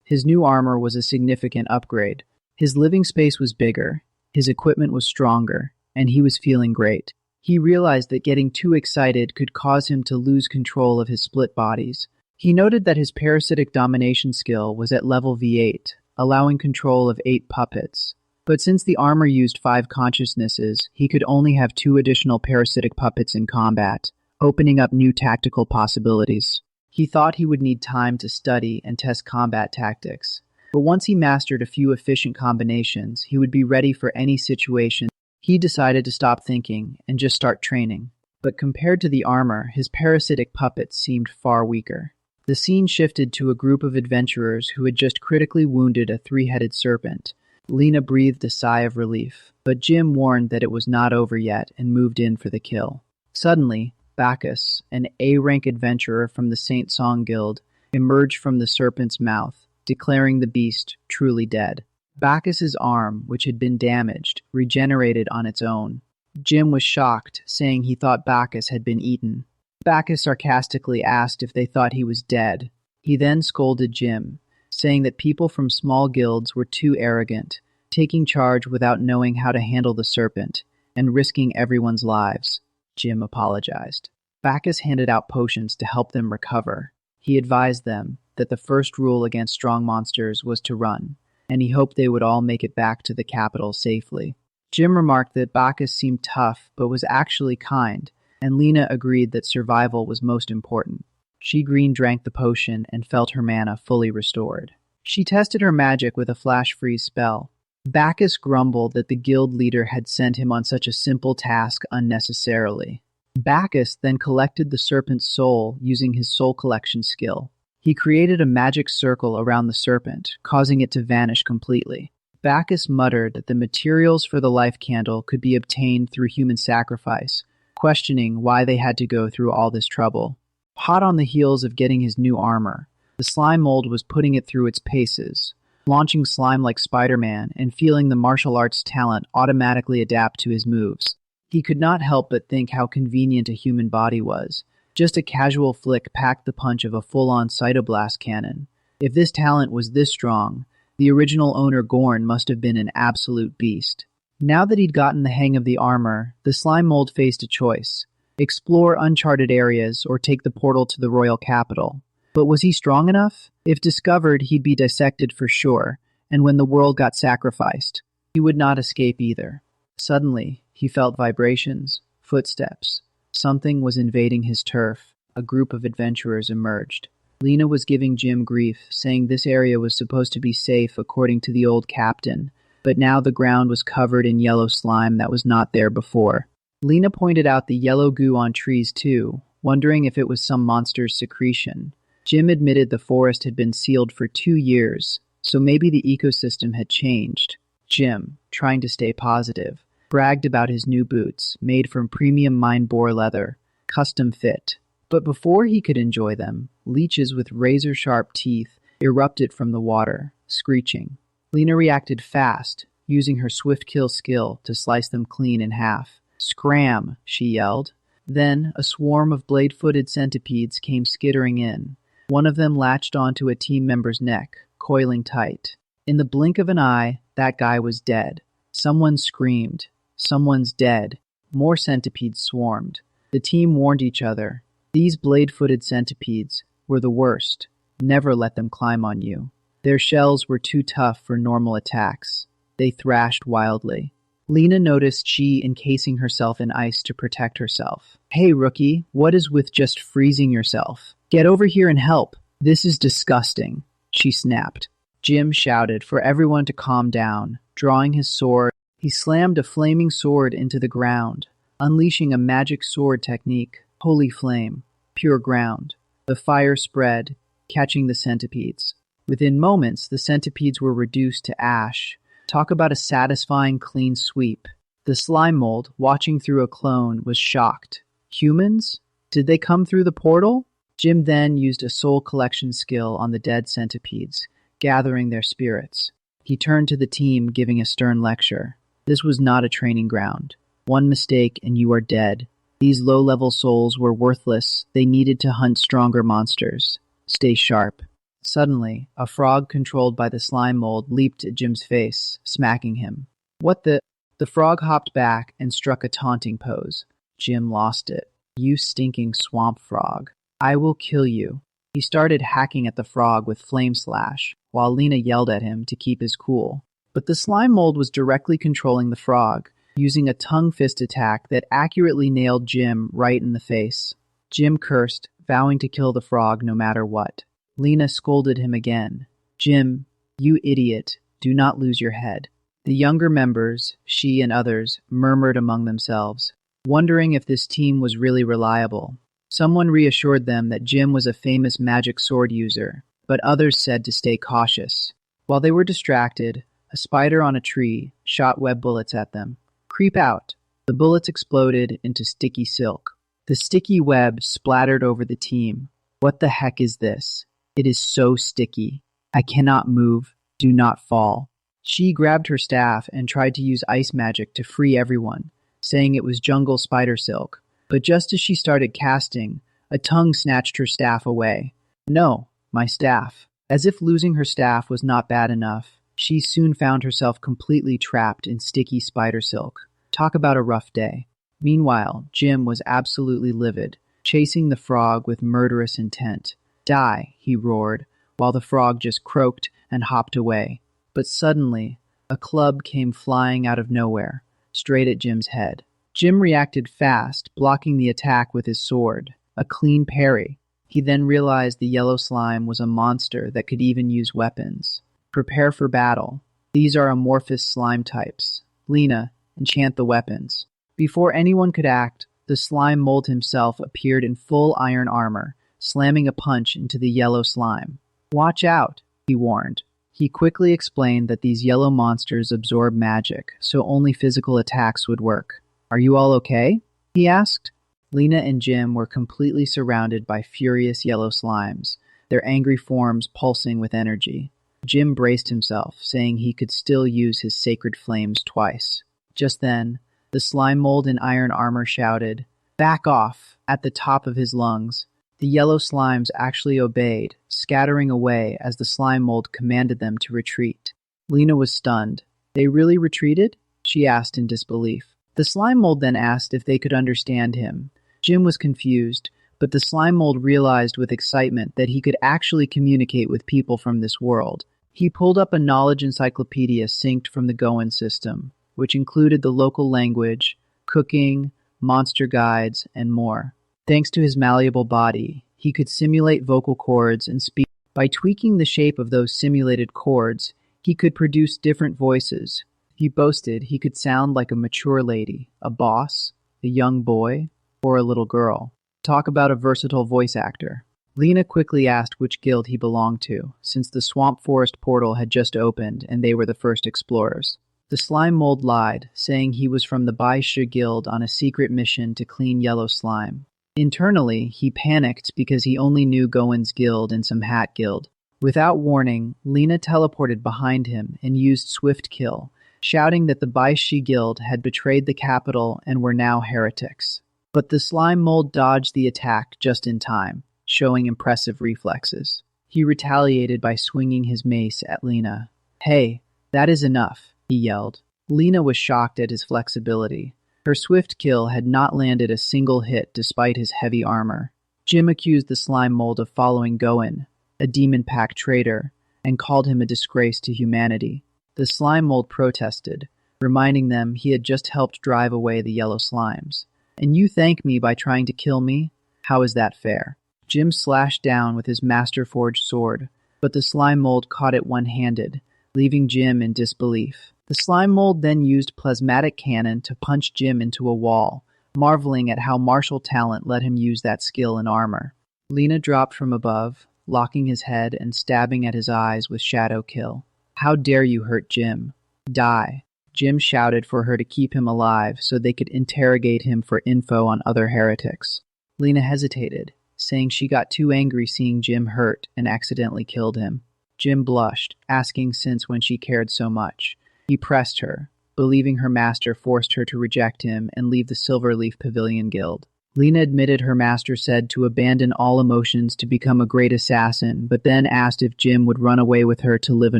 [SPEAKER 1] His new armor was a significant upgrade. His living space was bigger, his equipment was stronger, and he was feeling great. He realized that getting too excited could cause him to lose control of his split bodies. He noted that his parasitic domination skill was at level V8, allowing control of 8 puppets. But since the armor used 5 consciousnesses, he could only have 2 additional parasitic puppets in combat, opening up new tactical possibilities. He thought he would need time to study and test combat tactics, but once he mastered a few efficient combinations, he would be ready for any situation. He decided to stop thinking and just start training. But compared to the armor, his parasitic puppets seemed far weaker. The scene shifted to a group of adventurers who had just critically wounded a 3-headed serpent. Lena breathed a sigh of relief, but Jim warned that it was not over yet and moved in for the kill. Suddenly, Bacchus, an A-rank adventurer from the Saint Song Guild, emerged from the serpent's mouth, declaring the beast truly dead. Bacchus's arm, which had been damaged, regenerated on its own. Jim was shocked, saying he thought Bacchus had been eaten. Bacchus sarcastically asked if they thought he was dead. He then scolded Jim, saying that people from small guilds were too arrogant, taking charge without knowing how to handle the serpent, and risking everyone's lives. Jim apologized. Bacchus handed out potions to help them recover. He advised them that the first rule against strong monsters was to run, and he hoped they would all make it back to the capital safely. Jim remarked that Bacchus seemed tough, but was actually kind, and Lena agreed that survival was most important. She green drank the potion and felt her mana fully restored. She tested her magic with a flash freeze spell. Bacchus grumbled that the guild leader had sent him on such a simple task unnecessarily. Bacchus then collected the serpent's soul using his soul collection skill. He created a magic circle around the serpent, causing it to vanish completely. Bacchus muttered that the materials for the life candle could be obtained through human sacrifice, questioning why they had to go through all this trouble. Hot on the heels of getting his new armor, the slime mold was putting it through its paces, launching slime like Spider-Man and feeling the martial arts talent automatically adapt to his moves. He could not help but think how convenient a human body was. Just a casual flick packed the punch of a full-on cytoblast cannon. If this talent was this strong, the original owner Gorn must have been an absolute beast. Now that he'd gotten the hang of the armor, the slime mold faced a choice. Explore uncharted areas or take the portal to the royal capital. But was he strong enough? If discovered, he'd be dissected for sure, and when the world got sacrificed, he would not escape either. Suddenly, he felt vibrations, footsteps. Something was invading his turf. A group of adventurers emerged. Lena was giving Jim grief, saying this area was supposed to be safe according to the old captain, but now the ground was covered in yellow slime that was not there before. Lena pointed out the yellow goo on trees too, wondering if it was some monster's secretion. Jim admitted the forest had been sealed for 2 years, So maybe the ecosystem had changed. Jim, trying to stay positive, bragged about his new boots, made from premium mine boar leather, custom fit. But before he could enjoy them, leeches with razor-sharp teeth erupted from the water, screeching. Lena reacted fast, using her swift kill skill to slice them clean in half. "Scram!" she yelled. Then a swarm of blade-footed centipedes came skittering in. One of them latched onto a team member's neck, coiling tight. In the blink of an eye, that guy was dead. Someone screamed. "Someone's dead." More centipedes swarmed. The team warned each other. These blade-footed centipedes were the worst. Never let them climb on you. Their shells were too tough for normal attacks. They thrashed wildly. Lena noticed she encasing herself in ice to protect herself. "Hey, rookie, what is with just freezing yourself? Get over here and help. This is disgusting," she snapped. Jim shouted for everyone to calm down. Drawing his sword, he slammed a flaming sword into the ground, unleashing a magic sword technique. Holy flame, pure ground. The fire spread, catching the centipedes. Within moments, the centipedes were reduced to ash. Talk about a satisfying clean sweep. The slime mold, watching through a clone, was shocked. Humans? Did they come through the portal? Jim then used a soul collection skill on the dead centipedes, gathering their spirits. He turned to the team, giving a stern lecture. This was not a training ground. One mistake and you are dead. These low-level souls were worthless. They needed to hunt stronger monsters. Stay sharp. Suddenly, a frog controlled by the slime mold leaped at Jim's face, smacking him. "What the—" The frog hopped back and struck a taunting pose. Jim lost it. "You stinking swamp frog. I will kill you." He started hacking at the frog with Flame Slash, while Lena yelled at him to keep his cool. But the slime mold was directly controlling the frog, using a tongue fist attack that accurately nailed Jim right in the face. Jim cursed, vowing to kill the frog no matter what. Lena scolded him again. "Jim, you idiot, do not lose your head." The younger members, she and others, murmured among themselves, wondering if this team was really reliable. Someone reassured them that Jim was a famous magic sword user, but others said to stay cautious. While they were distracted, a spider on a tree shot web bullets at them. "Creep out." The bullets exploded into sticky silk. The sticky web splattered over the team. "What the heck is this? It is so sticky. I cannot move. Do not fall." She grabbed her staff and tried to use ice magic to free everyone, saying it was jungle spider silk. But just as she started casting, a tongue snatched her staff away. "No, my staff." As if losing her staff was not bad enough, she soon found herself completely trapped in sticky spider silk. Talk about a rough day. Meanwhile, Jim was absolutely livid, chasing the frog with murderous intent. "Die," he roared, while the frog just croaked and hopped away. But suddenly, a club came flying out of nowhere, straight at Jim's head. Jim reacted fast, blocking the attack with his sword. A clean parry. He then realized the yellow slime was a monster that could even use weapons. Prepare for battle. These are amorphous slime types. Lena, enchant the weapons. Before anyone could act, the slime mold himself appeared in full iron armor, slamming a punch into the yellow slime. "Watch out," he warned. He quickly explained that these yellow monsters absorb magic, so only physical attacks would work. "Are you all okay?" he asked. Lena and Jim were completely surrounded by furious yellow slimes, their angry forms pulsing with energy. Jim braced himself, saying he could still use his sacred flames twice. Just then, the slime mold in iron armor shouted, "Back off!" at the top of his lungs. The yellow slimes actually obeyed, scattering away as the slime mold commanded them to retreat. Lena was stunned. "They really retreated?" she asked in disbelief. The slime mold then asked if they could understand him. Jim was confused, but the slime mold realized with excitement that he could actually communicate with people from this world. He pulled up a knowledge encyclopedia synced from the Goan system, which included the local language, cooking, monster guides, and more. Thanks to his malleable body, he could simulate vocal cords and speak. By tweaking the shape of those simulated cords, he could produce different voices. He boasted he could sound like a mature lady, a boss, a young boy, or a little girl. Talk about a versatile voice actor. Lena quickly asked which guild he belonged to, since the swamp forest portal had just opened and they were the first explorers. The slime mold lied, saying he was from the Baisha Guild on a secret mission to clean yellow slime. Internally, he panicked because he only knew Goen's guild and some hat guild. Without warning, Lena teleported behind him and used Swift Kill, shouting that the Baishi Guild had betrayed the capital and were now heretics. But the slime mold dodged the attack just in time, showing impressive reflexes. He retaliated by swinging his mace at Lena. "Hey, that is enough," he yelled. Lena was shocked at his flexibility. Her swift kill had not landed a single hit despite his heavy armor. Jim accused the slime mold of following Goen, a demon pack traitor, and called him a disgrace to humanity. The slime mold protested, reminding them he had just helped drive away the yellow slimes. "And you thank me by trying to kill me? How is that fair?" Jim slashed down with his master-forged sword, but the slime mold caught it one-handed, leaving Jim in disbelief. The slime mold then used plasmatic cannon to punch Jim into a wall, marveling at how martial talent let him use that skill in armor. Lena dropped from above, locking his head and stabbing at his eyes with shadow kill. "How dare you hurt Jim? Die!" Jim shouted for her to keep him alive so they could interrogate him for info on other heretics. Lena hesitated, saying she got too angry seeing Jim hurt and accidentally killed him. Jim blushed, asking since when she cared so much. He pressed her, believing her master forced her to reject him and leave the Silverleaf Pavilion Guild. Lena admitted her master said to abandon all emotions to become a great assassin, but then asked if Jim would run away with her to live a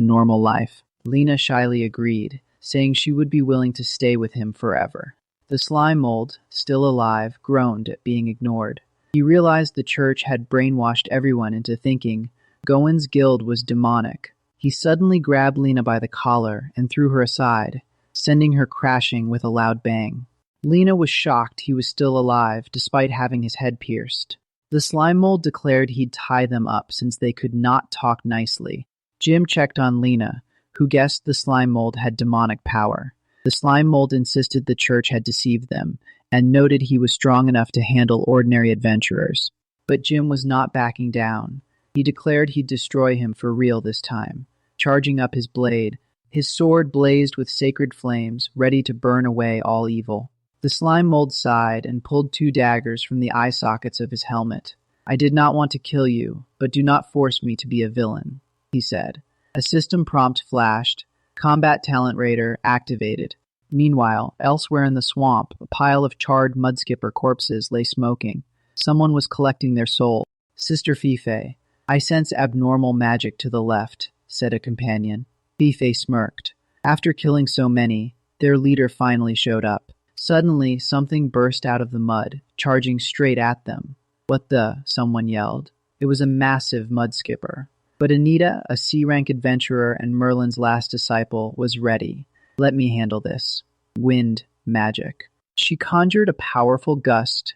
[SPEAKER 1] normal life. Lena shyly agreed, saying she would be willing to stay with him forever. The slime mold, still alive, groaned at being ignored. He realized the church had brainwashed everyone into thinking Goen's guild was demonic. He suddenly grabbed Lena by the collar and threw her aside, sending her crashing with a loud bang. Lena was shocked he was still alive despite having his head pierced. The slime mold declared he'd tie them up since they could not talk nicely. Jim checked on Lena, who guessed the slime mold had demonic power. The slime mold insisted the church had deceived them, and noted he was strong enough to handle ordinary adventurers. But Jim was not backing down. He declared he'd destroy him for real this time, charging up his blade. His sword blazed with sacred flames, ready to burn away all evil. The slime mold sighed and pulled 2 daggers from the eye sockets of his helmet. "I did not want to kill you, but do not force me to be a villain," he said. A system prompt flashed. Combat Talent Raider activated. Meanwhile, elsewhere in the swamp, a pile of charred mudskipper corpses lay smoking. Someone was collecting their soul. "Sister Fife, I sense abnormal magic to the left," said a companion. Fife smirked. After killing so many, their leader finally showed up. Suddenly, something burst out of the mud, charging straight at them. "What the?" someone yelled. It was a massive mudskipper. But Anita, a C-rank adventurer and Merlin's last disciple, was ready. "Let me handle this." Wind magic. She conjured a powerful gust.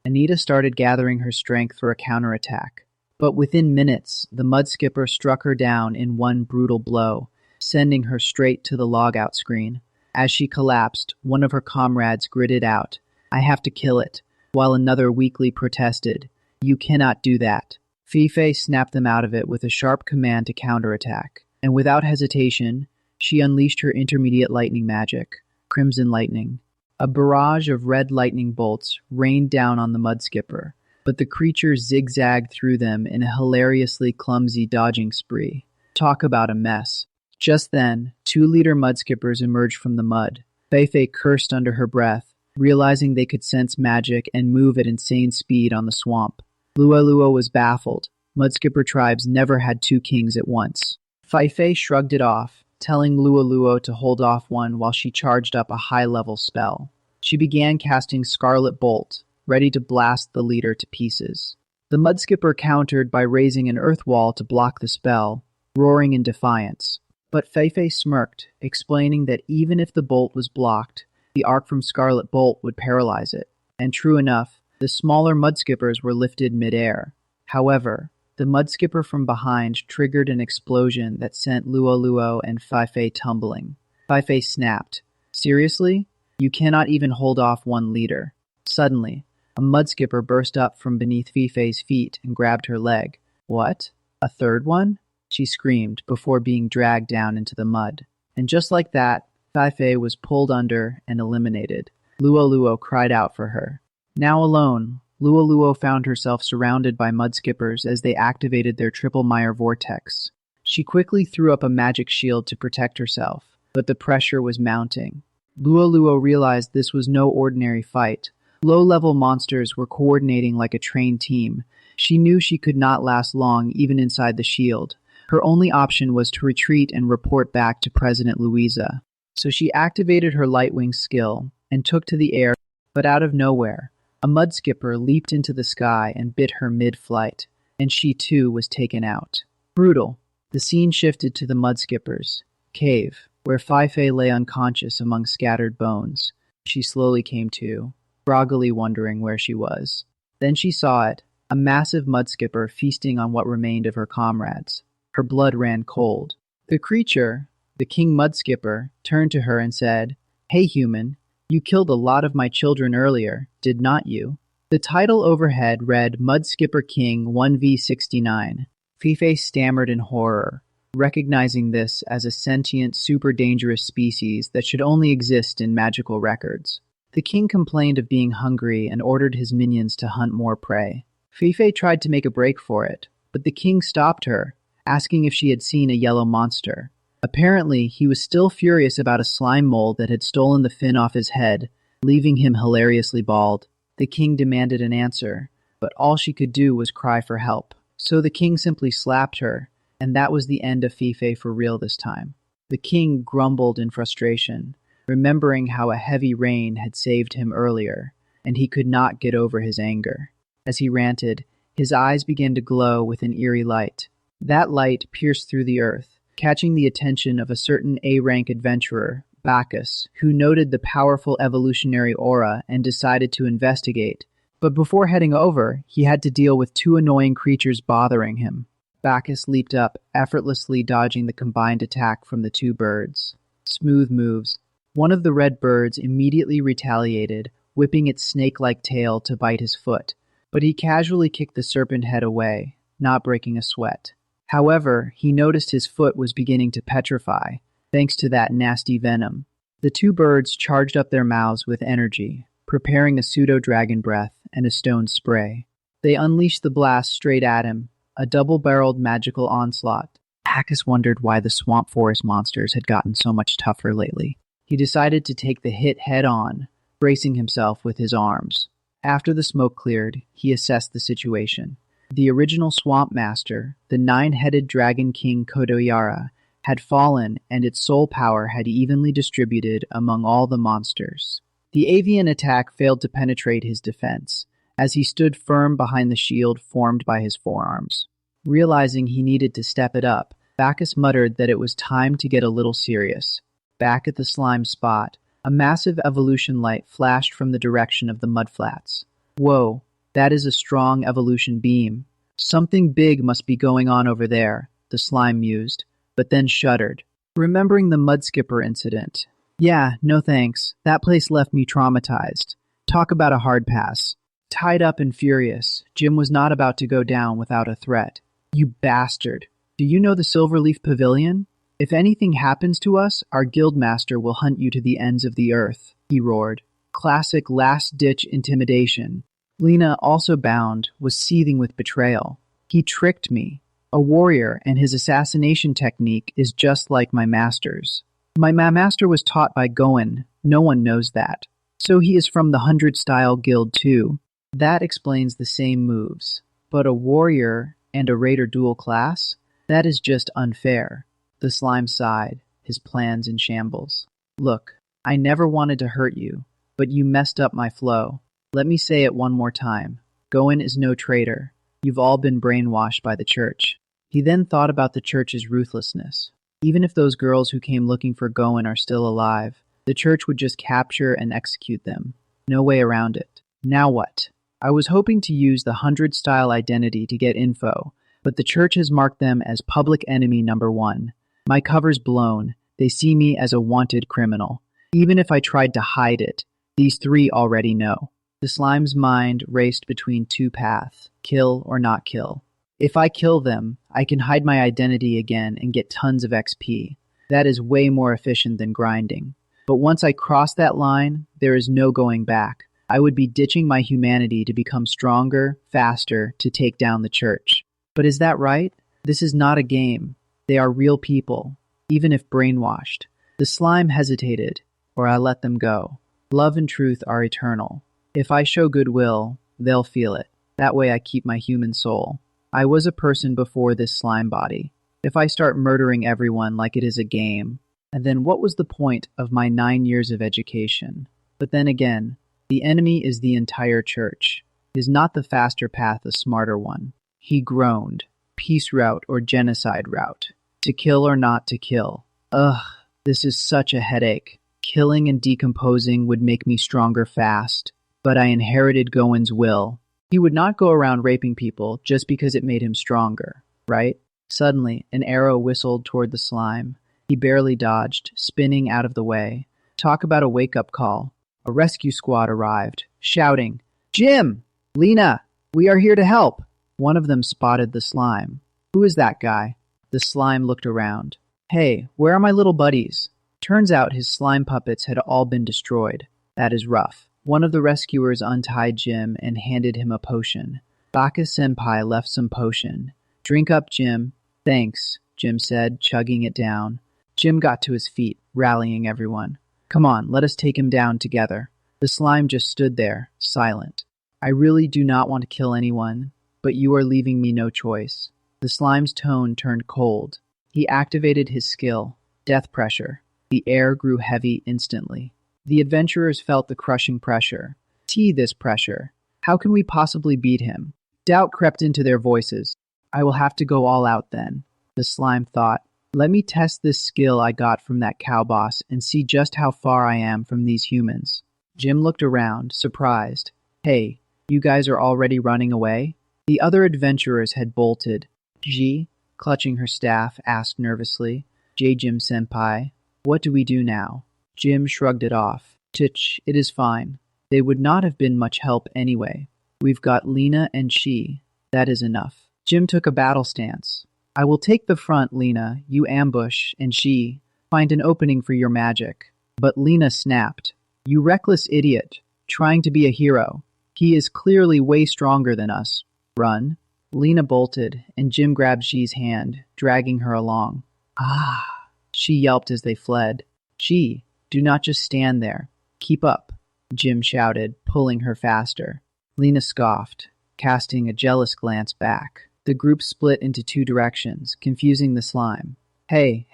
[SPEAKER 1] Anita started gathering her strength for a counterattack. But within minutes, the mudskipper struck her down in one brutal blow, sending her straight to the logout screen. As she collapsed, one of her comrades gritted out, "I have to kill it," while another weakly protested, "You cannot do that." Fife snapped them out of it with a sharp command to counterattack, and without hesitation, she unleashed her intermediate lightning magic, Crimson Lightning. A barrage of red lightning bolts rained down on the mudskipper, but the creature zigzagged through them in a hilariously clumsy dodging spree. Talk about a mess. Just then, 2-liter mudskippers emerged from the mud. Feifei cursed under her breath, realizing they could sense magic and move at insane speed on the swamp. Lua Lua was baffled. Mudskipper tribes never had 2 kings at once. Feifei shrugged it off, telling Lua Lua to hold off one while she charged up a high-level spell. She began casting Scarlet Bolt, ready to blast the leader to pieces. The mudskipper countered by raising an earth wall to block the spell, roaring in defiance. But Feifei smirked, explaining that even if the bolt was blocked, the arc from Scarlet Bolt would paralyze it. And true enough, the smaller mudskippers were lifted mid-air. However, the mudskipper from behind triggered an explosion that sent Luo Luo and Feifei tumbling. Feifei snapped. "Seriously? You cannot even hold off one leader." Suddenly, A mudskipper burst up from beneath Fifei's feet and grabbed her leg. What? A third one? She screamed before being dragged down into the mud. And just like that, Fifei was pulled under and eliminated. Luo cried out for her. Now alone, Luo found herself surrounded by mudskippers as they activated their triple Meyer vortex. She quickly threw up a magic shield to protect herself, but the pressure was mounting. Luo realized this was no ordinary fight. Low-level monsters were coordinating like a trained team. She knew she could not last long even inside the shield. Her only option was to retreat and report back to President Louisa. So she activated her Lightwing skill and took to the air, but out of nowhere, a mudskipper leaped into the sky and bit her mid-flight, and she too was taken out. Brutal. The scene shifted to the mudskipper's cave, where Fifei lay unconscious among scattered bones. She slowly came to, groggily wondering where she was. Then she saw it, a massive mudskipper feasting on what remained of her comrades. Her blood ran cold. The creature, the king mudskipper, turned to her and said, "Hey human, you killed a lot of my children earlier, did not you?" The title overhead read Mudskipper King 1v69. Fifei stammered in horror, recognizing this as a sentient, super dangerous species that should only exist in magical records. The king complained of being hungry and ordered his minions to hunt more prey. Fifei tried to make a break for it, but the king stopped her, asking if she had seen a yellow monster. Apparently, he was still furious about a slime mold that had stolen the fin off his head, leaving him hilariously bald. The king demanded an answer, but all she could do was cry for help. So the king simply slapped her, and that was the end of Fifei for real this time. The king grumbled in frustration, remembering how a heavy rain had saved him earlier, and he could not get over his anger. As he ranted, his eyes began to glow with an eerie light. That light pierced through the earth, catching the attention of a certain A-rank adventurer, Bacchus, who noted the powerful evolutionary aura and decided to investigate. But before heading over, he had to deal with two annoying creatures bothering him. Bacchus leaped up, effortlessly dodging the combined attack from the two birds. Smooth moves. One of the red birds immediately retaliated, whipping its snake-like tail to bite his foot, but he casually kicked the serpent head away, not breaking a sweat. However, he noticed his foot was beginning to petrify, thanks to that nasty venom. The two birds charged up their mouths with energy, preparing a pseudo-dragon breath and a stone spray. They unleashed the blast straight at him, a double-barreled magical onslaught. Bacchus wondered why the swamp forest monsters had gotten so much tougher lately. He decided to take the hit head-on, bracing himself with his arms. After the smoke cleared, he assessed the situation. The original swamp master, the nine-headed dragon king Kodoyara, had fallen and its soul power had evenly distributed among all the monsters. The avian attack failed to penetrate his defense, as he stood firm behind the shield formed by his forearms. Realizing he needed to step it up, Bacchus muttered that it was time to get a little serious. Back at the slime spot, a massive evolution light flashed from the direction of the mudflats. Whoa, that is a strong evolution beam. Something big must be going on over there, the slime mused, but then shuddered, remembering the mudskipper incident. Yeah, no thanks. That place left me traumatized. Talk about a hard pass. Tied up and furious, Jim was not about to go down without a threat. You bastard. Do you know the Silverleaf Pavilion? If anything happens to us, our guildmaster will hunt you to the ends of the earth, he roared. Classic last-ditch intimidation. Lena, also bound, was seething with betrayal. He tricked me. A warrior, and his assassination technique is just like my master's. My master was taught by Goen. No one knows that. So he is from the 100-style guild too. That explains the same moves. But a warrior and a raider dual class? That is just unfair. The slime sighed, his plans in shambles. Look, I never wanted to hurt you, but you messed up my flow. Let me say it one more time. Goen is no traitor. You've all been brainwashed by the church. He then thought about the church's ruthlessness. Even if those girls who came looking for Goen are still alive, the church would just capture and execute them. No way around it. Now what? I was hoping to use the 100-style identity to get info, but the church has marked them as public enemy number 1. My cover's blown. They see me as a wanted criminal. Even if I tried to hide it, these 3 already know. The slime's mind raced between two paths, kill or not kill. If I kill them, I can hide my identity again and get tons of XP. That is way more efficient than grinding. But once I cross that line, there is no going back. I would be ditching my humanity to become stronger, faster, to take down the church. But is that right? This is not a game. They are real people, even if brainwashed. The slime hesitated, or I let them go. Love and truth are eternal. If I show goodwill, they'll feel it. That way I keep my human soul. I was a person before this slime body. If I start murdering everyone like it is a game, and then what was the point of my 9 years of education? But then again, the enemy is the entire church. Is not the faster path a smarter one? He groaned. Peace route or genocide route? To kill or not to kill? Ugh, this is such a headache. Killing and decomposing would make me stronger fast, but I inherited Goen's will. He would not go around raping people just because it made him stronger, right? Suddenly, an arrow whistled toward the slime. He barely dodged, spinning out of the way. Talk about a wake-up call. A rescue squad arrived, shouting, "Jim! Lena! We are here to help!" One of them spotted the slime. Who is that guy? The slime looked around. Hey, where are my little buddies? Turns out his slime puppets had all been destroyed. That is rough. One of the rescuers untied Jim and handed him a potion. Baka-senpai left some potion. Drink up, Jim. Thanks, Jim said, chugging it down. Jim got to his feet, rallying everyone. Come on, let us take him down together. The slime just stood there, silent. I really do not want to kill anyone, but you are leaving me no choice. The slime's tone turned cold. He activated his skill, death pressure. The air grew heavy instantly. The adventurers felt the crushing pressure. This pressure. How can we possibly beat him? Doubt crept into their voices. I will have to go all out then. The slime thought. Let me test this skill I got from that cow boss and see just how far I am from these humans. Jim looked around, surprised. Hey, you guys are already running away? The other adventurers had bolted. Ji, clutching her staff, asked nervously. Jim-senpai, what do we do now? Jim shrugged it off. Tch, it is fine. They would not have been much help anyway. We've got Lena and she. That is enough. Jim took a battle stance. I will take the front, Lena. You ambush, and she. Find an opening for your magic. But Lena snapped. You reckless idiot. Trying to be a hero. He is clearly way stronger than us. Run. Lena bolted, and Jim grabbed Xi's hand, dragging her along. Ah! She yelped as they fled. Xi, do not just stand there. Keep up, Jim shouted, pulling her faster. Lena scoffed, casting a jealous glance back. The group split into two directions, confusing the slime. Hey,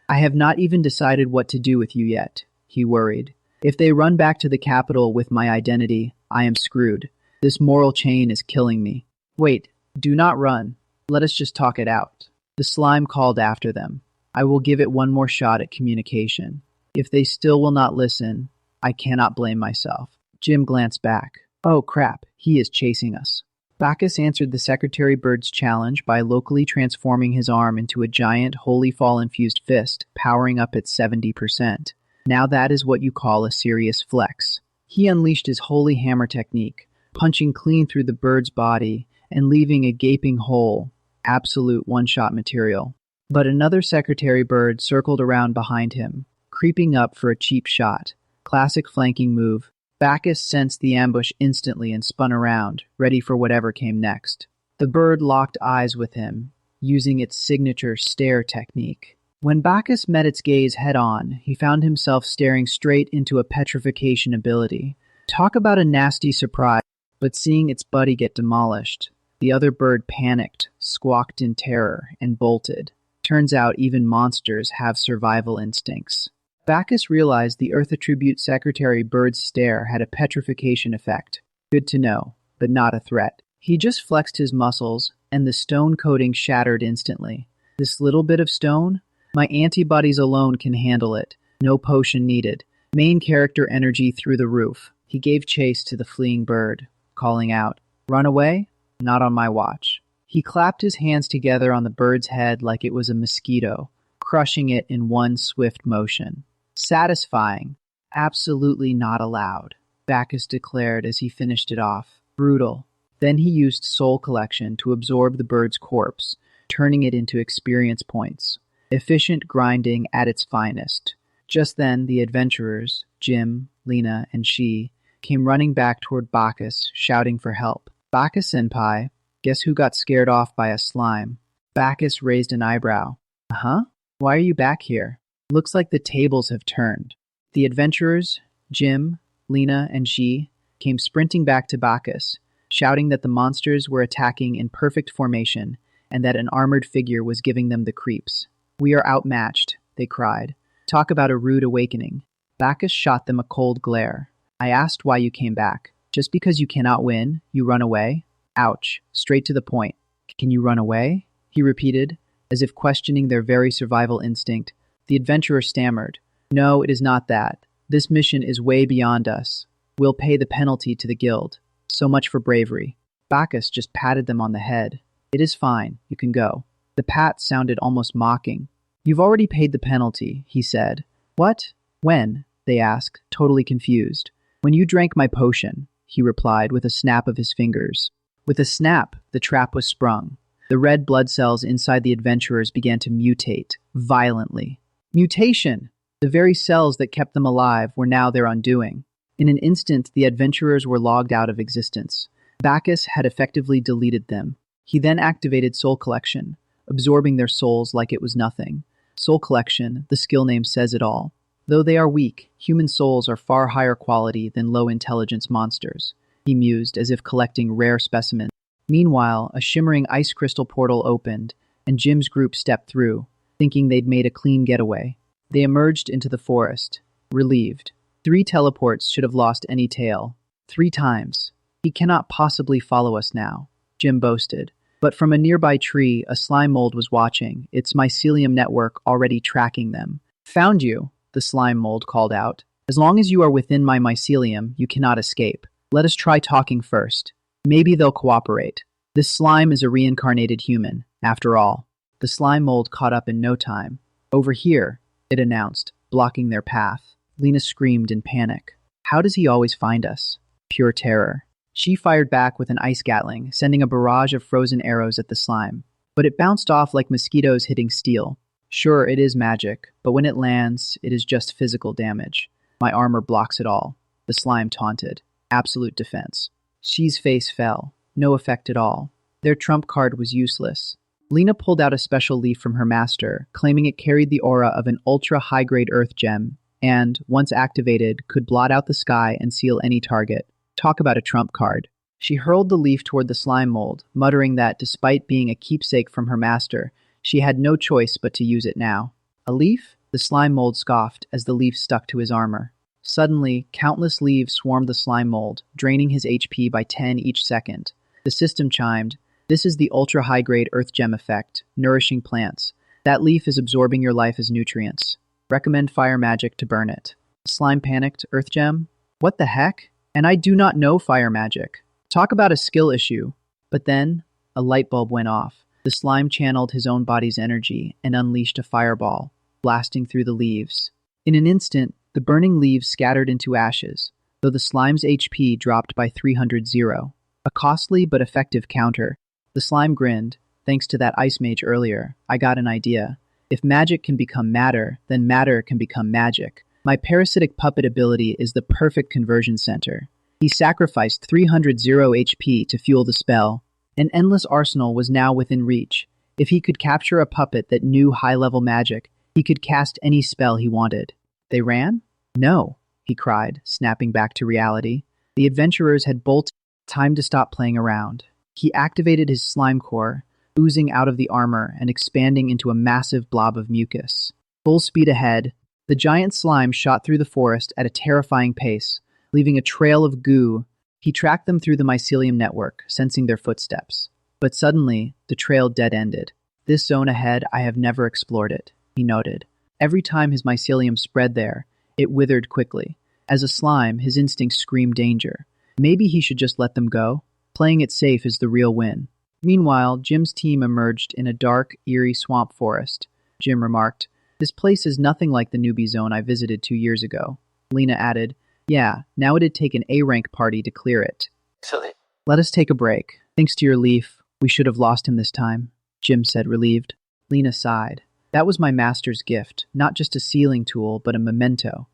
[SPEAKER 1] I have not even decided what to do with you yet, he worried. If they run back to the capital with my identity, I am screwed. This moral chain is killing me. Wait, do not run. Let us just talk it out. The slime called after them. I will give it one more shot at communication. If they still will not listen, I cannot blame myself. Jim glanced back. Oh crap, he is chasing us. Bacchus answered the Secretary Bird's challenge by locally transforming his arm into a giant Holy Fall-infused fist, powering up at 70%. Now that is what you call a serious flex. He unleashed his Holy Hammer technique, punching clean through the bird's body and leaving a gaping hole, absolute one-shot material. But another Secretary Bird circled around behind him, creeping up for a cheap shot. Classic flanking move. Bacchus sensed the ambush instantly and spun around, ready for whatever came next. The bird locked eyes with him, using its signature stare technique. When Bacchus met its gaze head-on, he found himself staring straight into a petrification ability. Talk about a nasty surprise, but seeing its buddy get demolished. The other bird panicked, squawked in terror, and bolted. Turns out even monsters have survival instincts. Bacchus realized the Earth Attribute Secretary Bird's stare had a petrification effect. Good to know, but not a threat. He just flexed his muscles, and the stone coating shattered instantly. This little bit of stone? My antibodies alone can handle it. No potion needed. Main character energy through the roof. He gave chase to the fleeing bird, calling out, Run away? Not on my watch. He clapped his hands together on the bird's head like it was a mosquito, crushing it in one swift motion. Satisfying. Absolutely not allowed. Bacchus declared as he finished it off. Brutal. Then he used soul collection to absorb the bird's corpse, turning it into experience points. Efficient grinding at its finest. Just then, the adventurers, Jim, Lena, and she, came running back toward Bacchus, shouting for help. Bacchus-senpai, guess who got scared off by a slime? Bacchus raised an eyebrow. Huh? Why are you back here? Looks like the tables have turned. The adventurers, Jim, Lena, and she, came sprinting back to Bacchus, shouting that the monsters were attacking in perfect formation and that an armored figure was giving them the creeps. We are outmatched, they cried. Talk about a rude awakening. Bacchus shot them a cold glare. I asked why you came back. Just because you cannot win, you run away? Ouch. Straight to the point. Can you run away? He repeated, as if questioning their very survival instinct. The adventurer stammered. No, it is not that. This mission is way beyond us. We'll pay the penalty to the guild. So much for bravery. Bacchus just patted them on the head. It is fine. You can go. The pat sounded almost mocking. You've already paid the penalty, he said. What? When? They asked, totally confused. When you drank my potion, he replied with a snap of his fingers. With a snap, the trap was sprung. The red blood cells inside the adventurers began to mutate, violently. Mutation! The very cells that kept them alive were now their undoing. In an instant, the adventurers were logged out of existence. Bacchus had effectively deleted them. He then activated Soul Collection, absorbing their souls like it was nothing. Soul Collection, the skill name says it all. Though they are weak, human souls are far higher quality than low-intelligence monsters, he mused as if collecting rare specimens. Meanwhile, a shimmering ice crystal portal opened, and Jim's group stepped through, thinking they'd made a clean getaway. They emerged into the forest, relieved. 3 teleports should have lost any tail. 3 times. He cannot possibly follow us now, Jim boasted. But from a nearby tree, a slime mold was watching, its mycelium network already tracking them. Found you, the slime mold called out. As long as you are within my mycelium, you cannot escape. Let us try talking first. Maybe they'll cooperate. This slime is a reincarnated human, after all. The slime mold caught up in no time. Over here, it announced, blocking their path. Lena screamed in panic. How does he always find us? Pure terror. She fired back with an ice gatling, sending a barrage of frozen arrows at the slime. But it bounced off like mosquitoes hitting steel. Sure, it is magic, but when it lands, it is just physical damage. My armor blocks it all. The slime taunted. Absolute defense. She's face fell. No effect at all. Their trump card was useless. Lena pulled out a special leaf from her master, claiming it carried the aura of an ultra-high-grade earth gem, and, once activated, could blot out the sky and seal any target. Talk about a trump card. She hurled the leaf toward the slime mold, muttering that, despite being a keepsake from her master, she had no choice but to use it now. A leaf? The slime mold scoffed as the leaf stuck to his armor. Suddenly, countless leaves swarmed the slime mold, draining his HP by 10 each second. The system chimed, "This is the ultra-high-grade earth gem effect, nourishing plants. That leaf is absorbing your life as nutrients. Recommend fire magic to burn it." The slime panicked, "Earth gem? What the heck? And I do not know fire magic. Talk about a skill issue." But then, a light bulb went off. The slime channeled his own body's energy and unleashed a fireball, blasting through the leaves. In an instant, the burning leaves scattered into ashes, though the slime's HP dropped by 300. A costly but effective counter. The slime grinned. Thanks to that ice mage earlier, I got an idea. If magic can become matter, then matter can become magic. My parasitic puppet ability is the perfect conversion center. He sacrificed 300 HP to fuel the spell. An endless arsenal was now within reach. If he could capture a puppet that knew high-level magic, he could cast any spell he wanted. They ran? No, he cried, snapping back to reality. The adventurers had bolted. Time to stop playing around. He activated his slime core, oozing out of the armor and expanding into a massive blob of mucus. Full speed ahead, the giant slime shot through the forest at a terrifying pace, leaving a trail of goo. He tracked them through the mycelium network, sensing their footsteps. But suddenly, the trail dead-ended. This zone ahead, I have never explored it, he noted. Every time his mycelium spread there, it withered quickly. As a slime, his instincts screamed danger. Maybe he should just let them go? Playing it safe is the real win. Meanwhile, Jim's team emerged in a dark, eerie swamp forest. Jim remarked, "This place is nothing like the newbie zone I visited 2 years ago." Lena added, Yeah, now it'd take an A-rank party to clear it.
[SPEAKER 2] Excellent.
[SPEAKER 1] Let us take a break. Thanks to your leaf, we should have lost him this time, Jim said, relieved. Lena sighed. That was my master's gift, not just a sealing tool, but a memento.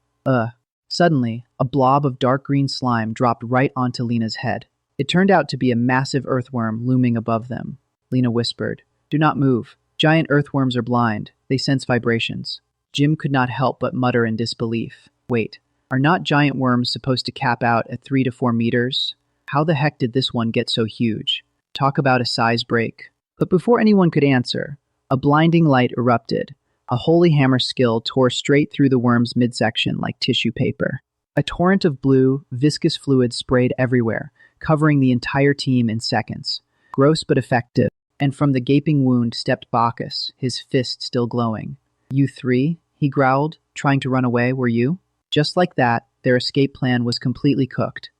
[SPEAKER 1] Suddenly, a blob of dark green slime dropped right onto Lena's head. It turned out to be a massive earthworm looming above them. Lena whispered, "Do not move. Giant earthworms are blind. They sense vibrations." Jim could not help but mutter in disbelief. Wait, are not giant worms supposed to cap out at 3 to 4 meters? How the heck did this one get so huge? Talk about a size break. But before anyone could answer, a blinding light erupted. A holy hammer skill tore straight through the worm's midsection like tissue paper. A torrent of blue, viscous fluid sprayed everywhere, covering the entire team in seconds. Gross but effective. And from the gaping wound stepped Bacchus, his fist still glowing. "You three?" he growled, trying to run away, "were you?" Just like that, their escape plan was completely cooked.